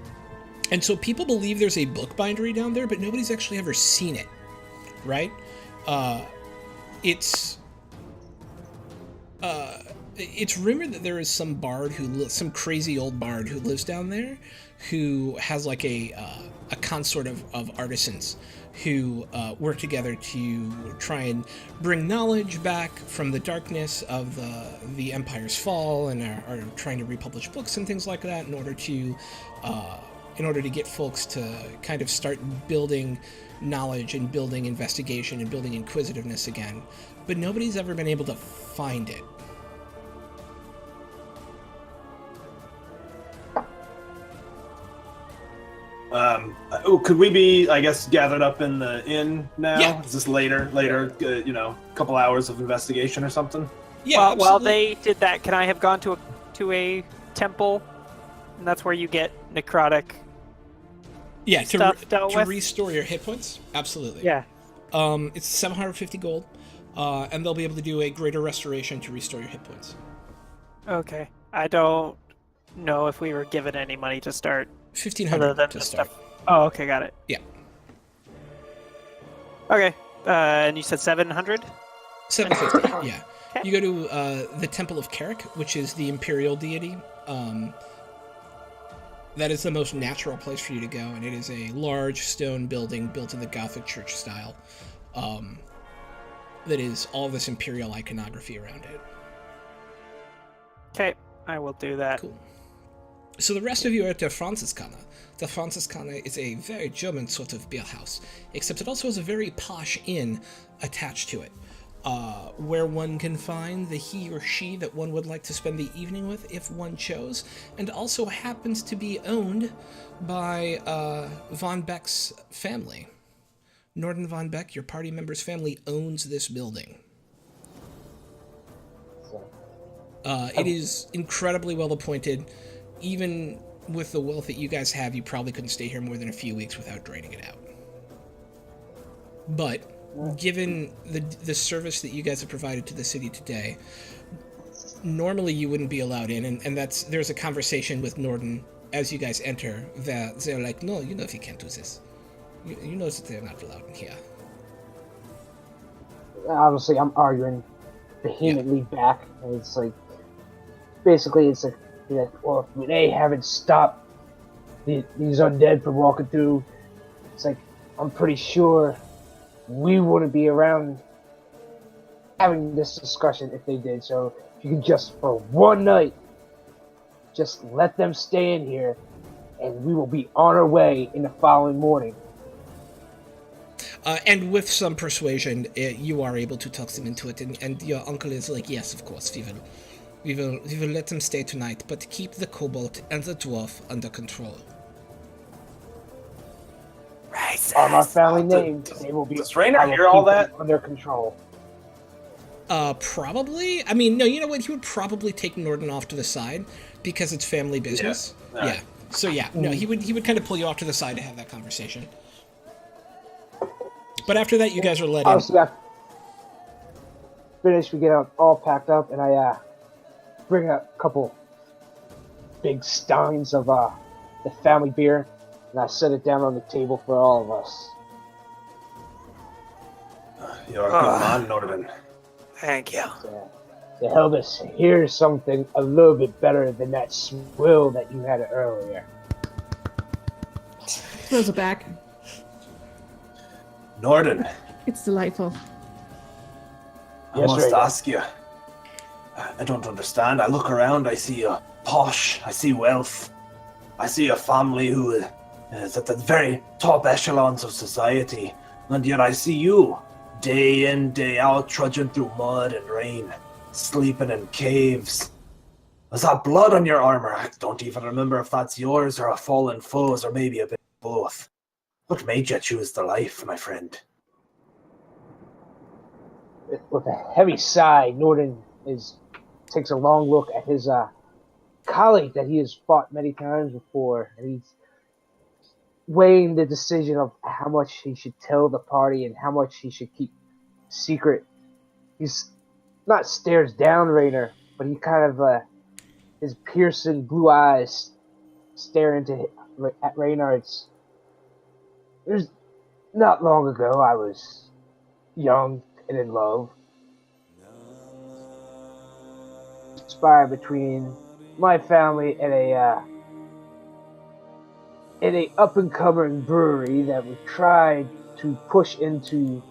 and so people believe there's a book bindery down there, but nobody's actually ever seen it, right? It's rumored that there is some some crazy old bard who lives down there, who has like a consort of artisans who work together to try and bring knowledge back from the darkness of the Empire's fall, and are trying to republish books and things like that in order to get folks to kind of start building knowledge and building investigation and building inquisitiveness again. But nobody's ever been able to find it. Could we be, I guess, gathered up in the inn now? Yeah. Is this later, a couple hours of investigation or something? Yeah, While they did that, can I have gone to a temple? And that's where you get necrotic stuff dealt to with? restore your hit points? Absolutely. Yeah. It's 750 gold, and they'll be able to do a greater restoration to restore your hit points. Okay. I don't know if we were given any money to start. 1,500 to start. Oh, okay, got it. Yeah. Okay, and you said 700? 750, yeah. Okay. You go to the Temple of Carrick, which is the imperial deity. That is the most natural place for you to go, and it is a large stone building built in the Gothic church style. That is all this imperial iconography around it. Okay, I will do that. Cool. So the rest of you are at the Franziskaner. The Franziskaner is a very German sort of beer house, except it also has a very posh inn attached to it, where one can find the he or she that one would like to spend the evening with if one chose, and also happens to be owned by Von Beck's family. Norden Von Beck, your party member's family, owns this building. It is incredibly well appointed. Even with the wealth that you guys have, you probably couldn't stay here more than a few weeks without draining it out. But given the service that you guys have provided to the city today, normally you wouldn't be allowed in, and there's a conversation with Norden as you guys enter that they're like, no, you know if you can't do this. You know that they're not allowed in here. Obviously, I'm arguing vehemently back, and it's like, basically, it's like, well, if they haven't stopped these undead from walking through, it's like, I'm pretty sure we wouldn't be around having this discussion if they did. So if you could just, for one night, Just let them stay in here, and we will be on our way in the following morning. And with some persuasion, you are able to talk them into it, and your uncle is like, yes, of course, we will let them stay tonight, but keep the kobold and the dwarf under control. On our family names, they will be. Does Rainer I will hear all keep them that? under control? Probably. I mean, no, you know what? He would probably take Norden off to the side because it's family business. Yeah. All right. So yeah, no, he would kind of pull you off to the side to have that conversation. But after that, you guys are let in. Obviously, after finish, we get all packed up, and I bring a couple big steins of the family beer, and I set it down on the table for all of us. You're a good man, Norden. Thank you. To help us hear something a little bit better than that swill that you had earlier. Throws it back. Norden, It's delightful. I Yes, must Rainer. ask you. I don't understand. I look around, I see a posh, I see wealth. I see a family who is at the very top echelons of society. And yet I see you, day in, day out, trudging through mud and rain, sleeping in caves. Is that blood on your armor? I don't even remember if that's yours or a fallen foe's or maybe a bit of both. What made you choose the life, my friend? With a heavy sigh, Norden takes a long look at his colleague that he has fought many times before, and he's weighing the decision of how much he should tell the party and how much he should keep secret. He's not stares down Rainer, but he kind of his piercing blue eyes stare at Rainer. There's not long ago I was young and in love. Inspired between my family and a up and coming brewery that we tried to push into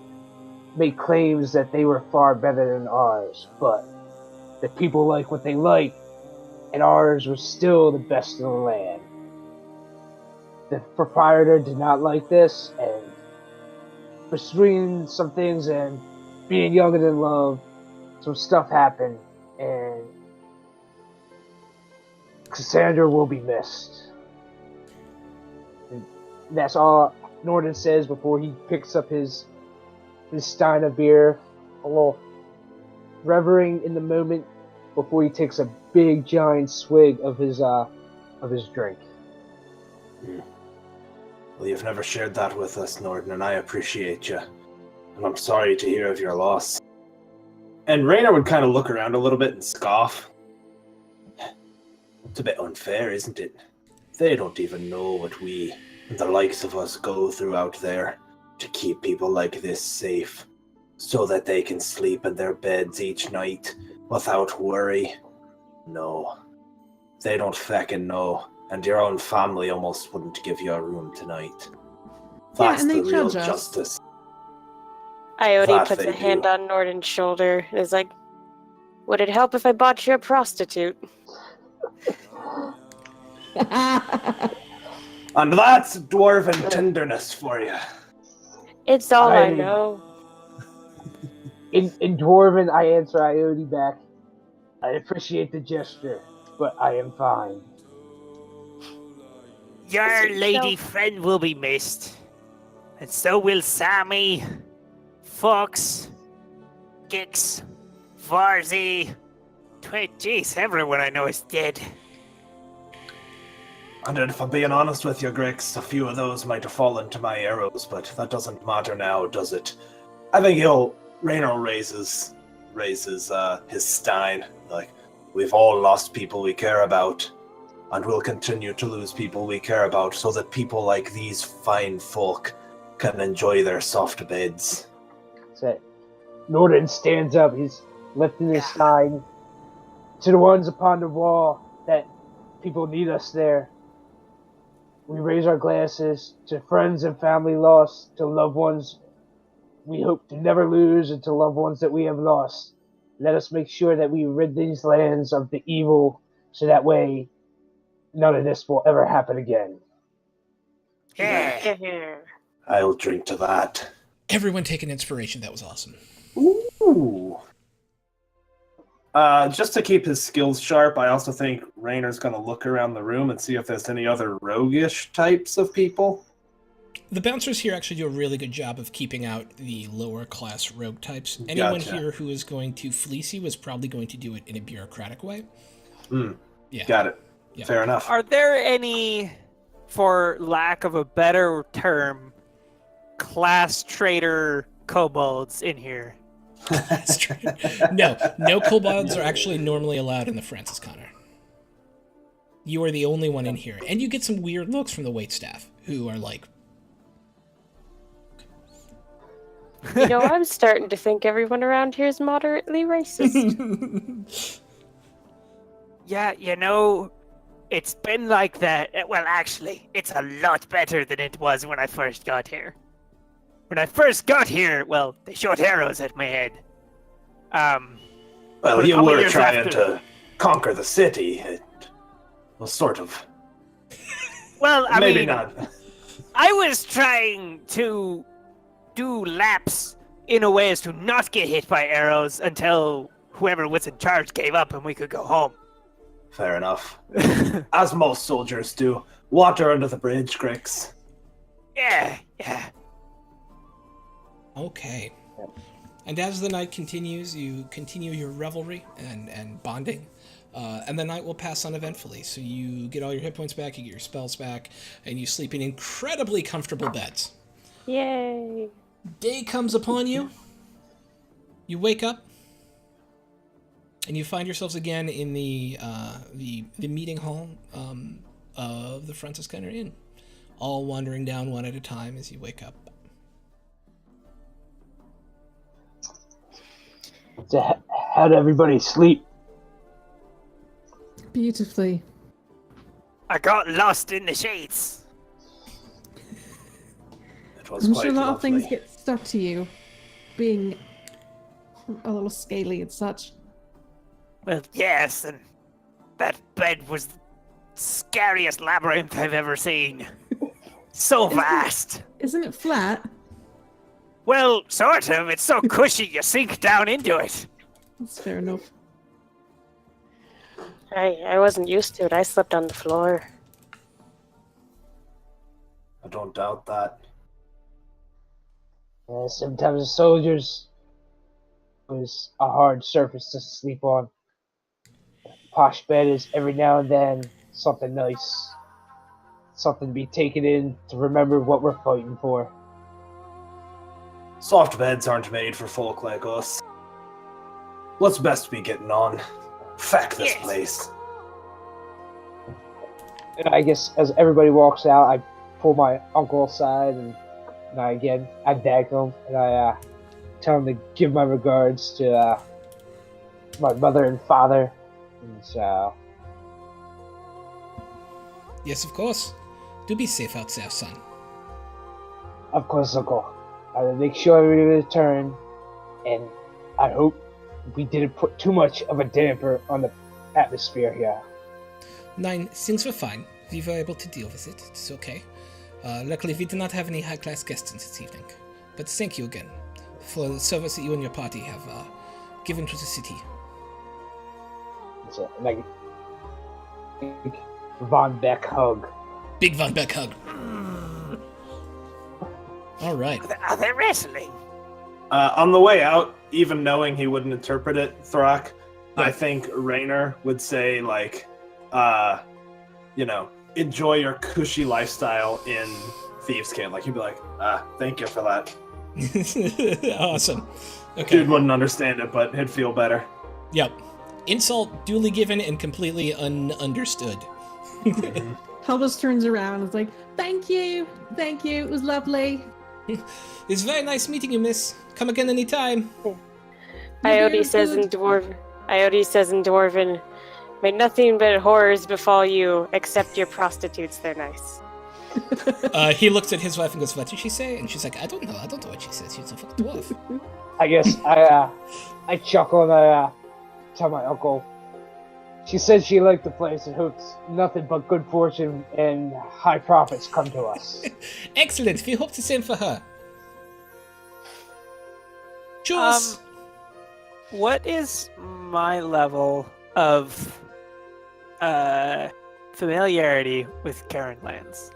make claims that they were far better than ours, but the people like what they like, and ours was still the best in the land. The proprietor did not like this, and between some things and being young and in love, some stuff happened, and Cassandra will be missed. And that's all Norden says before he picks up his stein of beer, a little revering in the moment before he takes a big giant swig of his drink. Well, you've never shared that with us, Norden, and I appreciate you. And I'm sorry to hear of your loss. And Rainer would kind of look around a little bit and scoff. It's a bit unfair, isn't it? They don't even know what we and the likes of us go through out there to keep people like this safe, so that they can sleep in their beds each night without worry. No, they don't feckin' know, and your own family almost wouldn't give you a room tonight. That's and they the real judge us. justice. Ione That puts they a hand do. on Norden's shoulder and is like, would it help if I bought you a prostitute? And that's dwarven tenderness for you. It's all I Ione. know. In Dwarven, I answer Ione back. I appreciate the gesture, but I am fine. Your lady friend will be missed. And so will Sammy, Fox, Gix, Varzi. Jeez, everyone I know is dead. And if I'm being honest with you, Grix, a few of those might have fallen to my arrows, but that doesn't matter now, does it? I think Rainer raises his stein. Like, we've all lost people we care about, and we'll continue to lose people we care about, so that people like these fine folk can enjoy their soft beds. So Norden stands up. He's lifting his sign to the ones upon the wall that people need us there. We raise our glasses to friends and family lost, to loved ones we hope to never lose, and to loved ones that we have lost. Let us make sure that we rid these lands of the evil, so that way none of this will ever happen again. Yeah. I'll drink to that. Everyone take an inspiration. That was awesome. Ooh. Just to keep his skills sharp, I also think Raynor's going to look around the room and see if there's any other roguish types of people. The bouncers here actually do a really good job of keeping out the lower class rogue types. Anyone Gotcha. here who is going to fleece you is probably going to do it in a bureaucratic way. Yeah. Got it. Yeah. Fair enough. Are there any, for lack of a better term, class traitor kobolds in here? That's true. No kobolds are actually normally allowed in the Francis Connor. You are the only one in here. And you get some weird looks from the waitstaff, who are like, You know, I'm starting to think everyone around here is moderately racist. Yeah, you know, it's been like that. Well, actually, it's a lot better than it was when I first got here. When I first got here, well, they shot arrows at my head. Well, But a you couple were years trying after- to conquer the city. It was sort of. Well, I Maybe mean, not. I was trying to do laps in a way as to not get hit by arrows until whoever was in charge gave up and we could go home. Fair enough. As most soldiers do. Water under the bridge, Grix. Yeah. okay. And as the night continues, you continue your revelry and bonding. And the night will pass uneventfully. So you get all your hit points back, you get your spells back, and you sleep in incredibly comfortable beds. Yay. Day comes upon you. You wake up, and you find yourselves again in the meeting hall of the Francis Connor Inn, all wandering down one at a time as you wake up. So how'd everybody sleep? Beautifully. I got lost in the shades. It was I'm quite sure a lot of lovely. things get stuck to you, being a little scaly and such. Well, yes, and that bed was the scariest labyrinth I've ever seen. So vast. Isn't it flat? Well, sort of. It's so cushy you sink down into it. That's fair enough. I wasn't used to it. I slept on the floor. I don't doubt that. Sometimes the soldiers was a hard surface to sleep on. Posh bed is every now and then something nice. Something to be taken in to remember what we're fighting for. Soft beds aren't made for folk like us. What's best be getting on? Feck this Yes. place. And I guess as everybody walks out, I pull my uncle aside and I beg him and I tell him to give my regards to my mother and father. And so, Yes, of course. Do be safe out there, son. of course, Uncle, I will make sure we return, and I hope we didn't put too much of a damper on the atmosphere here. Nine, things were fine. We were able to deal with it. It's okay. Luckily, we did not have any high-class guests this evening. But thank you again for the service that you and your party have given to the city. It's a like big Von Beck hug. Big Von Beck hug. All right. Are they wrestling? On the way out, even knowing he wouldn't interpret it, Thrak, Yeah. I think Raynor would say, like, enjoy your cushy lifestyle in Thieves' Camp. Like, he'd be like, thank you for that. Awesome. Okay. Dude wouldn't understand it, but he'd feel better. Yep. Insult duly given and completely understood. Helvis turns around and is like, thank you, it was lovely. It's very nice meeting you, miss. Come again anytime. Iode says in Dwarven, may nothing but horrors befall you except your prostitutes. They're nice. He looks at his wife and goes, what did she say? And she's like, I don't know what she says. She's a fucking dwarf. I guess I chuckle and I tell my uncle, She said she liked the place and hopes nothing but good fortune and high profits come to us. Excellent. We hope the same for her. Jules. What is my level of familiarity with Karen lands?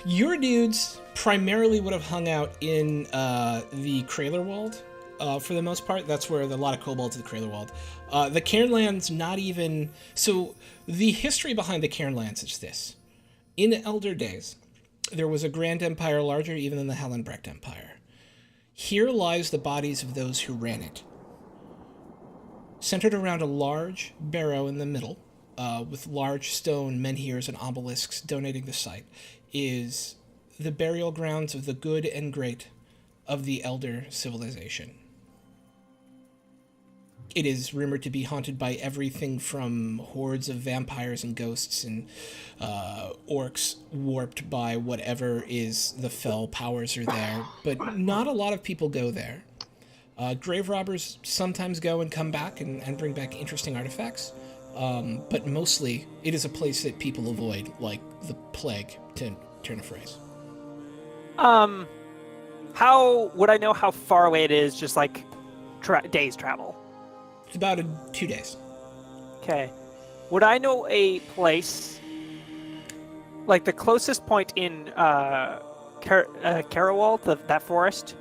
Your dudes primarily would have hung out in the Kralerwald. For the most part, that's where a lot of kobolds in the Kralerwald. The Cairnlands, not even... So, the history behind the Cairnlands is this. In Elder Days, there was a grand empire larger even than the Hellenbrecht Empire. Here lies the bodies of those who ran it. Centered around a large barrow in the middle, with large stone menhirs and obelisks donating the site, is the burial grounds of the good and great of the Elder civilization. It is rumored to be haunted by everything from hordes of vampires and ghosts and orcs warped by whatever is the fell powers are there, but not a lot of people go there. Grave robbers sometimes go and come back and bring back interesting artifacts, but mostly it is a place that people avoid like the plague, to turn a phrase. How would I know how far away it is, just like days travel? It's about 2 days. Okay. Would I know a place, like the closest point in Carawald, that forest?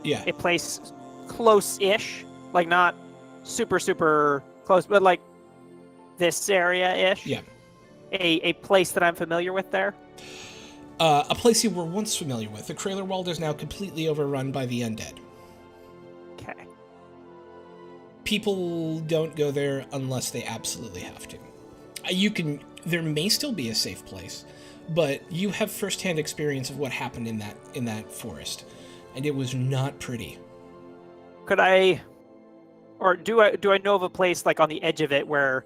Yeah. A place close-ish, like not super, super close, but like this area-ish? Yeah. A place that I'm familiar with there? A place you were once familiar with. The Kralerwald is now completely overrun by the undead. Okay. People don't go there unless they absolutely have to. There may still be a safe place, but you have firsthand experience of what happened in that forest, and it was not pretty. Could I, or do I know of a place like on the edge of it where?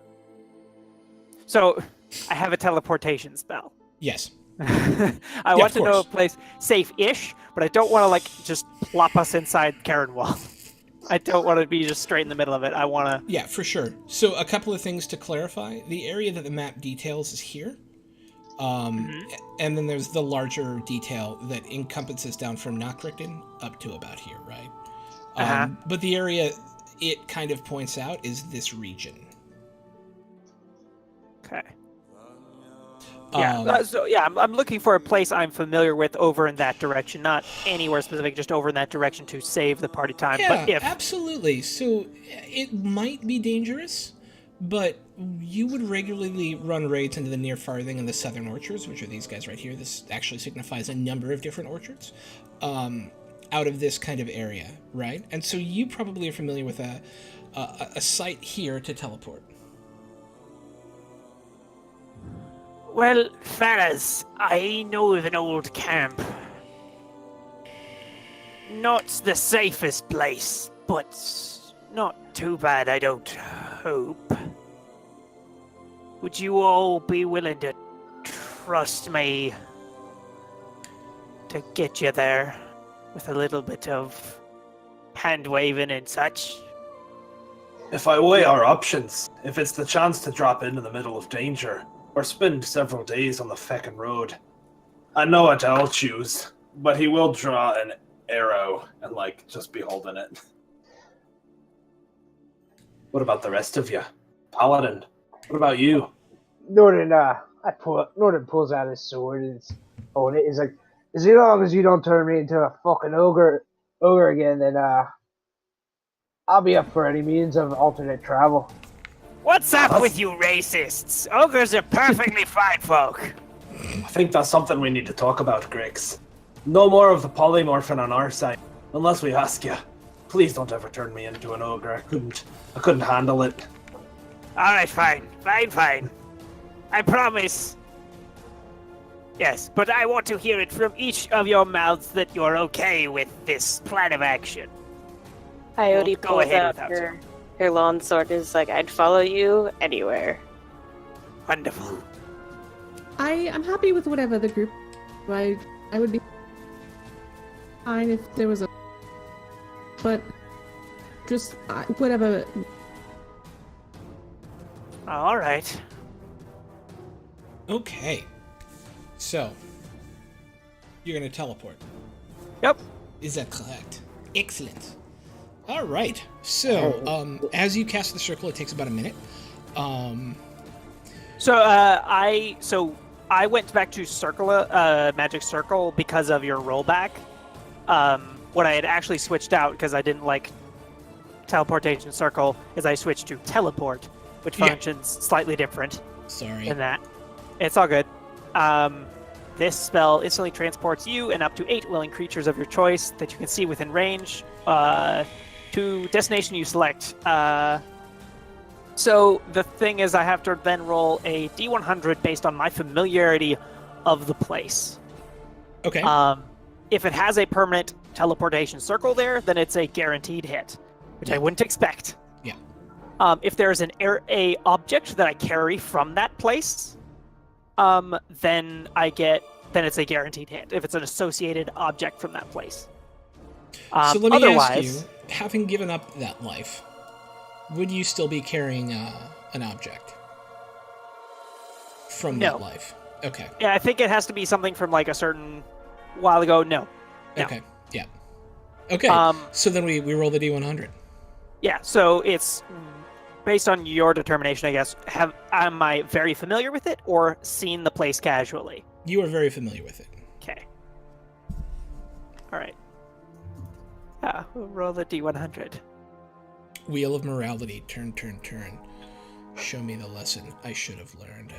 So, I have a teleportation spell. Yes. I want to know a place safe-ish, but I don't want to like just plop us inside Cairnwall. I don't want to be just straight in the middle of it. I want to... Yeah, for sure. So a couple of things to clarify. The area that the map details is here. And then there's the larger detail that encompasses down from Knockrichten up to about here, right? But the area it kind of points out is this region. Okay. Yeah, I'm looking for a place I'm familiar with over in that direction, not anywhere specific, just over in that direction to save the party time. Yeah, but absolutely. So it might be dangerous, but you would regularly run raids into the Near Farthing and the Southern Orchards, which are these guys right here. This actually signifies a number of different orchards out of this kind of area, right? And so you probably are familiar with a site here to teleport. Well, fellas, I know of an old camp. Not the safest place, but not too bad, I don't hope. Would you all be willing to trust me to get you there with a little bit of hand-waving and such? If I weigh our options, if it's the chance to drop into the middle of danger, or spend several days on the feckin' road, I know what I'll choose, but he will draw an arrow and, just be holding it. What about the rest of you? Paladin, what about you? Norton pulls out his sword and holding it. He's like, as long as you don't turn me into a fucking ogre again, then I'll be up for any means of alternate travel. What's up with you racists? Ogres are perfectly fine folk. I think that's something we need to talk about, Grix. No more of the polymorphing on our side, unless we ask you. Please don't ever turn me into an ogre. I couldn't handle it. Alright, fine. I promise. Yes, but I want to hear it from each of your mouths that you're okay with this plan of action. Coyote Go pulls ahead out without her long sword and is like, I'd follow you anywhere. Wonderful. I'm happy with whatever the group. I would be fine if there was a. But just whatever All right. Okay. So, you're going to teleport. Yep. Is that correct? Excellent. All right. So, as you cast the circle, it takes about a minute. So I went back to circle magic circle because of your rollback. What I had actually switched out because I didn't like teleportation circle is I switched to teleport, which functions slightly different Sorry. than that. It's all good. This spell instantly transports you and up to 8 willing creatures of your choice that you can see within range to destination you select. So the thing is I have to then roll a D100 based on my familiarity of the place. Okay. If it has a permanent teleportation circle there, then it's a guaranteed hit, which I wouldn't expect. Yeah. If there's a object that I carry from that place, then it's a guaranteed hit if it's an associated object from that place. So let me ask you, having given up that life, would you still be carrying an object from that life? Okay. Yeah, I think it has to be something from like a certain while ago. No. Okay. Yeah. Okay. So then we roll the D100. Yeah. So it's based on your determination, I guess. Am I very familiar with it or seen the place casually? You are very familiar with it. Okay. All right. We'll roll the D100. Wheel of Morality. Turn. Show me the lesson I should have learned.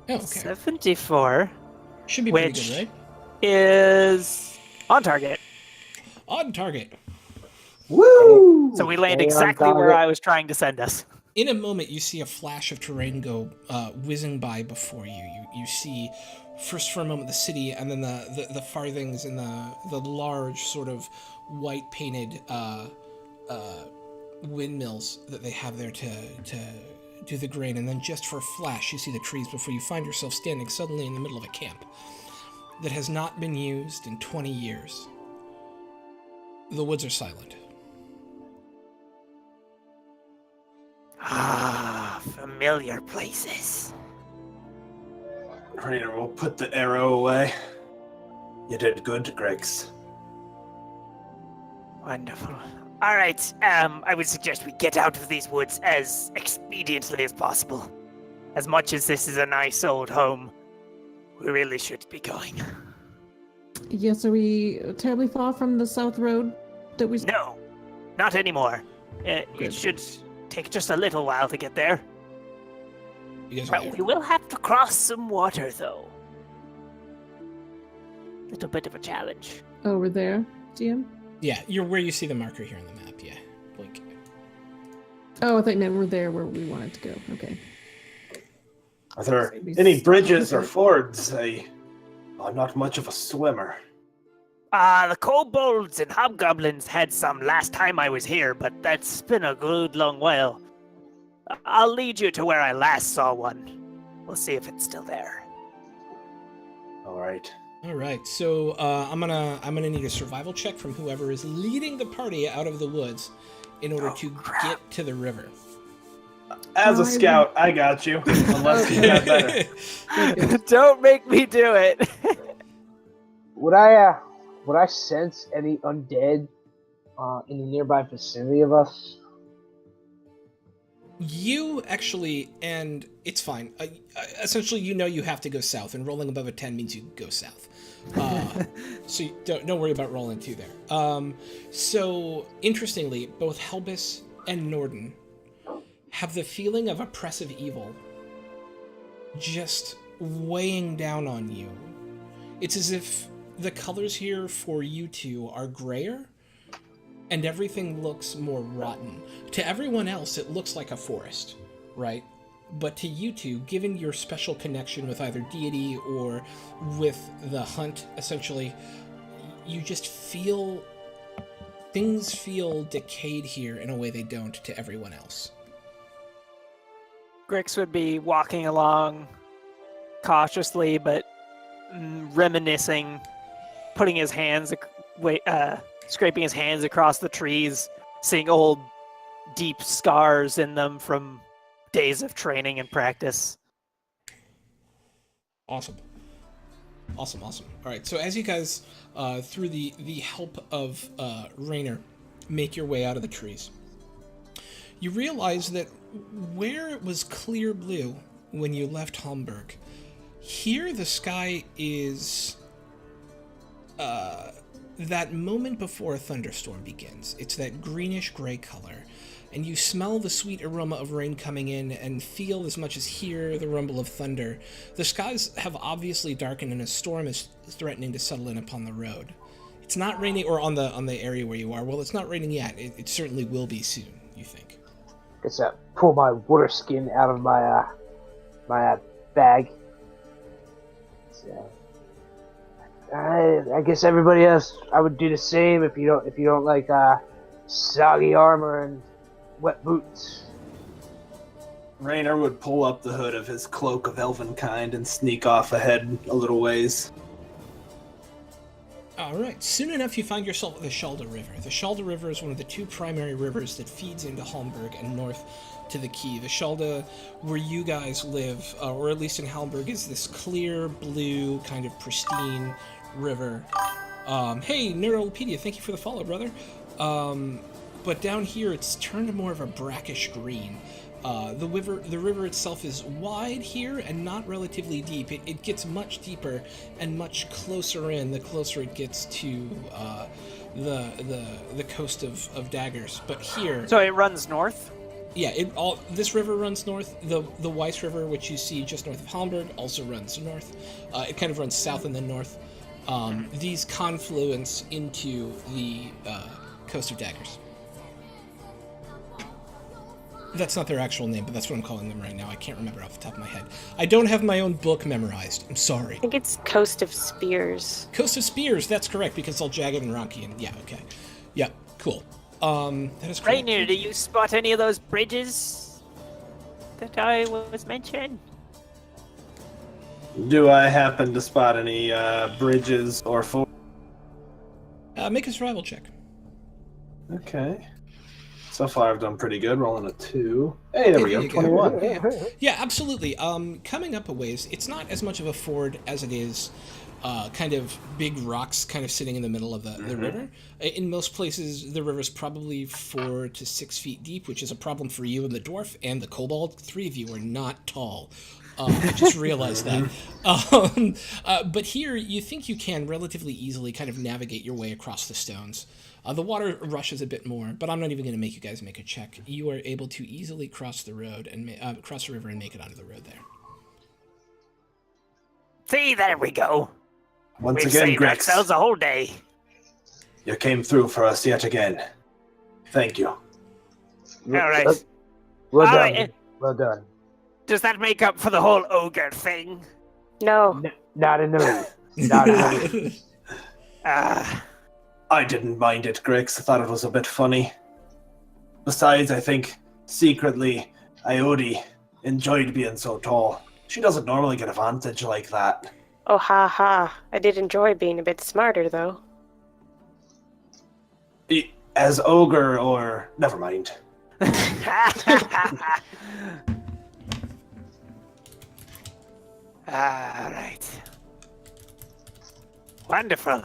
Oh, okay. 74. Should be pretty good, right? Is on target. On target. Woo! So we land exactly where I was trying to send us. In a moment, you see a flash of terrain go whizzing by before you. You see, first for a moment, the city, and then the farthings and the large sort of white painted windmills that they have there to do the grain. And then just for a flash, you see the trees before you find yourself standing suddenly in the middle of a camp that has not been used in 20 years. The woods are silent. Familiar places. Rainer will put the arrow away. You did good, Gregs. Wonderful. All right, I would suggest we get out of these woods as expediently as possible. As much as this is a nice old home, we really should be going. Yes, are we terribly far from the south road that we... No, not anymore. It Good. should take just a little while to get there. You guys are But there. we will have to cross some water, though. Little bit of a challenge. Over there, GM? Yeah, you're where you see the marker here on the map. Yeah, blink. Oh, I thought you meant we're there where we wanted to go. Okay. Are there any bridges or fords? I'm not much of a swimmer. The kobolds and hobgoblins had some last time I was here, but that's been a good long while. I'll lead you to where I last saw one. We'll see if it's still there. All right. All right, so I'm gonna need a survival check from whoever is leading the party out of the woods in order to get to the river. As a scout, I got you. Unless you got better. Don't make me do it. Would I sense any undead in the nearby vicinity of us? You actually, and it's fine. Essentially, you know you have to go south, and rolling above a 10 means you go south. So you don't worry about rolling 2 there. So, interestingly, both Helbus and Norden have the feeling of oppressive evil just weighing down on you. It's as if the colors here for you two are grayer, and everything looks more rotten. To everyone else, it looks like a forest, right? But to you two, given your special connection with either deity or with the hunt, essentially, you just feel... things feel decayed here in a way they don't to everyone else. Grix would be walking along cautiously, but reminiscing, putting his hands, scraping his hands across the trees, seeing old, deep scars in them from days of training and practice. Awesome. All right, so as you guys, through the help of Raynor, make your way out of the trees, you realize that where it was clear blue when you left Hamburg, here the sky is that moment before a thunderstorm begins. It's that greenish-gray color, and you smell the sweet aroma of rain coming in and feel as much as hear the rumble of thunder. The skies have obviously darkened and a storm is threatening to settle in upon the road. It's not raining, or on the area where you are. Well, it's not raining yet. It certainly will be soon, you think. Guess I pull my water skin out of my bag. So, I guess everybody else, I would do the same if you don't like soggy armor and wet boots. Raynor would pull up the hood of his cloak of elven kind and sneak off ahead a little ways. All right. Soon enough, you find yourself at the Schelde River. The Schelde River is one of the two primary rivers that feeds into Hamburg and north to the Key. The Schelde, where you guys live, or at least in Hamburg, is this clear blue, kind of pristine river. Hey, Neuropedia, thank you for the follow, brother. But down here, it's turned more of a brackish green. The river itself is wide here and not relatively deep. It gets much deeper and much closer in the closer it gets to the coast of Daggers. But here, So it runs north? yeah, this river runs north. The Weiss River, which you see just north of Hamburg, also runs north. It kind of runs south and then north. These confluence into the coast of Daggers. That's not their actual name, but that's what I'm calling them right now. I can't remember off the top of my head. I don't have my own book memorized. I'm sorry. I think it's Coast of Spears. Coast of Spears, that's correct, because it's all jagged and rocky. And yeah, okay. Yeah, cool. That is correct. Raynor, do you spot any of those bridges that I was mentioning? Do I happen to spot any bridges or Make a survival check. Okay. So far, I've done pretty good, rolling a 2. Hey, there we go, 21. Yeah, absolutely. Coming up a ways, it's not as much of a ford as it is kind of big rocks kind of sitting in the middle of the river. In most places, the river's probably 4 to 6 feet deep, which is a problem for you and the dwarf and the kobold. 3 of you are not tall. I just realized that. But here, you think you can relatively easily kind of navigate your way across the stones. The water rushes a bit more, but I'm not even going to make you guys make a check. You are able to easily cross the road and cross the river and make it onto the road there. See, there we go. Once We've again, saved Grex, ourselves a whole day. you came through for us yet again. Thank you. All right. Well All done. right. Well done. Does that make up for the whole ogre thing? No. Not in the least. Not in the least. I didn't mind it, Grix. I thought it was a bit funny. Besides, I think, secretly, Iodi enjoyed being so tall. She doesn't normally get advantage like that. Oh, ha ha. I did enjoy being a bit smarter, though. As ogre, or... Never mind. All right. Wonderful.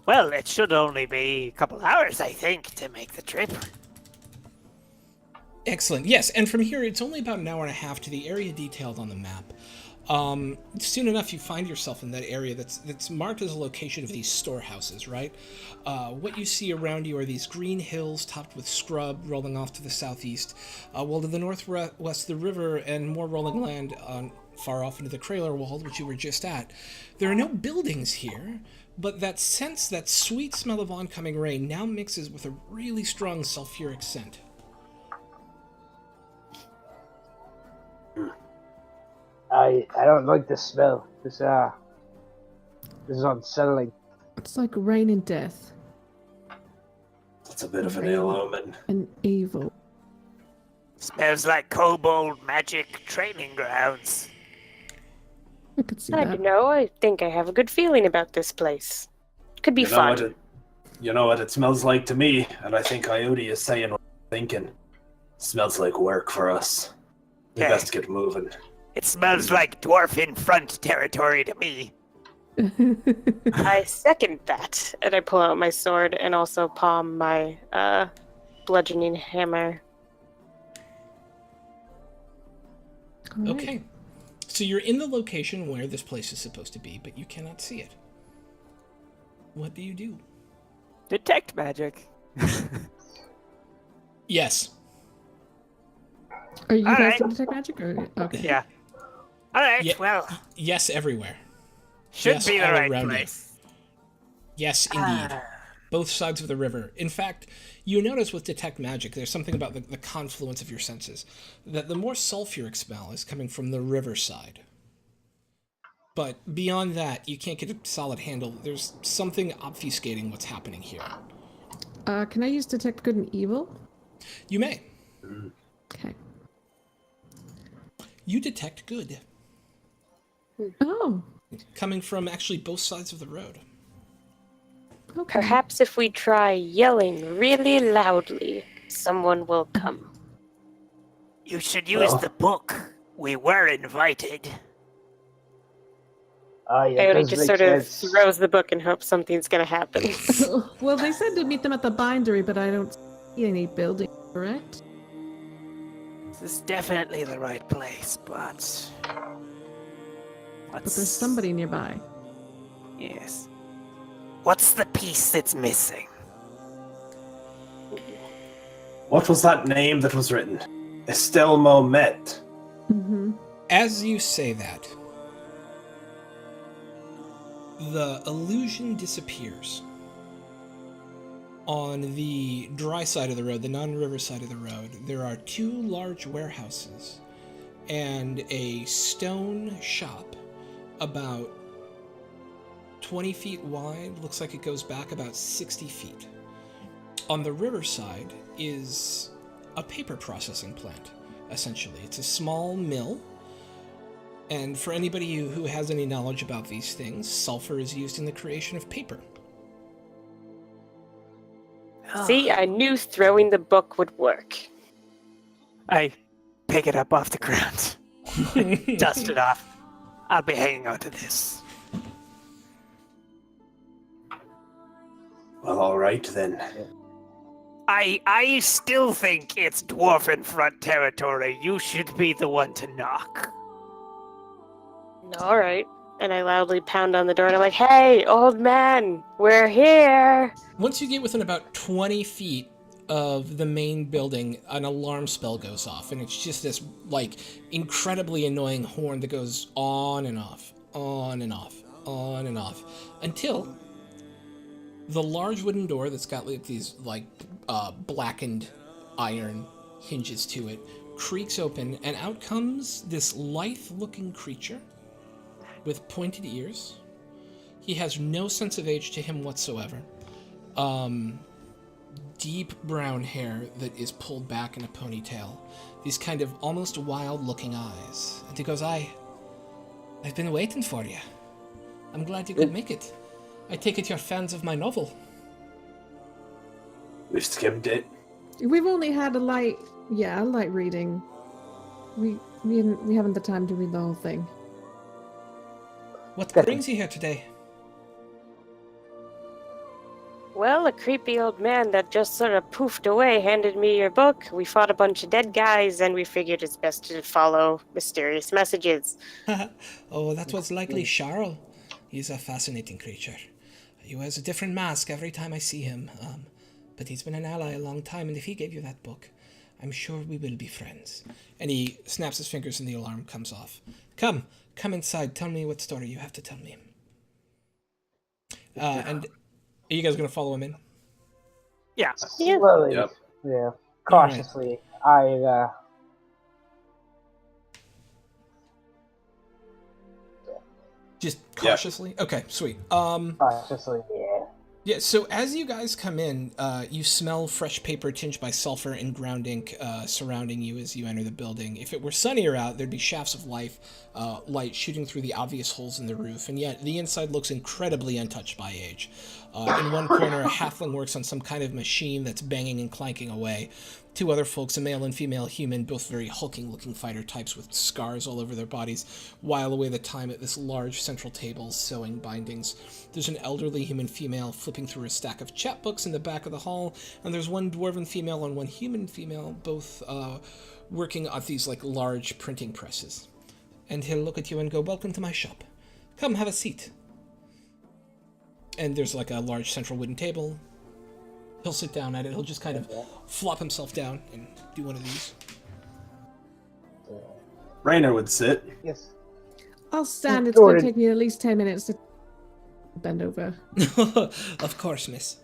Well, it should only be a couple hours, I think, to make the trip. Excellent. Yes, and from here, it's only about an hour and a half to the area detailed on the map. Soon enough, you find yourself in that area that's marked as a location of these storehouses, right? What you see around you are these green hills topped with scrub rolling off to the southeast, while to the northwest, the river and more rolling land far off into the Kraler Wald, which you were just at. There are no buildings here, but that sense, that sweet smell of oncoming rain now mixes with a really strong sulfuric scent. I don't like the smell. This is unsettling. It's like rain and death It's a bit of an ill omen. and evil. Smells like kobold magic training grounds. I could see I that. don't know. I think I have a good feeling about this place. Could be fun. You know what it smells like to me, and I think Iodi is saying what I'm thinking. Smells like work for us. We best get moving. It smells like dwarf in front territory to me. I second that, and I pull out my sword and also palm my bludgeoning hammer. All right. Okay. So you're in the location where this place is supposed to be, but you cannot see it. What do you do? Detect magic. Yes. Are you All guys right. doing detect magic? Or okay. Yeah. All right, Ye- well, Yes, everywhere. should yes, be the all right around you. place. Yes, indeed. Both sides of the river. In fact, you notice with Detect Magic, there's something about the confluence of your senses, that the more sulfuric smell is coming from the riverside. But beyond that, you can't get a solid handle. There's something obfuscating what's happening here. Can I use detect good and evil? You may. Okay. You detect good, Oh. coming from actually both sides of the road. Okay. Perhaps if we try yelling really loudly, someone will come. You should use Well. the book. We were invited. Yeah, Coyote does just make sort of sense. throws the book and hopes something's gonna happen. Well, they said to meet them at the bindery, but I don't see any building. Correct? This is definitely the right place, but But there's somebody nearby. Yes. What's the piece that's missing? What was that name that was written? Estelle Momet. Mm-hmm. As you say that, the illusion disappears. On the dry side of the road, the non-river side of the road, there are two large warehouses and a stone shop about 20 feet wide. Looks like it goes back about 60 feet. On the riverside is a paper processing plant, essentially. It's a small mill. And for anybody who has any knowledge about these things, sulfur is used in the creation of paper. See, I knew throwing the book would work. I pick it up off the ground, dust it off. I'll be hanging on to this. Well, all right then. I still think it's dwarf in front territory. You should be the one to knock. All right. And I loudly pound on the door and I'm like, hey, old man, we're here. Once you get within about 20 feet of the main building, an alarm spell goes off, and it's just this, like, incredibly annoying horn that goes on and off, on and off, on and off, until the large wooden door that's got, like, these, like, blackened iron hinges to it creaks open, and out comes this lithe-looking creature with pointed ears. He has no sense of age to him whatsoever. Deep brown hair that is pulled back in a ponytail. These kind of almost wild-looking eyes. And he goes, I've been waiting for you. I'm glad you could make it. I take it you're fans of my novel. We've skimmed it. We've only had a light reading. We haven't the time to read the whole thing. What brings you here today? Well, a creepy old man that just sort of poofed away handed me your book. We fought a bunch of dead guys, and we figured it's best to follow mysterious messages. Oh, that was likely Charles. He's a fascinating creature. He wears a different mask every time I see him. But he's been an ally a long time, and if he gave you that book, I'm sure we will be friends. And he snaps his fingers and the alarm comes off. Come inside. Tell me what story you have to tell me. And are you guys going to follow him in? Yeah. Yeah. Slowly. Yep. Yeah. Cautiously. Just cautiously? Okay, sweet. Cautiously, yeah. Yeah, so as you guys come in, you smell fresh paper tinged by sulfur and ground ink surrounding you as you enter the building. If it were sunnier out, there'd be shafts of light shooting through the obvious holes in the roof, and yet the inside looks incredibly untouched by age. In one corner, a halfling works on some kind of machine that's banging and clanking away. two other folks, a male and female human, both very hulking-looking fighter types with scars all over their bodies, while away the time at this large central table sewing bindings. There's an elderly human female flipping through a stack of chapbooks in the back of the hall, and there's one dwarven female and one human female, both working at these like large printing presses. And he'll look at you and go, "Welcome to my shop. Come, have a seat." And there's like a large central wooden table. He'll sit down at it. He'll just kind of flop himself down and do one of these. Rainer would sit. Yes. I'll stand. It's going to Jordan. take me at least 10 minutes to bend over. Of course, miss.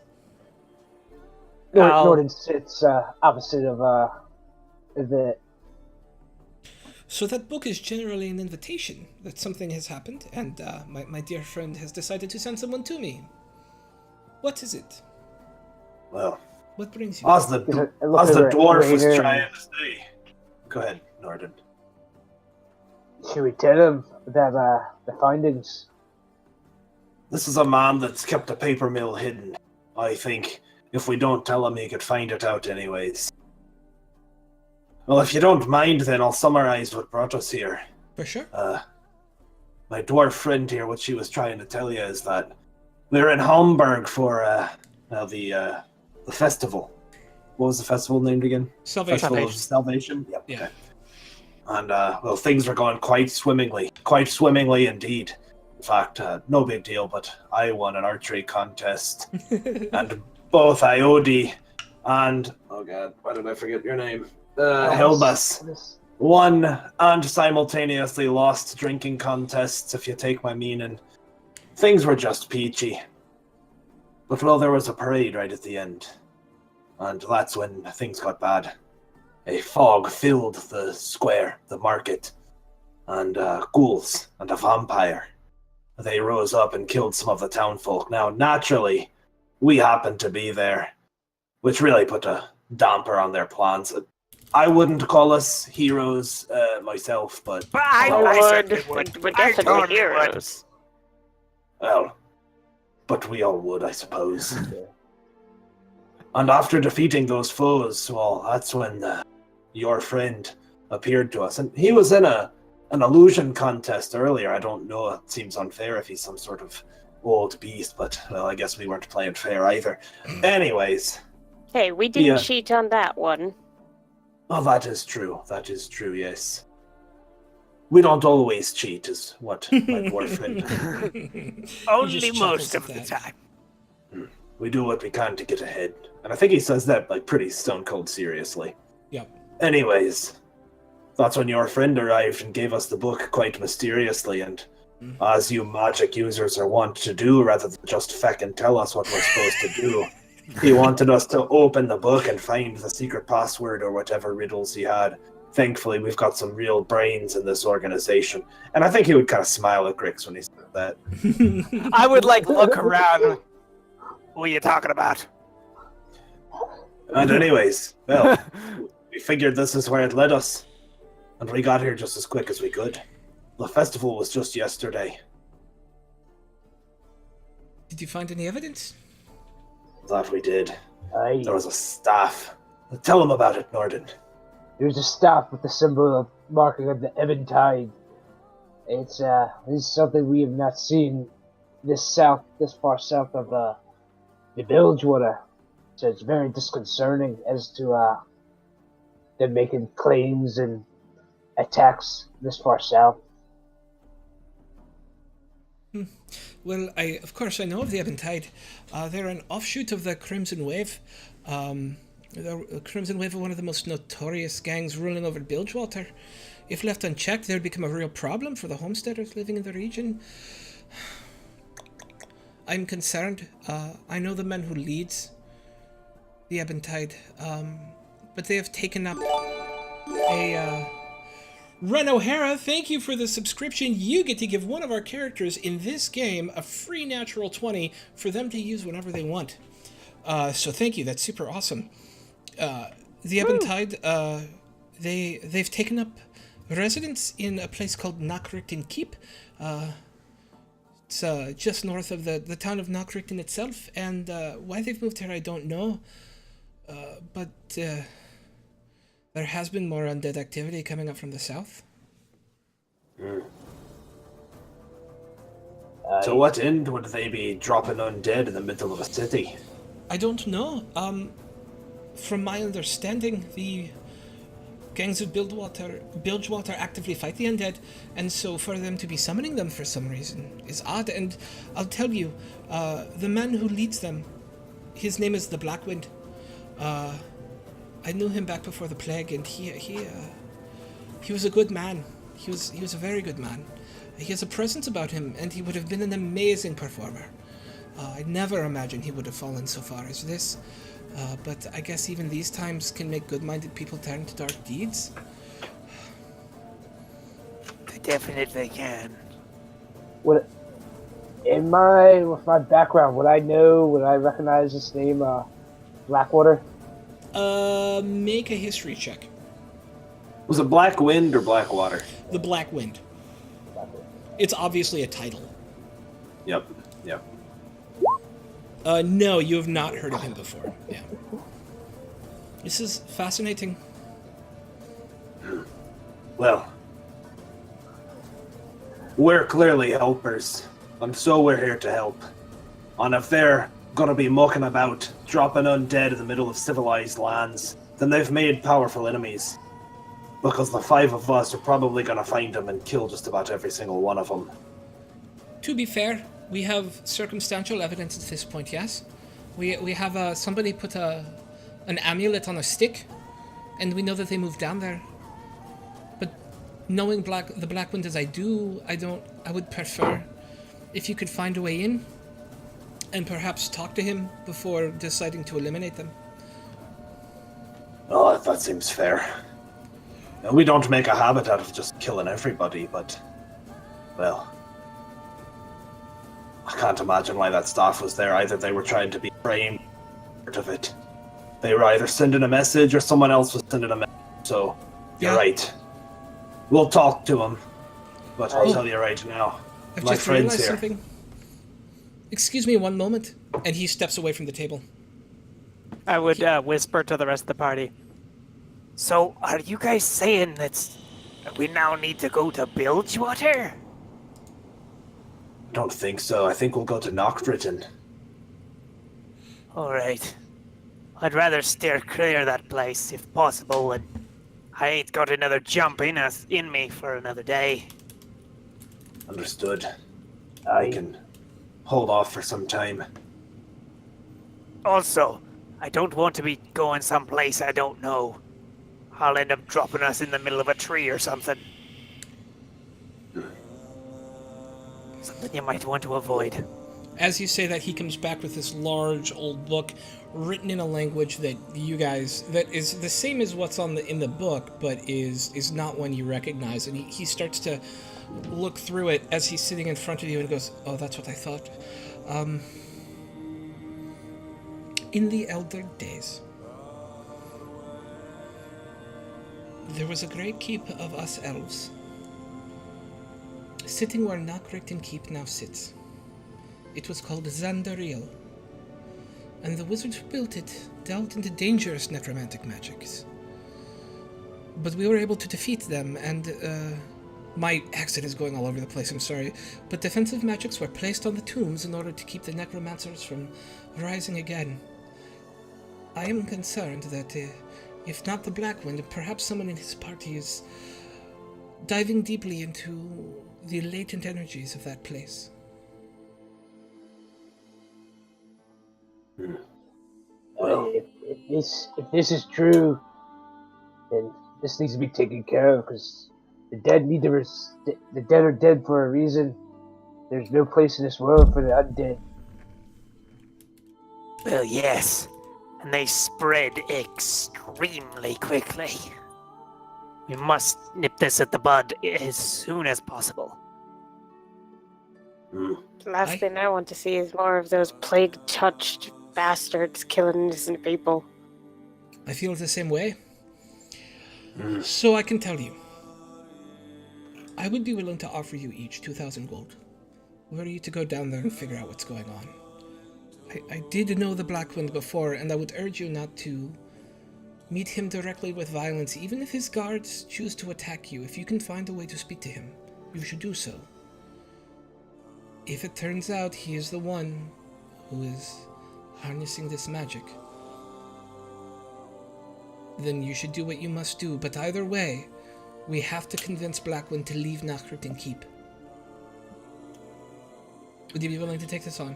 Norton sits opposite of the. So that book is generally an invitation that something has happened, and my dear friend has decided to send someone to me. What is it? Well, What brings you? as the dwarf was trying to say. Go ahead, Norden. Should we tell him about the findings? This is a man that's kept a paper mill hidden. I think if we don't tell him, he could find it out anyways. Well, if you don't mind, then I'll summarize what brought us here. For sure. My dwarf friend here, what she was trying to tell you is that we're in Hamburg for the festival. What was the festival named again? Salvation. Festival of Salvation? Yep. Yeah. Okay. And, well, things were going quite swimmingly indeed. In fact, no big deal, but I won an archery contest. And both Iodi and, oh god, why did I forget your name? Helbus won and simultaneously lost drinking contests, if you take my meaning. Things were just peachy. But, well, there was a parade right at the end. And that's when things got bad. A fog filled the square, the market, and ghouls and a vampire. They rose up and killed some of the townfolk. Now, naturally, we happened to be there, which really put a damper on their plans. I wouldn't call us heroes myself, but We're definitely heroes. well, but we all would, I suppose. And after defeating those foes, well, that's when your friend appeared to us. And he was in an illusion contest earlier. I don't know, it seems unfair if he's some sort of old beast, but, well, I guess we weren't playing fair either. Anyways. Hey, we didn't cheat on that one. Oh, that is true, yes. We don't always cheat, is what my dwarf friend. Only most of the time. We do what we can to get ahead. And I think he says that, like, pretty stone-cold seriously. Yep. Anyways, that's when your friend arrived and gave us the book quite mysteriously, and as you magic users are wont to do, rather than just feckin' tell us what we're supposed to do, he wanted us to open the book and find the secret password or whatever riddles he had. Thankfully, we've got some real brains in this organization. And I think he would kind of smile at Grix when he said that. I would like look around. What are you talking about? And anyways, well, we figured this is where it led us. And we got here just as quick as we could. The festival was just yesterday. Did you find any evidence? That we did. Aye. There was a staff. Tell him about it, Norden. There's a staff with the symbol of marking of the Eventide. It's this is something we have not seen this far south of the Bilgewater. So it's very disconcerting as to them making claims and attacks this far south. Well, of course I know of the Eventide. They're an offshoot of the Crimson Wave. The Crimson Wave are one of the most notorious gangs ruling over Bilgewater. If left unchecked, they would become a real problem for the homesteaders living in the region. I'm concerned. I know the man who leads the Eventide, but they have taken up a... Ren O'Hara, thank you for the subscription. You get to give one of our characters in this game a free natural 20 for them to use whenever they want. So thank you, that's super awesome. The Eventide, they've taken up residence in a place called Knockrichten Keep. It's just north of the town of Knockrichten itself, and why they've moved here I don't know. But There has been more undead activity coming up from the south. To what end would they be dropping undead in the middle of a city? I don't know. From my understanding, the gangs of Bilgewater actively fight the undead, and so for them to be summoning them for some reason is odd. And I'll tell you, the man who leads them, his name is the Blackwind. I knew him back before the plague, and he was a good man. He was a very good man. He has a presence about him, and he would have been an amazing performer. I never imagined he would have fallen so far as this. But I guess even these times can make good-minded people turn to dark deeds. They definitely can. With my background, would I recognize this name, Blackwater? Make a history check. Was it Black Wind or Blackwater? The Black Wind. It's obviously a title. Yep. No, you have not heard of him before. Yeah. This is fascinating. Well, we're clearly helpers, and so we're here to help. And if they're gonna be mucking about, dropping undead in the middle of civilized lands, then they've made powerful enemies. Because the 5 of us are probably gonna find them and kill just about every single one of them. To be fair, we have circumstantial evidence at this point, yes? We have somebody put an amulet on a stick, and we know that they moved down there. But knowing the Blackwind as I do, I would prefer if you could find a way in, and perhaps talk to him before deciding to eliminate them. Oh, that seems fair. We don't make a habit out of just killing everybody, but... well... I can't imagine why that staff was there. Either they were trying to be framed part of it. They were either sending a message or someone else was sending a message. So, you're right. We'll talk to them. But I'll tell you right now, I've my just friend's realized here. something. Excuse me one moment. And he steps away from the table. I would whisper to the rest of the party. So, are you guys saying that we now need to go to Bilgewater? I don't think so. I think we'll go to Knockbritton. Alright. I'd rather steer clear of that place, if possible, and I ain't got another jump in me for another day. Understood. I can hold off for some time. Also, I don't want to be going someplace I don't know. I'll end up dropping us in the middle of a tree or something. Something you might want to avoid. As you say that, he comes back with this large old book written in a language that that is the same as what's in the book, but is not one you recognize. And he starts to look through it as he's sitting in front of you and goes, "Oh, that's what I thought." In the elder days, there was a great keep of us elves, sitting where Knockbritton Keep now sits. It was called Xandariel, and the wizards who built it delved into dangerous necromantic magics. But we were able to defeat them, and my accent is going all over the place, I'm sorry, but defensive magics were placed on the tombs in order to keep the necromancers from rising again. I am concerned that if not the Blackwind, perhaps someone in his party is diving deeply into the latent energies of that place. Well, if this is true, then this needs to be taken care of because the dead the dead are dead for a reason. There's no place in this world for the undead. Well, yes. And they spread extremely quickly. We must nip this at the bud as soon as possible. The last thing I want to see is more of those plague-touched bastards killing innocent people. I feel the same way. So I can tell you, I would be willing to offer you each 2,000 gold, were you to go down there and figure out what's going on. I did know the Blackwind before, and I would urge you not to Meet him directly with violence, even if his guards choose to attack you. If you can find a way to speak to him, you should do so. If it turns out he is the one who is harnessing this magic, then you should do what you must do. But either way, we have to convince Blackwind to leave Necromancers Keep. Would you be willing to take this on?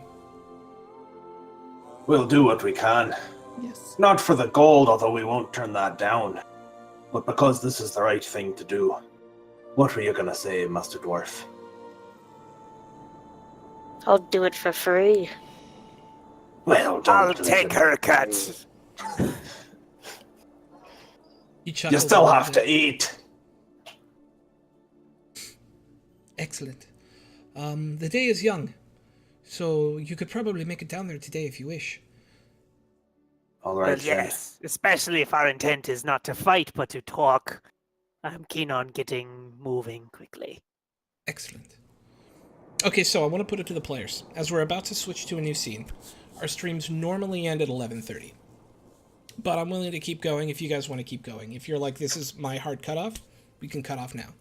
We'll do what we can. Yes. Not for the gold, although we won't turn that down, but because this is the right thing to do. What were you gonna say, Master Dwarf? I'll do it for free. Well, don't I'll listen take to her me. cut. He You chuckles still a little have bit. to eat. Excellent. The day is young, so you could probably make it down there today if you wish. All Well, right, then. yes, especially if our intent is not to fight but to talk. I'm keen on getting moving quickly. Excellent. Okay, so I want to put it to the players. As we're about to switch to a new scene, our streams normally end at 11:30. But I'm willing to keep going if you guys want to keep going. If you're like, this is my hard cutoff, we can cut off now.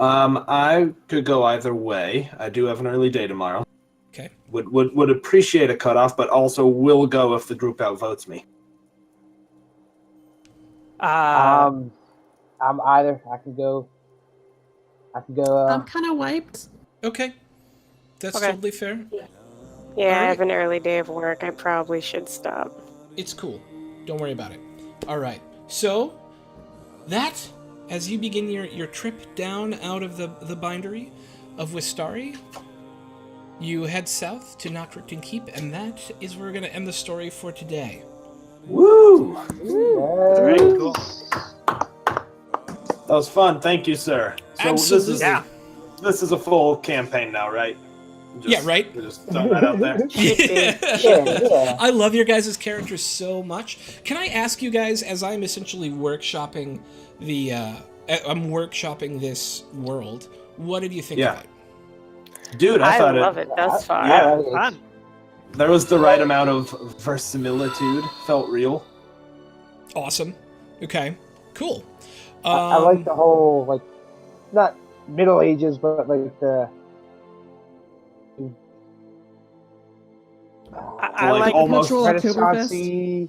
I could go either way. I do have an early day tomorrow. Okay. Would appreciate a cutoff, but also will go if the group outvotes me. I'm either. I can go. I'm kind of wiped. Okay. That's Okay. totally fair. Yeah, Alright. I have an early day of work. I probably should stop. It's cool. Don't worry about it. All right. So, that, as you begin your trip down out of the bindery of Wistari, you head south to Necromancers Keep, and that is where we're going to end the story for today. Woo! Very cool. That was fun. Thank you, sir. So Absolutely. this is a full campaign now, right? Yeah, right? We're just throwing that out there. Yeah. I love your guys' characters so much. Can I ask you guys, as I'm essentially workshopping I'm workshopping this world, what did you think Yeah. of it? Dude, I thought love it thus far. Yeah. Fun. There was the right amount of verisimilitude. Felt real. Awesome. Okay. Cool. I like the whole, like, not Middle Ages, but like the. I Like like almost Cultural Oktoberfest. Renaissance-y.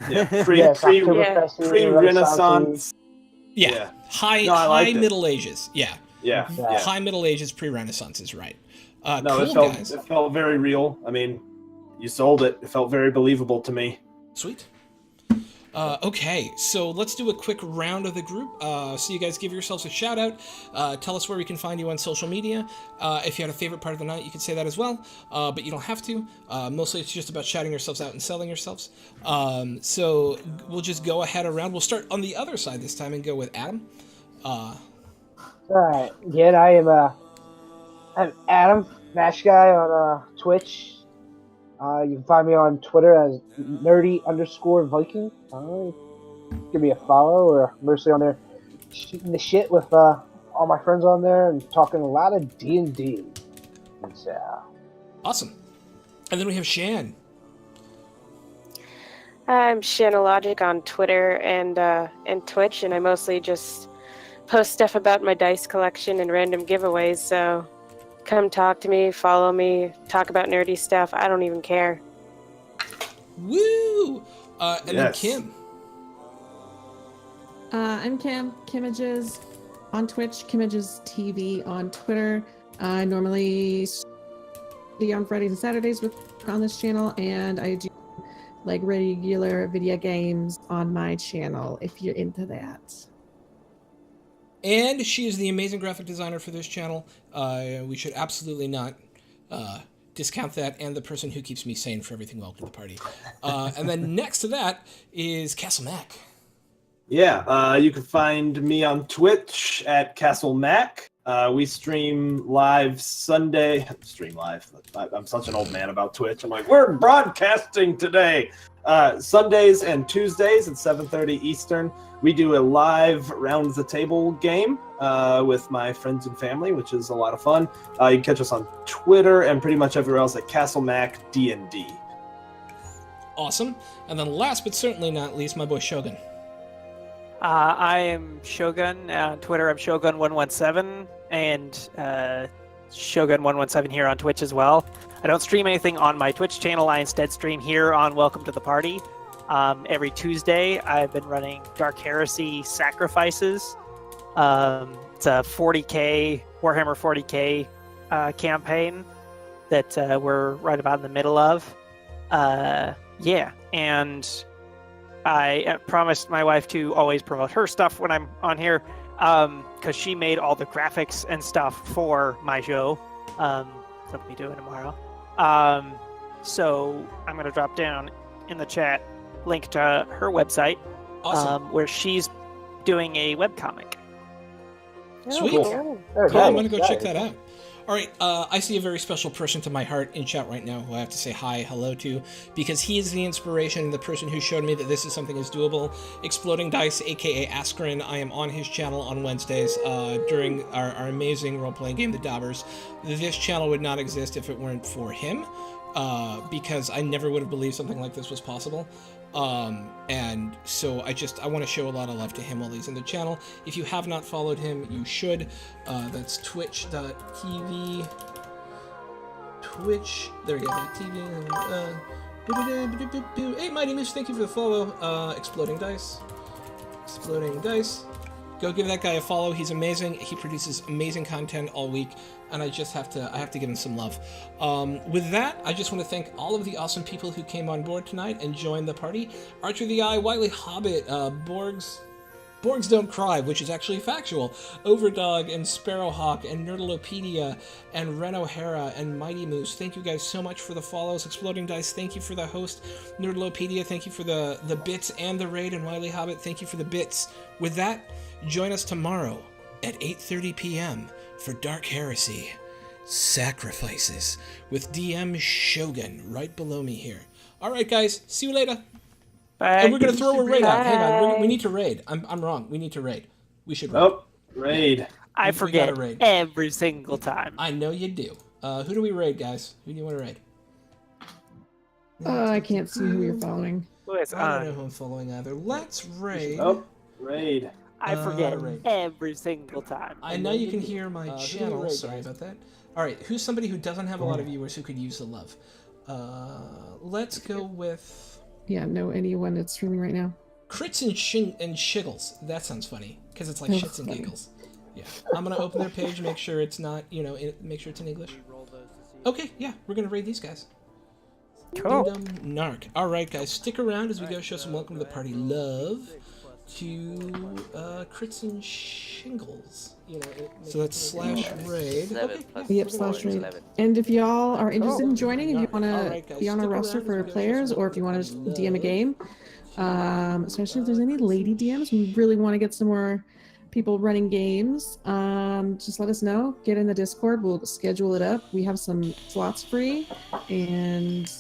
Yeah, Yes, Oktoberfest-y, pre-Renaissance. Yeah. Yeah. High No, I liked it. Middle Ages. Yeah. Yeah, Yeah. yeah. High Middle Ages, pre-Renaissance is right. No, Cool, guys. it felt very real. I mean, you sold it. It felt very believable to me. Sweet. Okay, so let's do a quick round of the group. So you guys give yourselves a shout out. Tell us where we can find you on social media. If you had a favorite part of the night, you could say that as well, but you don't have to. Mostly it's just about shouting yourselves out and selling yourselves. So we'll just go ahead around. We'll start on the other side this time and go with Adam. Alright, again, I'm Adam, Mash Guy on Twitch. You can find me on Twitter as nerdy_Viking. Give me a follow, or mostly on there shooting the shit with all my friends on there and talking a lot of D&D. So, Awesome. And then we have Shan. I'm Shanalogic on Twitter and Twitch, and I mostly just post stuff about my dice collection and random giveaways, so come talk to me, follow me, talk about nerdy stuff. I don't even care. Woo! And then Yes. Kim. I'm Kim, Kimages on Twitch, Kimages TV on Twitter. I normally be on Fridays and Saturdays on this channel, and I do like regular video games on my channel if you're into that. And she is the amazing graphic designer for this channel. We should absolutely not discount that, and the person who keeps me sane for everything. Welcome to the party. And then next to that is Castle Mac. Yeah, you can find me on Twitch at Castle Mac. We stream live Sunday. Stream live. I'm such an old man about Twitch. I'm like, we're broadcasting today. Sundays and Tuesdays at 7:30 Eastern. We do a live round the table game with my friends and family, which is a lot of fun. You can catch us on Twitter and pretty much everywhere else at Castle Mac D&D. Awesome. And then last but certainly not least, my boy Shogun. I am Shogun. On Twitter, I'm Shogun117, and Shogun117 here on Twitch as well. I don't stream anything on my Twitch channel. I instead stream here on Welcome to the Party. Every Tuesday, I've been running Dark Heresy Sacrifices. It's a 40k, Warhammer 40k campaign that we're right about in the middle of. Yeah, and I promised my wife to always promote her stuff when I'm on here, because she made all the graphics and stuff for my show. That we'll be doing tomorrow. So I'm going to drop down in the chat link to her website, Awesome. where she's doing a webcomic. Sweet. Cool. Cool, I'm going to go check that out. All right, I see a very special person to my heart in chat right now who I have to say hello to, because he is the inspiration, the person who showed me that this is something is doable. Exploding Dice, aka Askren. I am on his channel on Wednesdays during our amazing role-playing game, The Daubers. This channel would not exist if it weren't for him, because I never would have believed something like this was possible. And so I want to show a lot of love to him while he's in the channel. If you have not followed him, you should. That's twitch.tv. There you go, TV. Hey, Mighty Moose, thank you for the follow. Exploding Dice. Go give that guy a follow. He's amazing. He produces amazing content all week, and I have to give him some love. With that, I just want to thank all of the awesome people who came on board tonight and joined the party. Archer the Eye, Wiley Hobbit, Borgs Don't Cry, which is actually factual, Overdog and Sparrowhawk and Nerdalopedia and Ren O'Hara and Mighty Moose. Thank you guys so much for the follows. Exploding Dice, thank you for the host. Nerdalopedia, thank you for the bits and the raid. And Wiley Hobbit, thank you for the bits. With that, join us tomorrow at 8:30 p.m. for Dark Heresy Sacrifices with DM Shogun right below me here. All right, guys, see you later. Bye. And we're going to throw a raid out. Hang on, Bye. we need to raid. I'm wrong. We need to raid. We should raid. Oh, raid. I We forget gotta raid. every single time. I know you do. Who do we raid, guys? Who do you want to raid? I can't see who you're following. Who is I don't know on? who I'm following either. Let's raid. Oh, raid. I forget raid. every single time. I know you can hear my channel. Sorry about that. All right, who's somebody who doesn't have a lot of viewers who could use the love? Let's go with Yeah, know anyone that's streaming right now. Crits and Shiggles. That sounds funny because it's like Oh, shits and funny. giggles. Yeah, I'm gonna open their page, make sure it's not, make sure it's in English. Okay, yeah, we're gonna raid these guys. Cool. Dum Narc. All right, guys, stick around as we go show some welcome to the party love to Crits and Shingles. So that's /raid. Okay. Yep, /raid. And if y'all are interested in joining, if you want Alright, to guys, be on our stick roster around for as we go players, show some or if you want to love DM a game, especially if there's any lady DMs, we really want to get some more people running games. Just let us know. Get in the Discord. We'll schedule it up. We have some slots free, and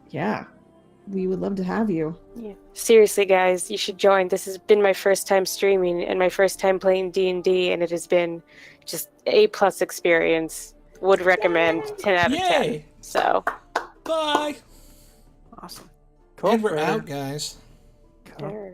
yeah, we would love to have you. Yeah. Seriously, guys, you should join. This has been my first time streaming and my first time playing D&D, and it has been just A+ experience. Would recommend. 10 out of 10. Yay! So, Bye. Awesome. Cool. And we're out, guys. Cool. all right.